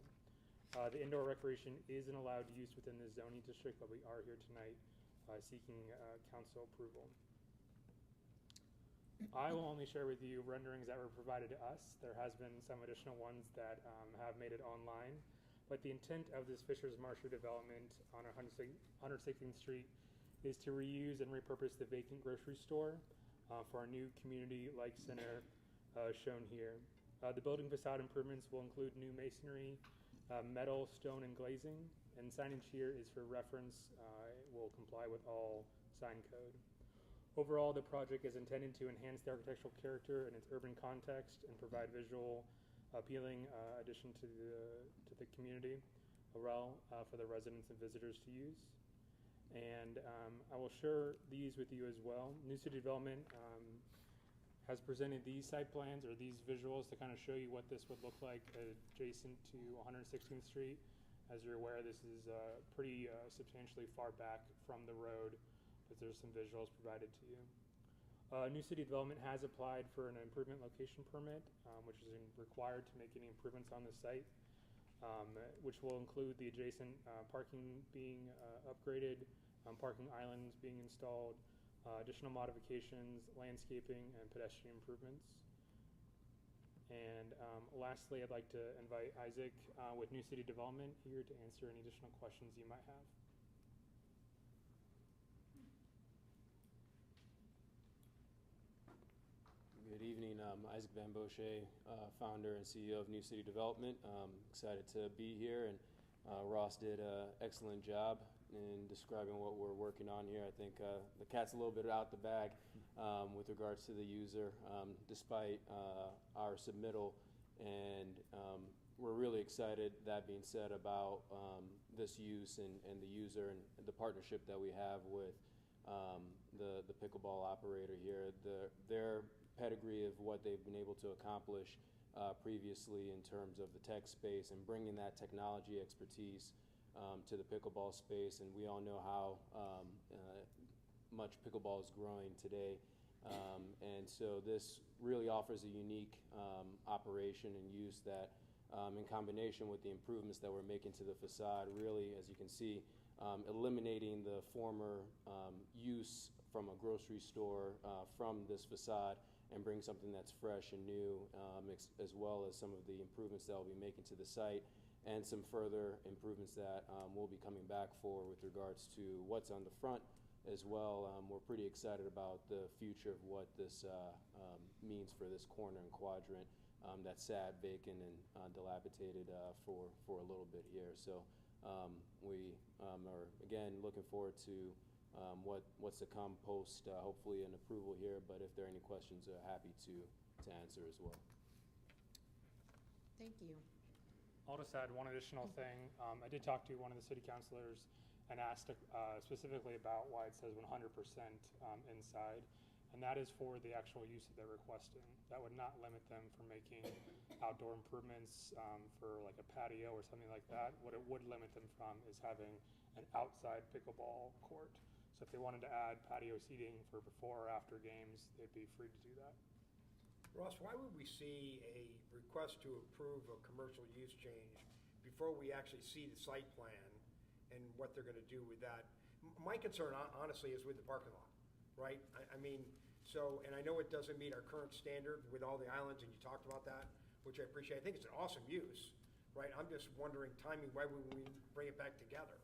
The indoor recreation isn't allowed use within the zoning district, but we are here tonight seeking council approval. I will only share with you renderings that were provided to us. There has been some additional ones that have made it online, but the intent of this Fisher's Marsh development on 116th Street is to reuse and repurpose the vacant grocery store for our new community-like center shown here. The building facade improvements will include new masonry, metal, stone, and glazing, and signage here is for reference. It will comply with all sign code. Overall, the project is intended to enhance the architectural character and its urban context and provide visual appealing addition to the community for the residents and visitors to use. And I will share these with you as well. New City Development has presented these site plans or these visuals to kind of show you what this would look like adjacent to 116th Street. As you're aware, this is pretty substantially far back from the road, but there's some visuals provided to you. New City Development has applied for an improvement location permit, which is required to make any improvements on the site, which will include the adjacent parking being upgraded, parking islands being installed, additional modifications, landscaping, and pedestrian improvements. And lastly, I'd like to invite Isaac with New City Development here to answer any additional questions you might have. Good evening. Isaac Van Bosche, founder and CEO of New City Development. Excited to be here, and Ross did an excellent job in describing what we're working on here. I think the cat's a little bit out the bag with regards to the user, despite our submittal, and we're really excited, that being said, about this use and the user and the partnership that we have with the pickleball operator here. Their pedigree of what they've been able to accomplish previously in terms of the tech space and bringing that technology expertise to the pickleball space, and we all know how much pickleball is growing today, and so this really offers a unique operation and use that, in combination with the improvements that we're making to the facade, really, as you can see, eliminating the former use from a grocery store from this facade and bring something that's fresh and new, as well as some of the improvements that we'll be making to the site and some further improvements that we'll be coming back for with regards to what's on the front as well. We're pretty excited about the future of what this means for this corner and quadrant that sat vacant and dilapidated for a little bit here. So we are, again, looking forward to what's to come post, hopefully an approval here, but if there are any questions, happy to answer as well. Thank you. I'll just add one additional thing. I did talk to one of the city councilors, and asked specifically about why it says 100% inside. And that is for the actual use that they're requesting. That would not limit them from making outdoor improvements for like a patio or something like that. What it would limit them from is having an outside pickleball court. So if they wanted to add patio seating for before or after games, they'd be free to do that. Ross, why would we see a request to approve a commercial use change before we actually see the site plan and what they're gonna do with that? My concern honestly is with the parking lot, right? I mean, so, and I know it doesn't meet our current standard with all the islands, and you talked about that, which I appreciate. I think it's an awesome use, right? I'm just wondering timing, why would we bring it back together,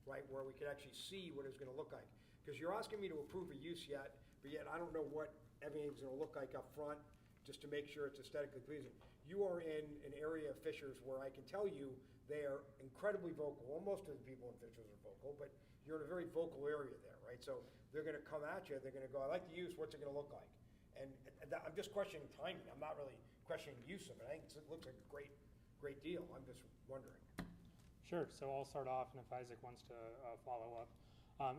right? Where we could actually see what it's gonna look like. Because you're asking me to approve a use yet, but yet I don't know what everything's gonna look like up front, just to make sure it's aesthetically pleasing. You are in an area of Fishers where I can tell you they are incredibly vocal. Well, most of the people in Fishers are vocal, but you're in a very vocal area there, right? So they're gonna come at you, they're gonna go, I like the use, what's it gonna look like? And I'm just questioning timing, I'm not really questioning the use of it. I think it looks like a great deal, I'm just wondering. Sure, so I'll start off, and if Isaac wants to follow up.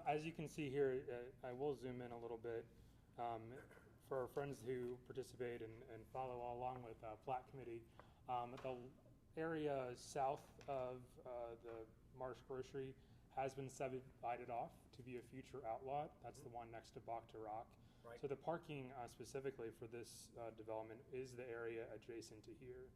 As you can see here, I will zoom in a little bit. For our friends who participate and follow along with Plat Committee, the area south of the Marsh Grocery has been subdivided off to be a future outlot. That's the one next to Bach to Rock. Right. So the parking specifically for this development is the area adjacent to here.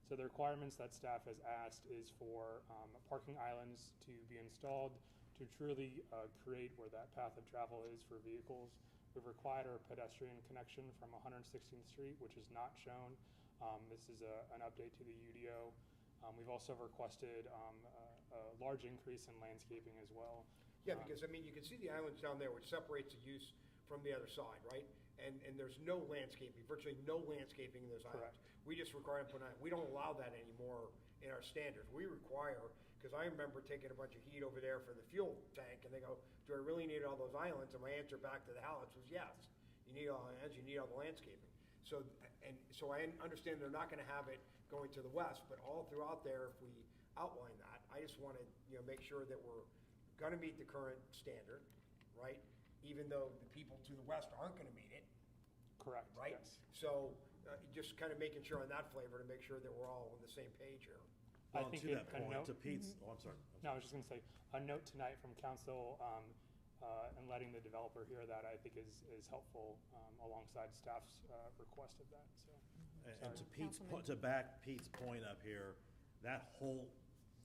So the requirements that staff has asked is for parking islands to be installed to truly create where that path of travel is for vehicles. We've required a pedestrian connection from 116th Street, which is not shown. This is an update to the UDO. We've also requested a large increase in landscaping as well. Yeah, because I mean, you can see the islands down there, which separates the use from the other side, right? And there's no landscaping, virtually no landscaping in those islands. We just require them to put on. We don't allow that anymore in our standards. We require, because I remember taking a bunch of heat over there for the fuel tank, and they go, do I really need all those islands? And my answer back to the Halletts was yes. You need all the islands, you need all the landscaping. So I understand they're not gonna have it going to the west, but all throughout there, if we outline that, I just wanna, make sure that we're gonna meet the current standard, right? Even though the people to the west aren't gonna meet it. Correct, right? yes. So just kind of making sure on that flavor to make sure that we're all on the same page here. I Well, think to that point, to Pete's, Mhm. oh, I'm sorry. No, I was just going to say, a note tonight from council and letting the developer hear that I think is helpful alongside staff's request of that, so. And to sorry. to back Pete's point up here, that whole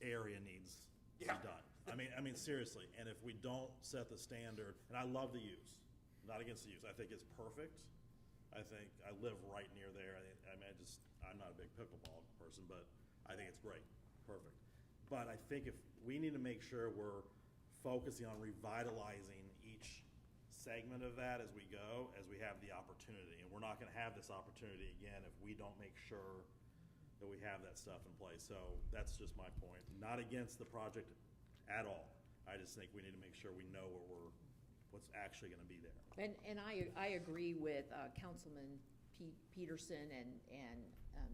area needs to be done. I mean, seriously, and if we don't set the standard, and I love the use, not against the use, I think it's perfect. I think, I live right near there, I'm not a big pickleball person, but I think it's great, perfect. But I think if, we need to make sure we're focusing on revitalizing each segment of that as we go, as we have the opportunity. And we're not gonna have this opportunity again if we don't make sure that we have that stuff in place. So that's just my point. Not against the project at all. I just think we need to make sure we know what's actually gonna be there. And I agree with Councilman Peterson and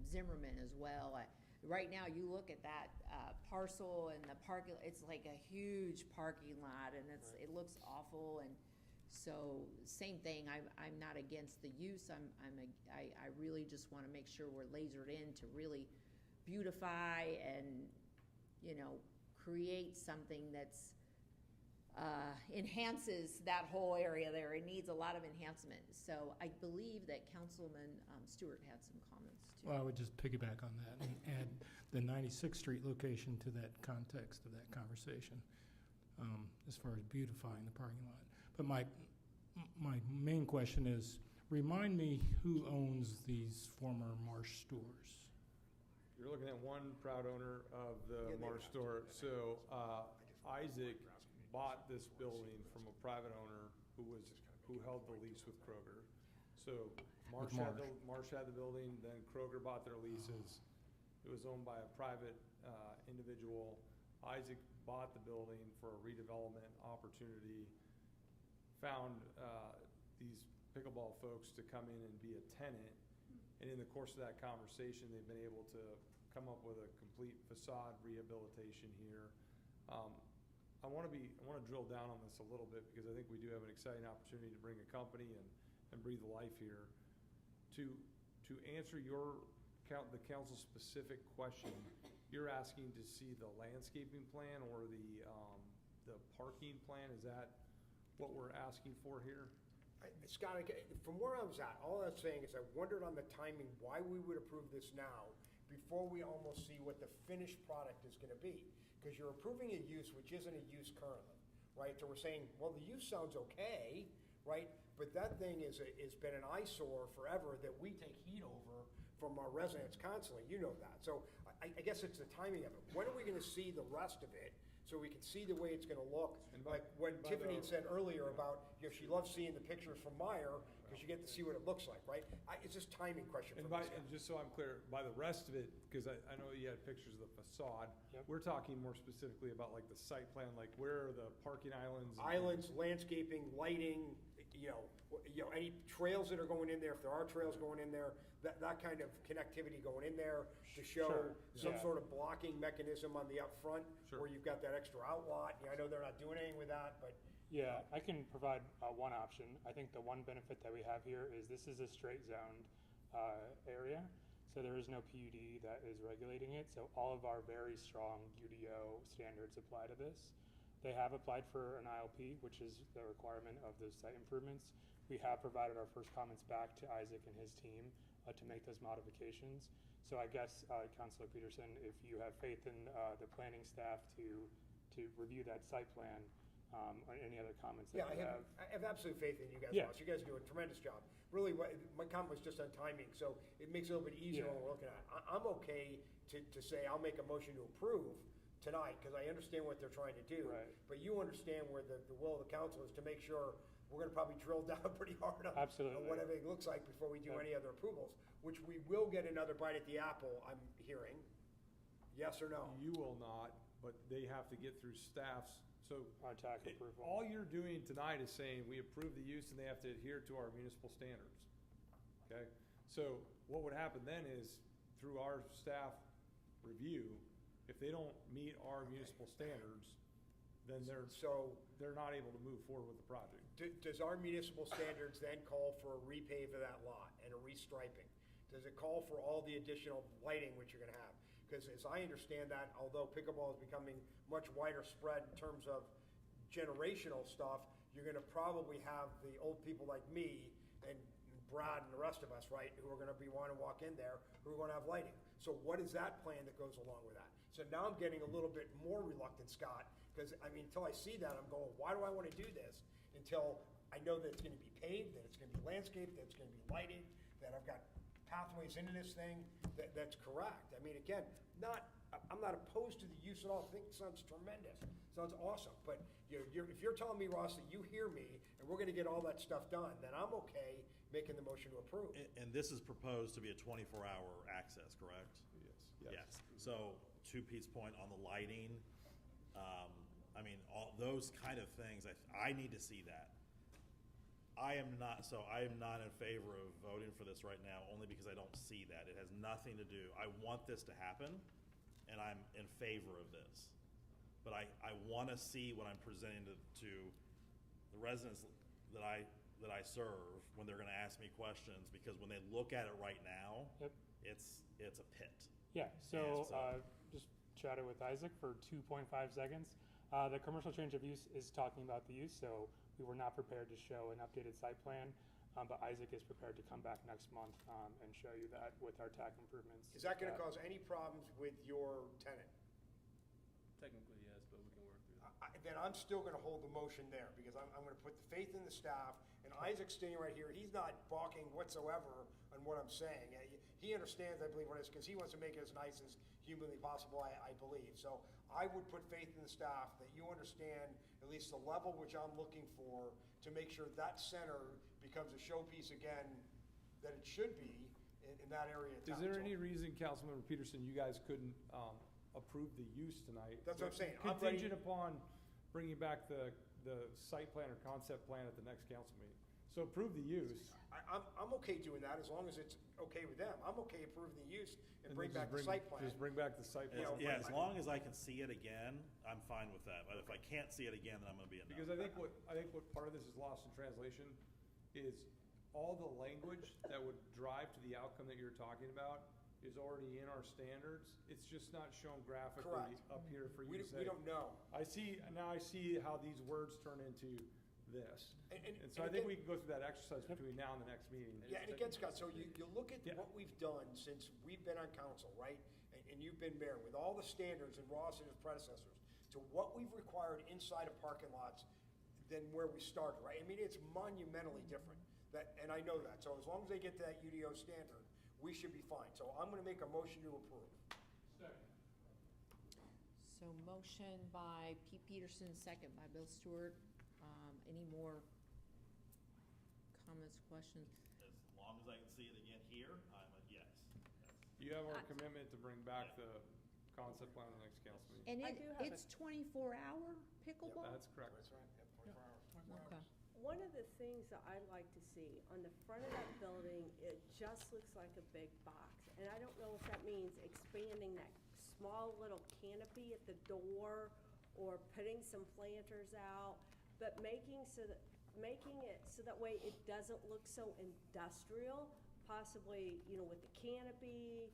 Zimmerman as well. Right now, you look at that parcel and the parking, it's like a huge parking lot, and it looks awful. And so, same thing. I'm not against the use. I really just want to make sure we're lasered in to really beautify and create something that's enhances that whole area there. It needs a lot of enhancement. So I believe that Councilman Stewart had some comments too. Well, I would just piggyback on that and add the 96th Street location to that context of that conversation, as far as beautifying the parking lot. But my main question is, remind me who owns these former Marsh stores? You're looking at one proud owner of the Marsh store. So Isaac bought this building from a private owner who held the lease with Kroger. So Marsh had the building, then Kroger bought their leases. It was owned by a private individual. Isaac bought the building for a redevelopment opportunity, found these pickleball folks to come in and be a tenant. And in the course of that conversation, they've been able to come up with a complete facade rehabilitation here. I want to drill down on this a little bit because I think we do have an exciting opportunity to bring a company and breathe life here. To answer the council's specific question, you're asking to see the landscaping plan or the parking plan? Is that what we're asking for here? Scott, from where I was at, all I was saying is I wondered on the timing why we would approve this now before we almost see what the finished product is going to be. Because you're approving a use which isn't a use currently, right? So we're saying, well, the use sounds okay, right? But that thing has been an eyesore forever that we take heat over from our residents constantly. You know that. So I guess it's the timing of it. When are we going to see the rest of it so we can see the way it's going to look? Like when Tiffany said earlier about, she loves seeing the pictures from Meyer because you get to see what it looks like, right? It's just timing question for me. And just so I'm clear, by the rest of it, because I know you had pictures of the facade, we're talking more specifically about like the site plan, like where are the parking islands? Islands, landscaping, lighting, any trails that are going in there, if there are trails going in there, that kind of connectivity going in there to show some sort of blocking mechanism on the up front where you've got that extra outlot. I know they're not doing anything with that, but. Yeah, I can provide one option. I think the one benefit that we have here is this is a straight zoned area, so there is no PUD that is regulating it. So all of our very strong UDO standards apply to this. They have applied for an ILP, which is the requirement of those site improvements. We have provided our first comments back to Isaac and his team to make those modifications. So I guess, Councilor Peterson, if you have faith in the planning staff to review that site plan, or any other comments that you have. I have absolute faith in you guys, Ross. You guys do a tremendous job. Really, my comment was just on timing, so it makes it a little bit easier when we're looking at it. I'm okay to say I'll make a motion to approve tonight because I understand what they're trying to do. Right. But you understand where the will of the council is to make sure we're going to probably drill down pretty hard on what everything looks like before we do any other approvals, which we will get another bite at the apple, I'm hearing. Yes or no? You will not, but they have to get through staff's. So approval. All you're doing tonight is saying we approve the use and they have to adhere to our municipal standards. Okay? So what would happen then is through our staff review, if they don't meet our municipal standards, then they're not able to move forward with the project. Does our municipal standards then call for a repave of that lot and a restriping? Does it call for all the additional lighting which you're going to have? Because as I understand that, although pickleball is becoming much wider spread in terms of generational stuff, you're going to probably have the old people like me and Brad and the rest of us, right, who are going to be wanting to walk in there, who are going to have lighting. So what is that plan that goes along with that? So now I'm getting a little bit more reluctant, Scott, because, until I see that, I'm going, why do I want to do this? Until I know that it's going to be paved, that it's going to be landscaped, that it's going to be lighted, that I've got pathways into this thing, that's correct. Again, I'm not opposed to the use at all. I think it sounds tremendous. Sounds awesome. But if you're telling me, Ross, that you hear me and we're going to get all that stuff done, then I'm okay making the motion to approve. And this is proposed to be a 24-hour access, correct? Yes. So to Pete's point on the lighting, all those kind of things, I need to see that. I am not in favor of voting for this right now, only because I don't see that. It has nothing to do. I want this to happen, and I'm in favor of this. But I want to see what I'm presenting to the residents that I serve when they're going to ask me questions, because when they look at it right now, it's a pit. Yeah, so just chatted with Isaac for 2.5 seconds. The commercial change of use is talking about the use, so we were not prepared to show an updated site plan, but Isaac is prepared to come back next month and show you that with our TAC improvements. Is that going to cause any problems with your tenant? Technically, yes, but we can work through that. Then I'm still going to hold the motion there because I'm going to put the faith in the staff. And Isaac's standing right here. He's not balking whatsoever on what I'm saying. He understands, I believe, what it is because he wants to make it as nice as humanly possible, I believe. So I would put faith in the staff that you understand at least the level which I'm looking for to make sure that center becomes a showpiece again that it should be in that area of town. Is there any reason, Councilmember Peterson, you guys couldn't approve the use tonight? That's what I'm saying. Contingent upon bringing back the site plan or concept plan at the next council meeting. So approve the use. I'm okay doing that as long as it's okay with them. I'm okay approving the use and bring then back the site plan. Just bring back the site plan. Yeah, as long as I can see it again, I'm fine with that. But if I can't see it again, then I'm gonna be a no. Because I think what part of this is lost in translation is all the language that would drive to the outcome that you're talking about is already in our standards. It's just not shown graphically Correct. up here for you to say. We don't know. I see how these words turn into this. And so I and think again- we can go through that exercise between now and the next meeting. Yeah, and again, Scott, so you look at what we've done since we've been on council, right? And you've been mayor, with all the standards and Ross and his predecessors, to what we've required inside of parking lots than where we started, right? I mean, it's monumentally different. And I know that. So as long as they get to that UDO standard, we should be fine. So I'm gonna make a motion to approve. So motion by Pete Peterson, second by Bill Stewart. Any more comments, questions? As long as I can see it again here, I'm a yes. You have our commitment to bring back the concept plan on the next council meeting. And I do have it's 24-hour pickleball? That's correct. That's right, yeah, 24 hours. Okay. One of the things that I like to see on the front of that building, it just looks like a big box. And I don't know if that means expanding that small little canopy at the door or putting some planters out, but making it so that way it doesn't look so industrial, possibly, with the canopy.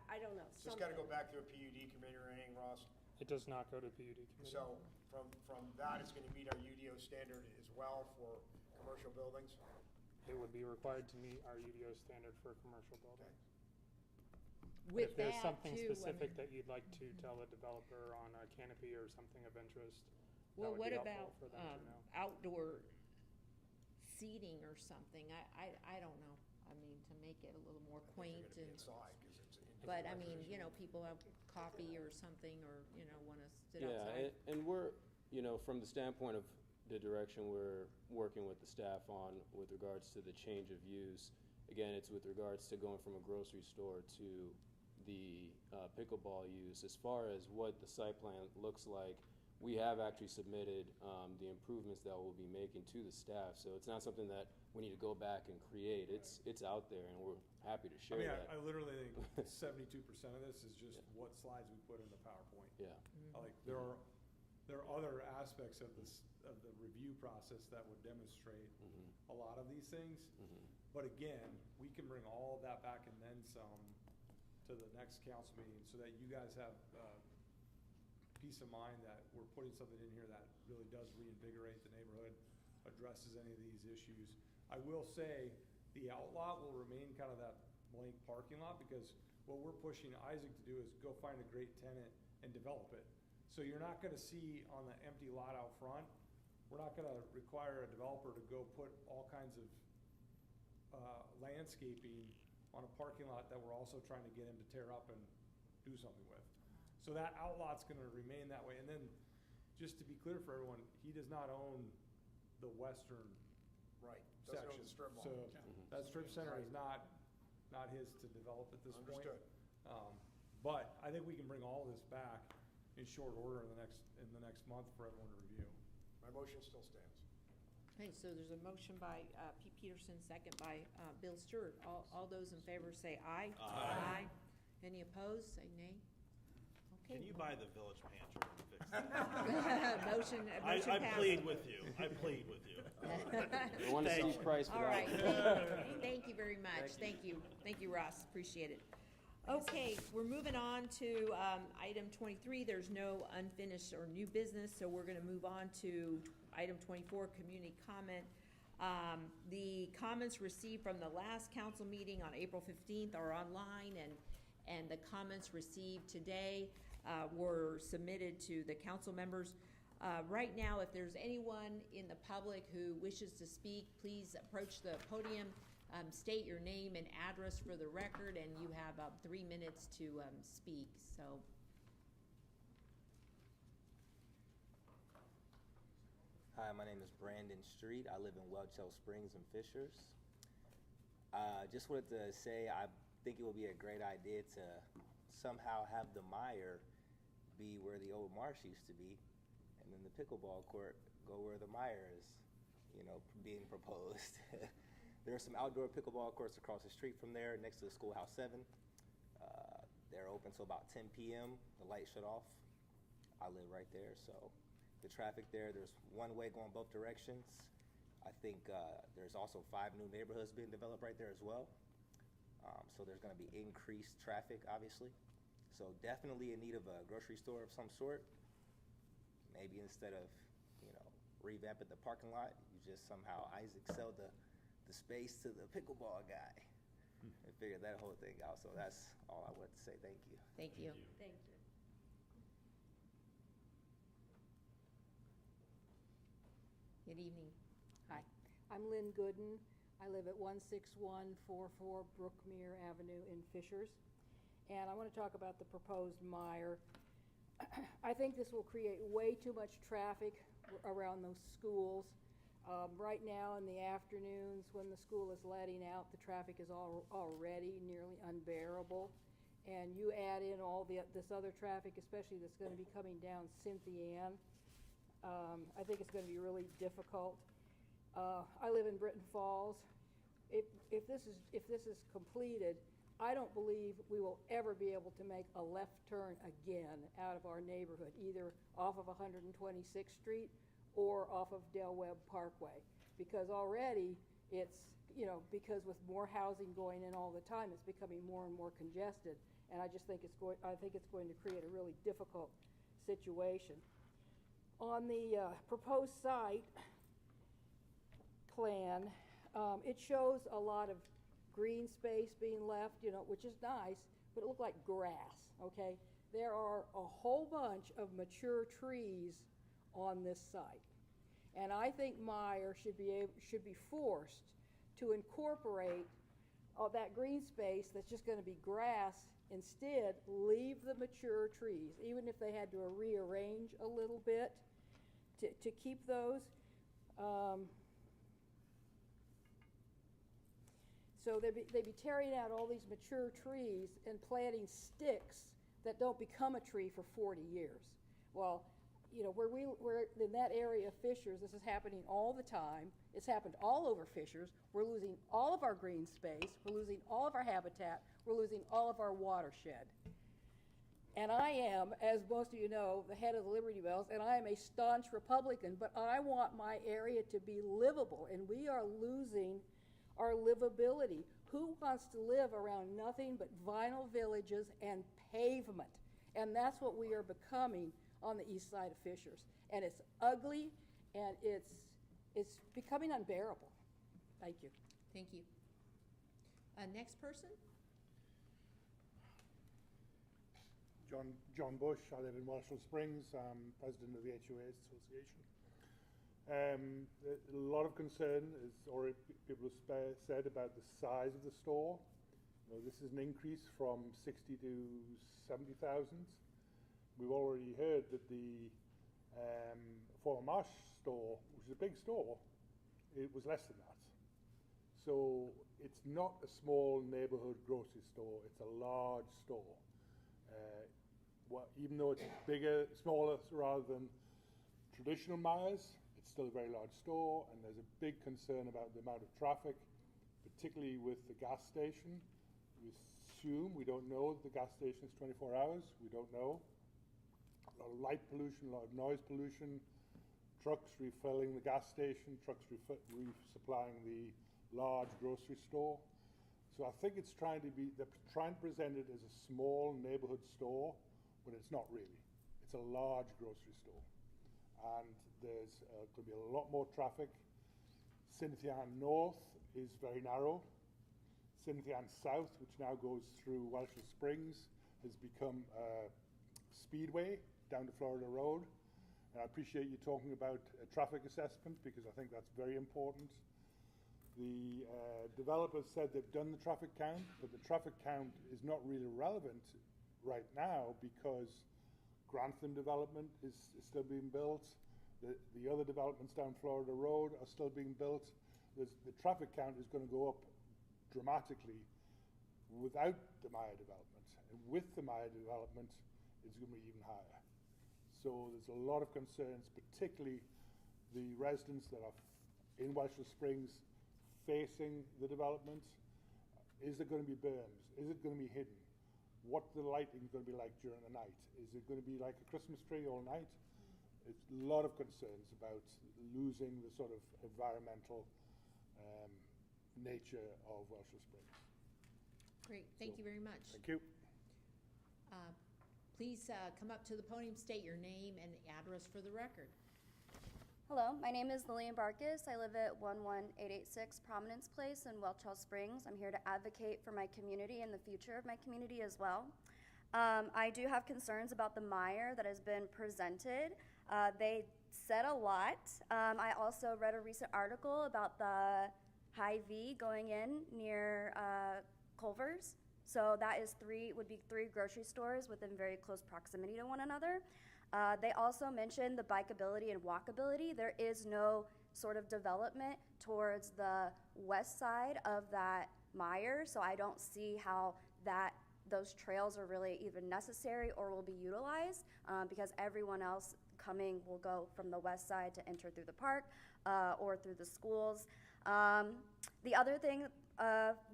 I don't know. Just gotta go back to a PUD committee or anything, Ross. It does not go to PUD committee. So from that, it's gonna meet our UDO standard as well for commercial buildings? It would be required to meet our UDO standard for commercial buildings. With If there's that, something too, I specific mean- that you'd like to tell the developer on a canopy or something of interest, that Well, would what be helpful about for them to know. outdoor seating or something? I don't know. I mean, to make it a little more quaint and, Inside, 'cause it's. but I mean, people have coffee or something or, wanna sit Yeah, outside. and we're, from the standpoint of the direction we're working with the staff on with regards to the change of use, again, it's with regards to going from a grocery store to the pickleball use. As far as what the site plan looks like, we have actually submitted the improvements that we'll be making to the staff, so it's not something that we need to go back and create. It's out there, and we're happy to share that. I literally think 72% of this is just what slides we put in the PowerPoint. Yeah. Like, there are other aspects of the review process that would demonstrate a lot of these things. But again, we can bring all of that back and then some to the next council meeting so that you guys have peace of mind that we're putting something in here that really does reinvigorate the neighborhood, addresses any of these issues. I will say the outlot will remain kind of that blank parking lot, because what we're pushing Isaac to do is go find a great tenant and develop it. So you're not gonna see on the empty lot out front, we're not gonna require a developer to go put all kinds of landscaping on a parking lot that we're also trying to get him to tear up and do something with. So that outlot's gonna remain that way. And then, just to be clear for everyone, he does not own the western Right. Doesn't own section. the strip mall. So that strip center is not his to develop at this point. Understood. But I think we can bring all this back in short order in the next month for everyone to review. My motion still stands. Okay, so there's a motion by Pete Peterson, second by Bill Stewart. All those in favor say aye. Aye. Any opposed, say nay. Okay. Can you buy the village pantry and fix that? Motion I passes. plead with you. I plead with you. We want to see Thank you. price for All that. right, thank you very much. Thank you, Ross, appreciate it. Okay, we're moving on to item 23. There's no unfinished or new business, so we're going to move on to item 24, community comment. The comments received from the last council meeting on April 15th are online, and the comments received today were submitted to the council members. Right now, if there's anyone in the public who wishes to speak, please approach the podium, state your name and address for the record, and you have 3 minutes to speak. So. Hi, my name is Brandon Street. I live in Welch Hill Springs and Fishers. Just wanted to say I think it would be a great idea to somehow have the mire be where the old marsh used to be, and then the pickleball court go where the mire is. being proposed. There are some outdoor pickleball courts across the street from there, next to the Schoolhouse 7. They're open till about 10 p.m. The lights shut off. I live right there, so the traffic there's one way going both directions. I think there's also 5 new neighborhoods being developed right there as well. So there's going to be increased traffic, obviously. So definitely in need of a grocery store of some sort. Maybe instead of, revamping the parking lot, you just somehow Isaac sell the space to the pickleball guy and figure that whole thing out. So that's all I want to say. Thank you. Thank you. Thank you. Good evening. Hi, I'm Lynn Gooden. I live at 16144 Brookmere Avenue in Fishers. And I want to talk about the proposed mire. I think this will create way too much traffic around those schools. Right now in the afternoons when the school is letting out, the traffic is already nearly unbearable. And you add in all this other traffic, especially that's going to be coming down Cynthia Ann. I think it's going to be really difficult. I live in Britton Falls. If this is completed, I don't believe we will ever be able to make a left turn again out of our neighborhood, either off of 126th Street or off of Del Webb Parkway, because already it's, because with more housing going in all the time, it's becoming more and more congested, and I just think it's going to create a really difficult situation. On the proposed site plan, it shows a lot of green space being left, which is nice, but it looked like grass, okay? There are a whole bunch of mature trees on this site. And I think Meyer should be forced to incorporate all that green space that's just going to be grass. Instead, leave the mature trees, even if they had to rearrange a little bit to keep those. So they'd be tearing out all these mature trees and planting sticks that don't become a tree for 40 years. Well, we're in that area of Fishers, this is happening all the time. It's happened all over Fishers. We're losing all of our green space. We're losing all of our habitat. We're losing all of our watershed. And I am, as most of you know, the head of the Liberty Bells, and I am a staunch Republican, but I want my area to be livable, and we are losing our livability. Who wants to live around nothing but vinyl villages and pavement? And that's what we are becoming on the east side of Fishers. And it's ugly, and it's becoming unbearable. Thank you. Thank you. Next person? John Bush. I live in Welshel Springs. I'm president of the HOAs Association. A lot of concern, as already people have said, about the size of the store. This is an increase from 60 to 70,000. We've already heard that the former Marsh store, which is a big store, it was less than that. So it's not a small neighborhood grocery store, it's a large store. Even though it's bigger, smaller rather than traditional Myers, it's still a very large store, and there's a big concern about the amount of traffic, particularly with the gas station. We don't know that the gas station is 24 hours, we don't know. A lot of light pollution, a lot of noise pollution, trucks refilling the gas station, trucks resupplying the large grocery store. So I think it's they're trying to present it as a small neighborhood store, but it's not really. It's a large grocery store. And there's going to be a lot more traffic. Cynthia Ann North is very narrow. Cynthia Ann South, which now goes through Welshel Springs, has become a speedway down to Florida Road. And I appreciate you talking about a traffic assessment, because I think that's very important. The developers said they've done the traffic count, but the traffic count is not really relevant right now because Grantham development is still being built. The other developments down Florida Road are still being built. The traffic count is going to go up dramatically without the Maya development. And with the Maya development, it's going to be even higher. So there's a lot of concerns, particularly the residents that are in Welshel Springs facing the development? Is there going to be berms? Is it going to be hidden? What the lighting going to be like during the night? Is it going to be like a Christmas tree all night? It's a lot of concerns about losing the sort of environmental nature of Welshel Springs. Great, thank you very much. Thank you. Please come up to the podium, state your name and address for the record. Hello, my name is Lillian Barkis. I live at 11886 Prominence Place in Welchell Springs. I'm here to advocate for my community and the future of my community as well. I do have concerns about the mire that has been presented. They said a lot. I also read a recent article about the Hy-Vee going in near Culver's. So that is would be three grocery stores within very close proximity to one another. They also mentioned the bikeability and walkability. There is no sort of development towards the west side of that mire, so I don't see how those trails are really even necessary or will be utilized because everyone else coming will go from the west side to enter through the park or through the schools. The other thing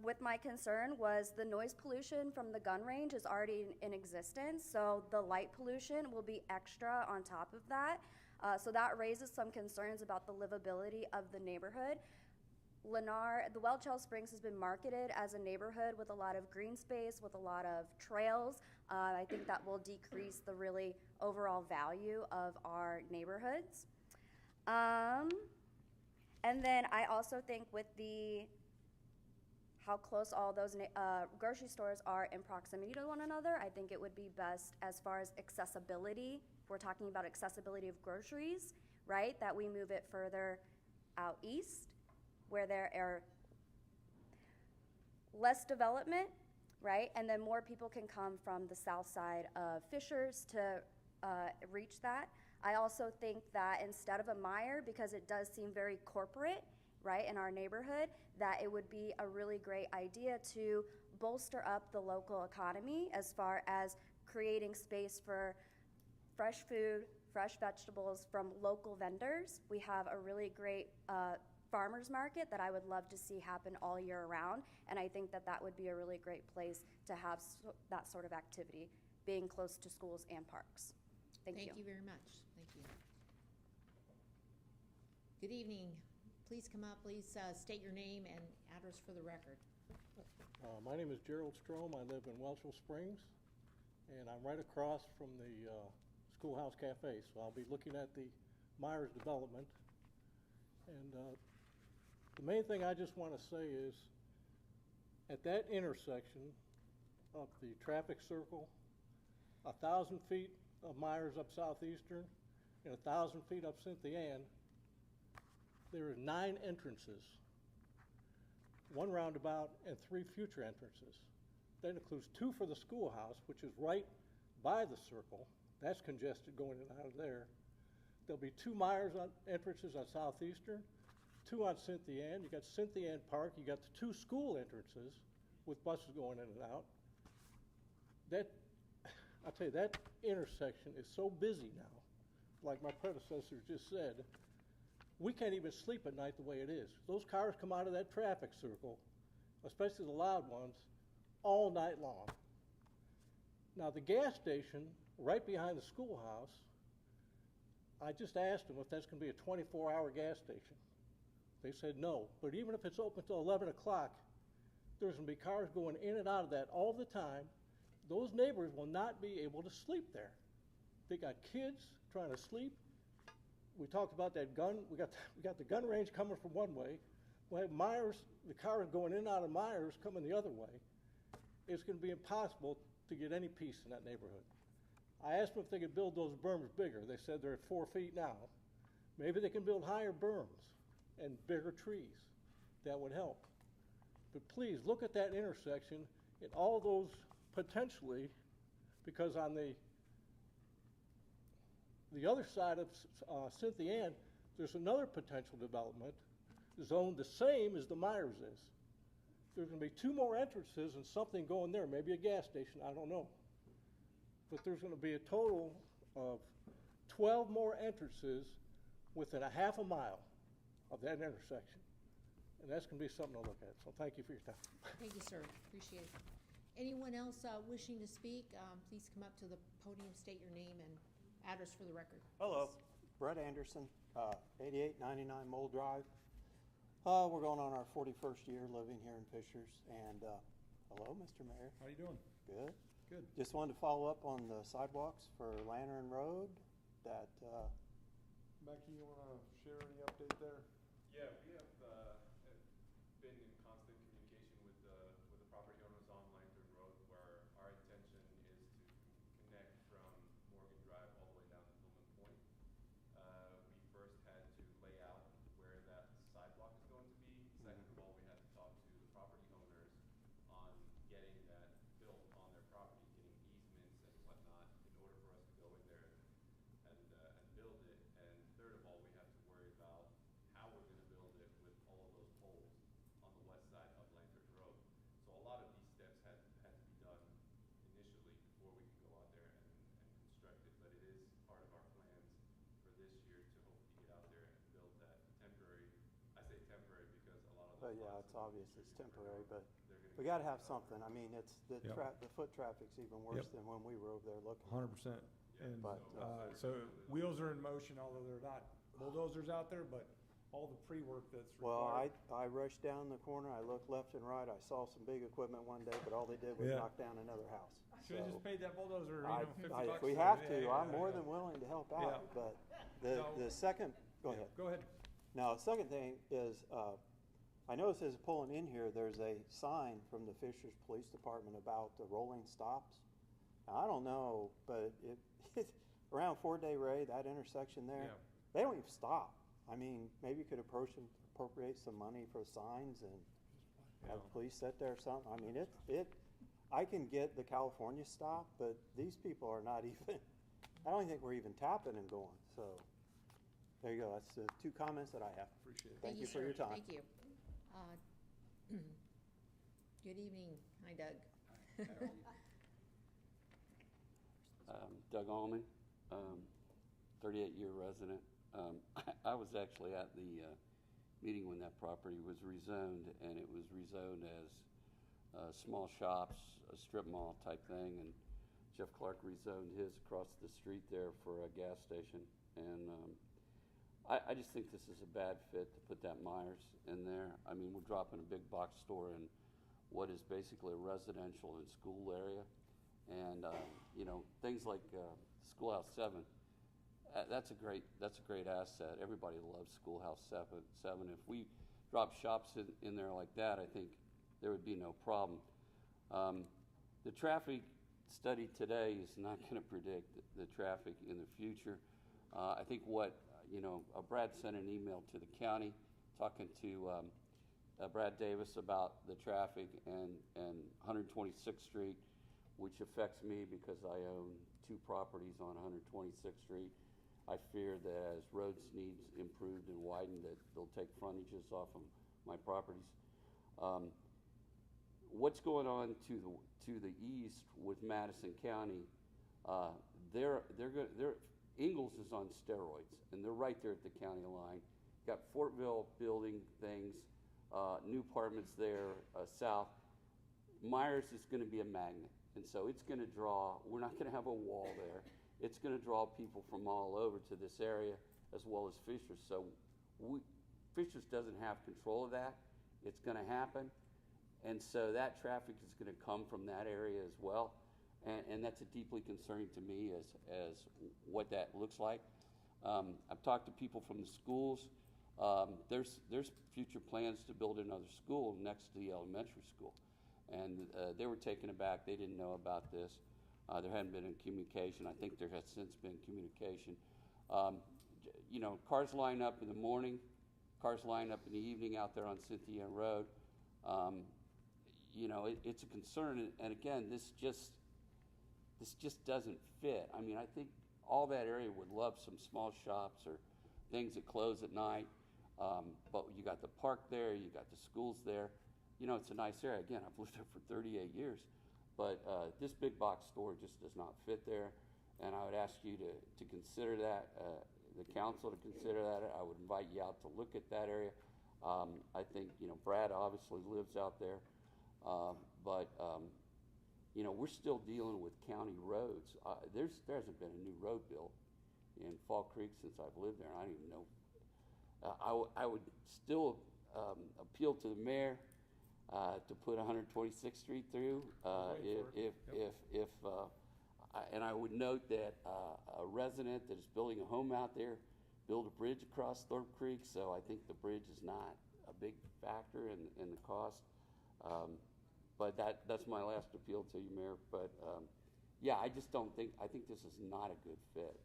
with my concern was the noise pollution from the gun range is already in existence, so the light pollution will be extra on top of that. So that raises some concerns about the livability of the neighborhood. The Welchell Springs has been marketed as a neighborhood with a lot of green space, with a lot of trails. I think that will decrease the really overall value of our neighborhoods. And then I also think with how close all those grocery stores are in proximity to one another, I think it would be best as far as accessibility, if we're talking about accessibility of groceries, right, that we move it further out east where there are less development, right, and then more people can come from the south side of Fishers to reach that. I also think that instead of a mire, because it does seem very corporate, right, in our neighborhood, that it would be a really great idea to bolster up the local economy as far as creating space for fresh food, fresh vegetables from local vendors. We have a really great farmers market that I would love to see happen all year round, and I think that that would be a really great place to have that sort of activity, being close to schools and parks. Thank you. Thank you very much. Thank you. Good evening. Please come up. Please state your name and address for the record. My name is Gerald Strom. I live in Welchel Springs, and I'm right across from the Schoolhouse Cafe, so I'll be looking at the Myers development. And the main thing I just want to say is, at that intersection of the traffic circle, 1,000 feet of Myers up Southeastern and 1,000 feet up Cynthia Ann, there are 9 entrances, 1 roundabout and 3 future entrances. That includes 2 for the schoolhouse, which is right by the circle. That's congested going in and out of there. There'll be 2 Myers entrances on Southeastern, 2 on Cynthia Ann. You got Cynthia Ann Park. You got the 2 school entrances with buses going in and out. I'll tell you, that intersection is so busy now, like my predecessor just said, we can't even sleep at night the way it is. Those cars come out of that traffic circle, especially the loud ones, all night long. Now, the gas station right behind the schoolhouse, I just asked them if that's going to be a 24-hour gas station. They said no, but even if it's open till 11 o'clock, there's going to be cars going in and out of that all the time. Those neighbors will not be able to sleep there. They got kids trying to sleep. We talked about that gun. We got the gun range coming from one way. We'll have Myers, the cars going in and out of Myers coming the other way. It's going to be impossible to get any peace in that neighborhood. I asked them if they could build those berms bigger. They said they're at 4 feet now. Maybe they can build higher berms and bigger trees. That would help. But please look at that intersection and all those potentially, because on the other side of Cynthia Ann, there's another potential development zoned the same as the Myers is. There's going to be 2 more entrances and something going there, maybe a gas station, I don't know. But there's going to be a total of 12 more entrances within a half a mile of that intersection. And that's going to be something to look at. So thank you for your time. Thank you, sir. Appreciate it. Anyone else wishing to speak, please come up to the podium, state your name and address for the record. Hello, Brett Anderson, 8899 Mole Drive. We're going on our 41st year living here in Fishers. And hello, Mr. Mayor. How you doing? Good. Good. Just wanted to follow up on the sidewalks for Lantern Road. That Becky, you want to share any update there? Yeah, we have been in constant communication with the property owners on Lantern Road, where our intention is to connect from Morgan Drive all the way down to Pullman Point. We first had to lay out where that sidewalk is going to be. Second of all, we had to talk to the property owners on getting that built on their property, getting easements and whatnot in order for us to go in there and build it. And third of all, we have to worry about how we're going to build it with all of those poles on the west side of Lantern Road. So a lot of these steps had to be done initially before we could go out there and construct it. But it is part of our plans for this year to hopefully get out there and build that temporary. I say temporary because a lot of those yeah, lots it's obvious it's temporary, but they're we got to have something. I mean, it's the Yep. the foot traffic's even worse than when we were over there looking. 100%. And But, so wheels are in motion, although they're not bulldozers out there, but all the pre-work that's Well, required. I rushed down the corner, I looked left and right, I saw some big equipment one day, but all they did was Yeah. knock down another house. Should have just paid that bulldozer, $50. If we for have it. to, Yeah, I'm yeah, more yeah. than willing to help Yeah. out, but No. the second, go ahead. Go ahead. Now, the second thing is, I noticed as pulling in here, there's a sign from the Fishers Police Department about the rolling stops. Now, I don't know, but around Ford Day Ray, that intersection there, Yeah. they don't even stop. I mean, maybe you could appropriate some money for signs and have the police sit there or something. I mean, I can get the California stop, but these people are not even, I don't think we're even tapping and going. So there you go. That's the two comments that I have. Appreciate it. Thank you for sir. your time. Thank you. Good evening. Hi, Doug. Doug Allman, 38-year resident. I was actually at the meeting when that property was rezoned, and it was rezoned as small shops, a strip mall type thing, and Jeff Clark rezoned his across the street there for a gas station. And I just think this is a bad fit to put that Myers in there. I mean, we're dropping a big box store in what is basically a residential and school area. And, things like Schoolhouse 7, that's a great asset. Everybody loves Schoolhouse 7. If we drop shops in there like that, I think there would be no problem. The traffic study today is not going to predict the traffic in the future. I think Brad sent an email to the county talking to Brad Davis about the traffic and 126th Street, which affects me because I own 2 properties on 126th Street. I fear that as roads need improved and widened, that they'll take frontages off of my properties. What's going on to the east with Madison County? Ingalls is on steroids, and they're right there at the county line. Got Fortville building things, new apartments there south. Myers is going to be a magnet, and so it's going to draw. We're not going to have a wall there. It's going to draw people from all over to this area, as well as Fishers. So Fishers doesn't have control of that. It's going to happen, and so that traffic is going to come from that area as well, and that's deeply concerning to me as what that looks like. I've talked to people from the schools. There's future plans to build another school next to the elementary school, and they were taken aback. They didn't know about this. There hadn't been any communication. I think there has since been communication. Cars line up in the morning, cars line up in the evening out there on Cynthia Road. It's a concern, and again, this just doesn't fit. I mean, I think all that area would love some small shops or things that close at night, but you got the park there, you got the schools there. It's a nice area. Again, I've lived there for 38 years. But this big box store just does not fit there, and I would ask you to consider that. the council to consider that. I would invite you out to look at that area. I think, Brad obviously lives out there, but we're still dealing with county roads. There hasn't been a new road built in Fall Creek since I've lived there. I don't even know. I would still appeal to the mayor to put 126th Street through. And I would note that a resident that is building a home out there built a bridge across Thorpe Creek, so I think the bridge is not a big factor in the cost. But that's my last appeal to you, Mayor. But yeah, I just don't think, I think this is not a good fit.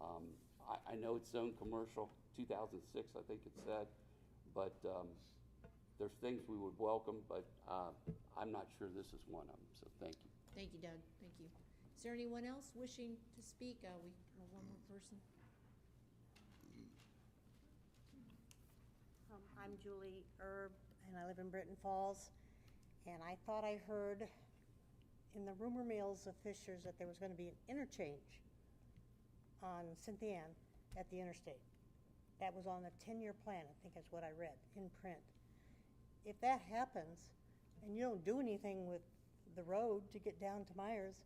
I know it's zoned commercial, 2006 I think it said, but there's things we would welcome, but I'm not sure this is one of them, so thank you. Thank you, Doug. Thank you. Is there anyone else wishing to speak? We have one more person. I'm Julie Erb, and I live in Britton Falls. And I thought I heard in the rumor mills of Fishers that there was going to be an interchange on Cynthia Ann at the interstate. That was on a 10-year plan, I think is what I read in print. If that happens, and you don't do anything with the road to get down to Myers,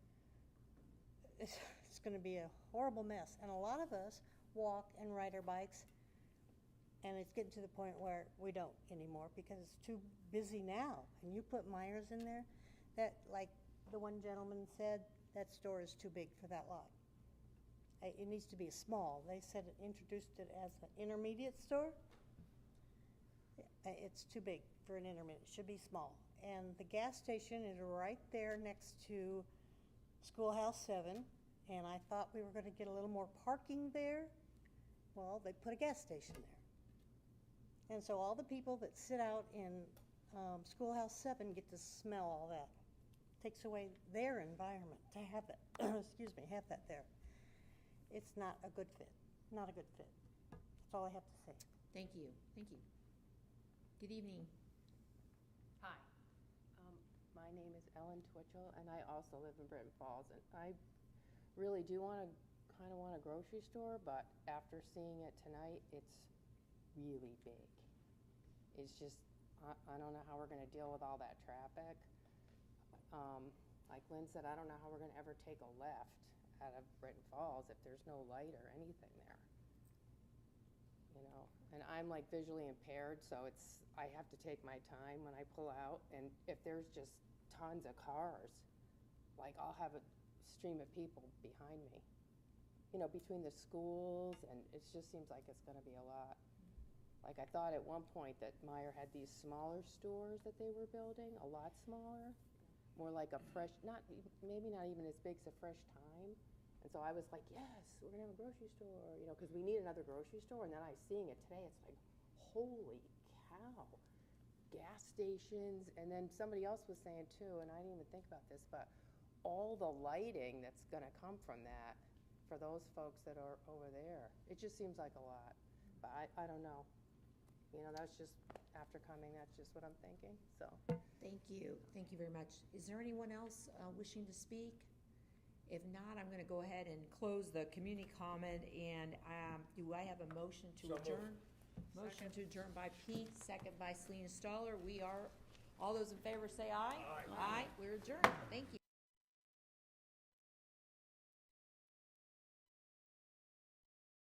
it's going to be a horrible mess. And a lot of us walk and ride our bikes, and it's getting to the point where we don't anymore because it's too busy now. And you put Myers in there, that, like the one gentleman said, that store is too big for that lot. It needs to be small. They said it introduced it as an intermediate store. It's too big for an intermediate. It should be small. And the gas station is right there next to Schoolhouse 7, and I thought we were going to get a little more parking there. Well, they put a gas station there. And so all the people that sit out in Schoolhouse 7 get to smell all that. Takes away their environment to have it, excuse me, have that there. It's not a good fit, not a good fit. That's all I have to say. Thank you, thank you. Good evening. Hi, my name is Ellen Twitchell, and I also live in Britton Falls. And I really do want a grocery store, but after seeing it tonight, it's really big. It's just, I don't know how we're going to deal with all that traffic. Like Lynn said, I don't know how we're going to ever take a left out of Britton Falls if there's no light or anything there. You know, and I'm like visually impaired, so I have to take my time when I pull out. And if there's just tons of cars, like I'll have a stream of people behind me. You know, between the schools, and it just seems like it's going to be a lot. Like I thought at one point that Meijer had these smaller stores that they were building, a lot smaller, more like a fresh, maybe not even as big as a Fresh Time. And so I was like, yes, we're going to have a grocery store, you know, because we need another grocery store. And then I seeing it today, it's like, holy cow, gas stations. And then somebody else was saying too, and I didn't even think about this, but all the lighting that's going to come from that for those folks that are over there, it just seems like a lot. But I don't know. You know, that's just, after coming, that's just what I'm thinking, so. Thank you very much. Is there anyone else wishing to speak? If not, I'm going to go ahead and close the community comment, and do I have a motion to adjourn? Motion to adjourn by Pete, second by Selena Stoller. All those in favor say aye. Aye. We're adjourned. Thank you.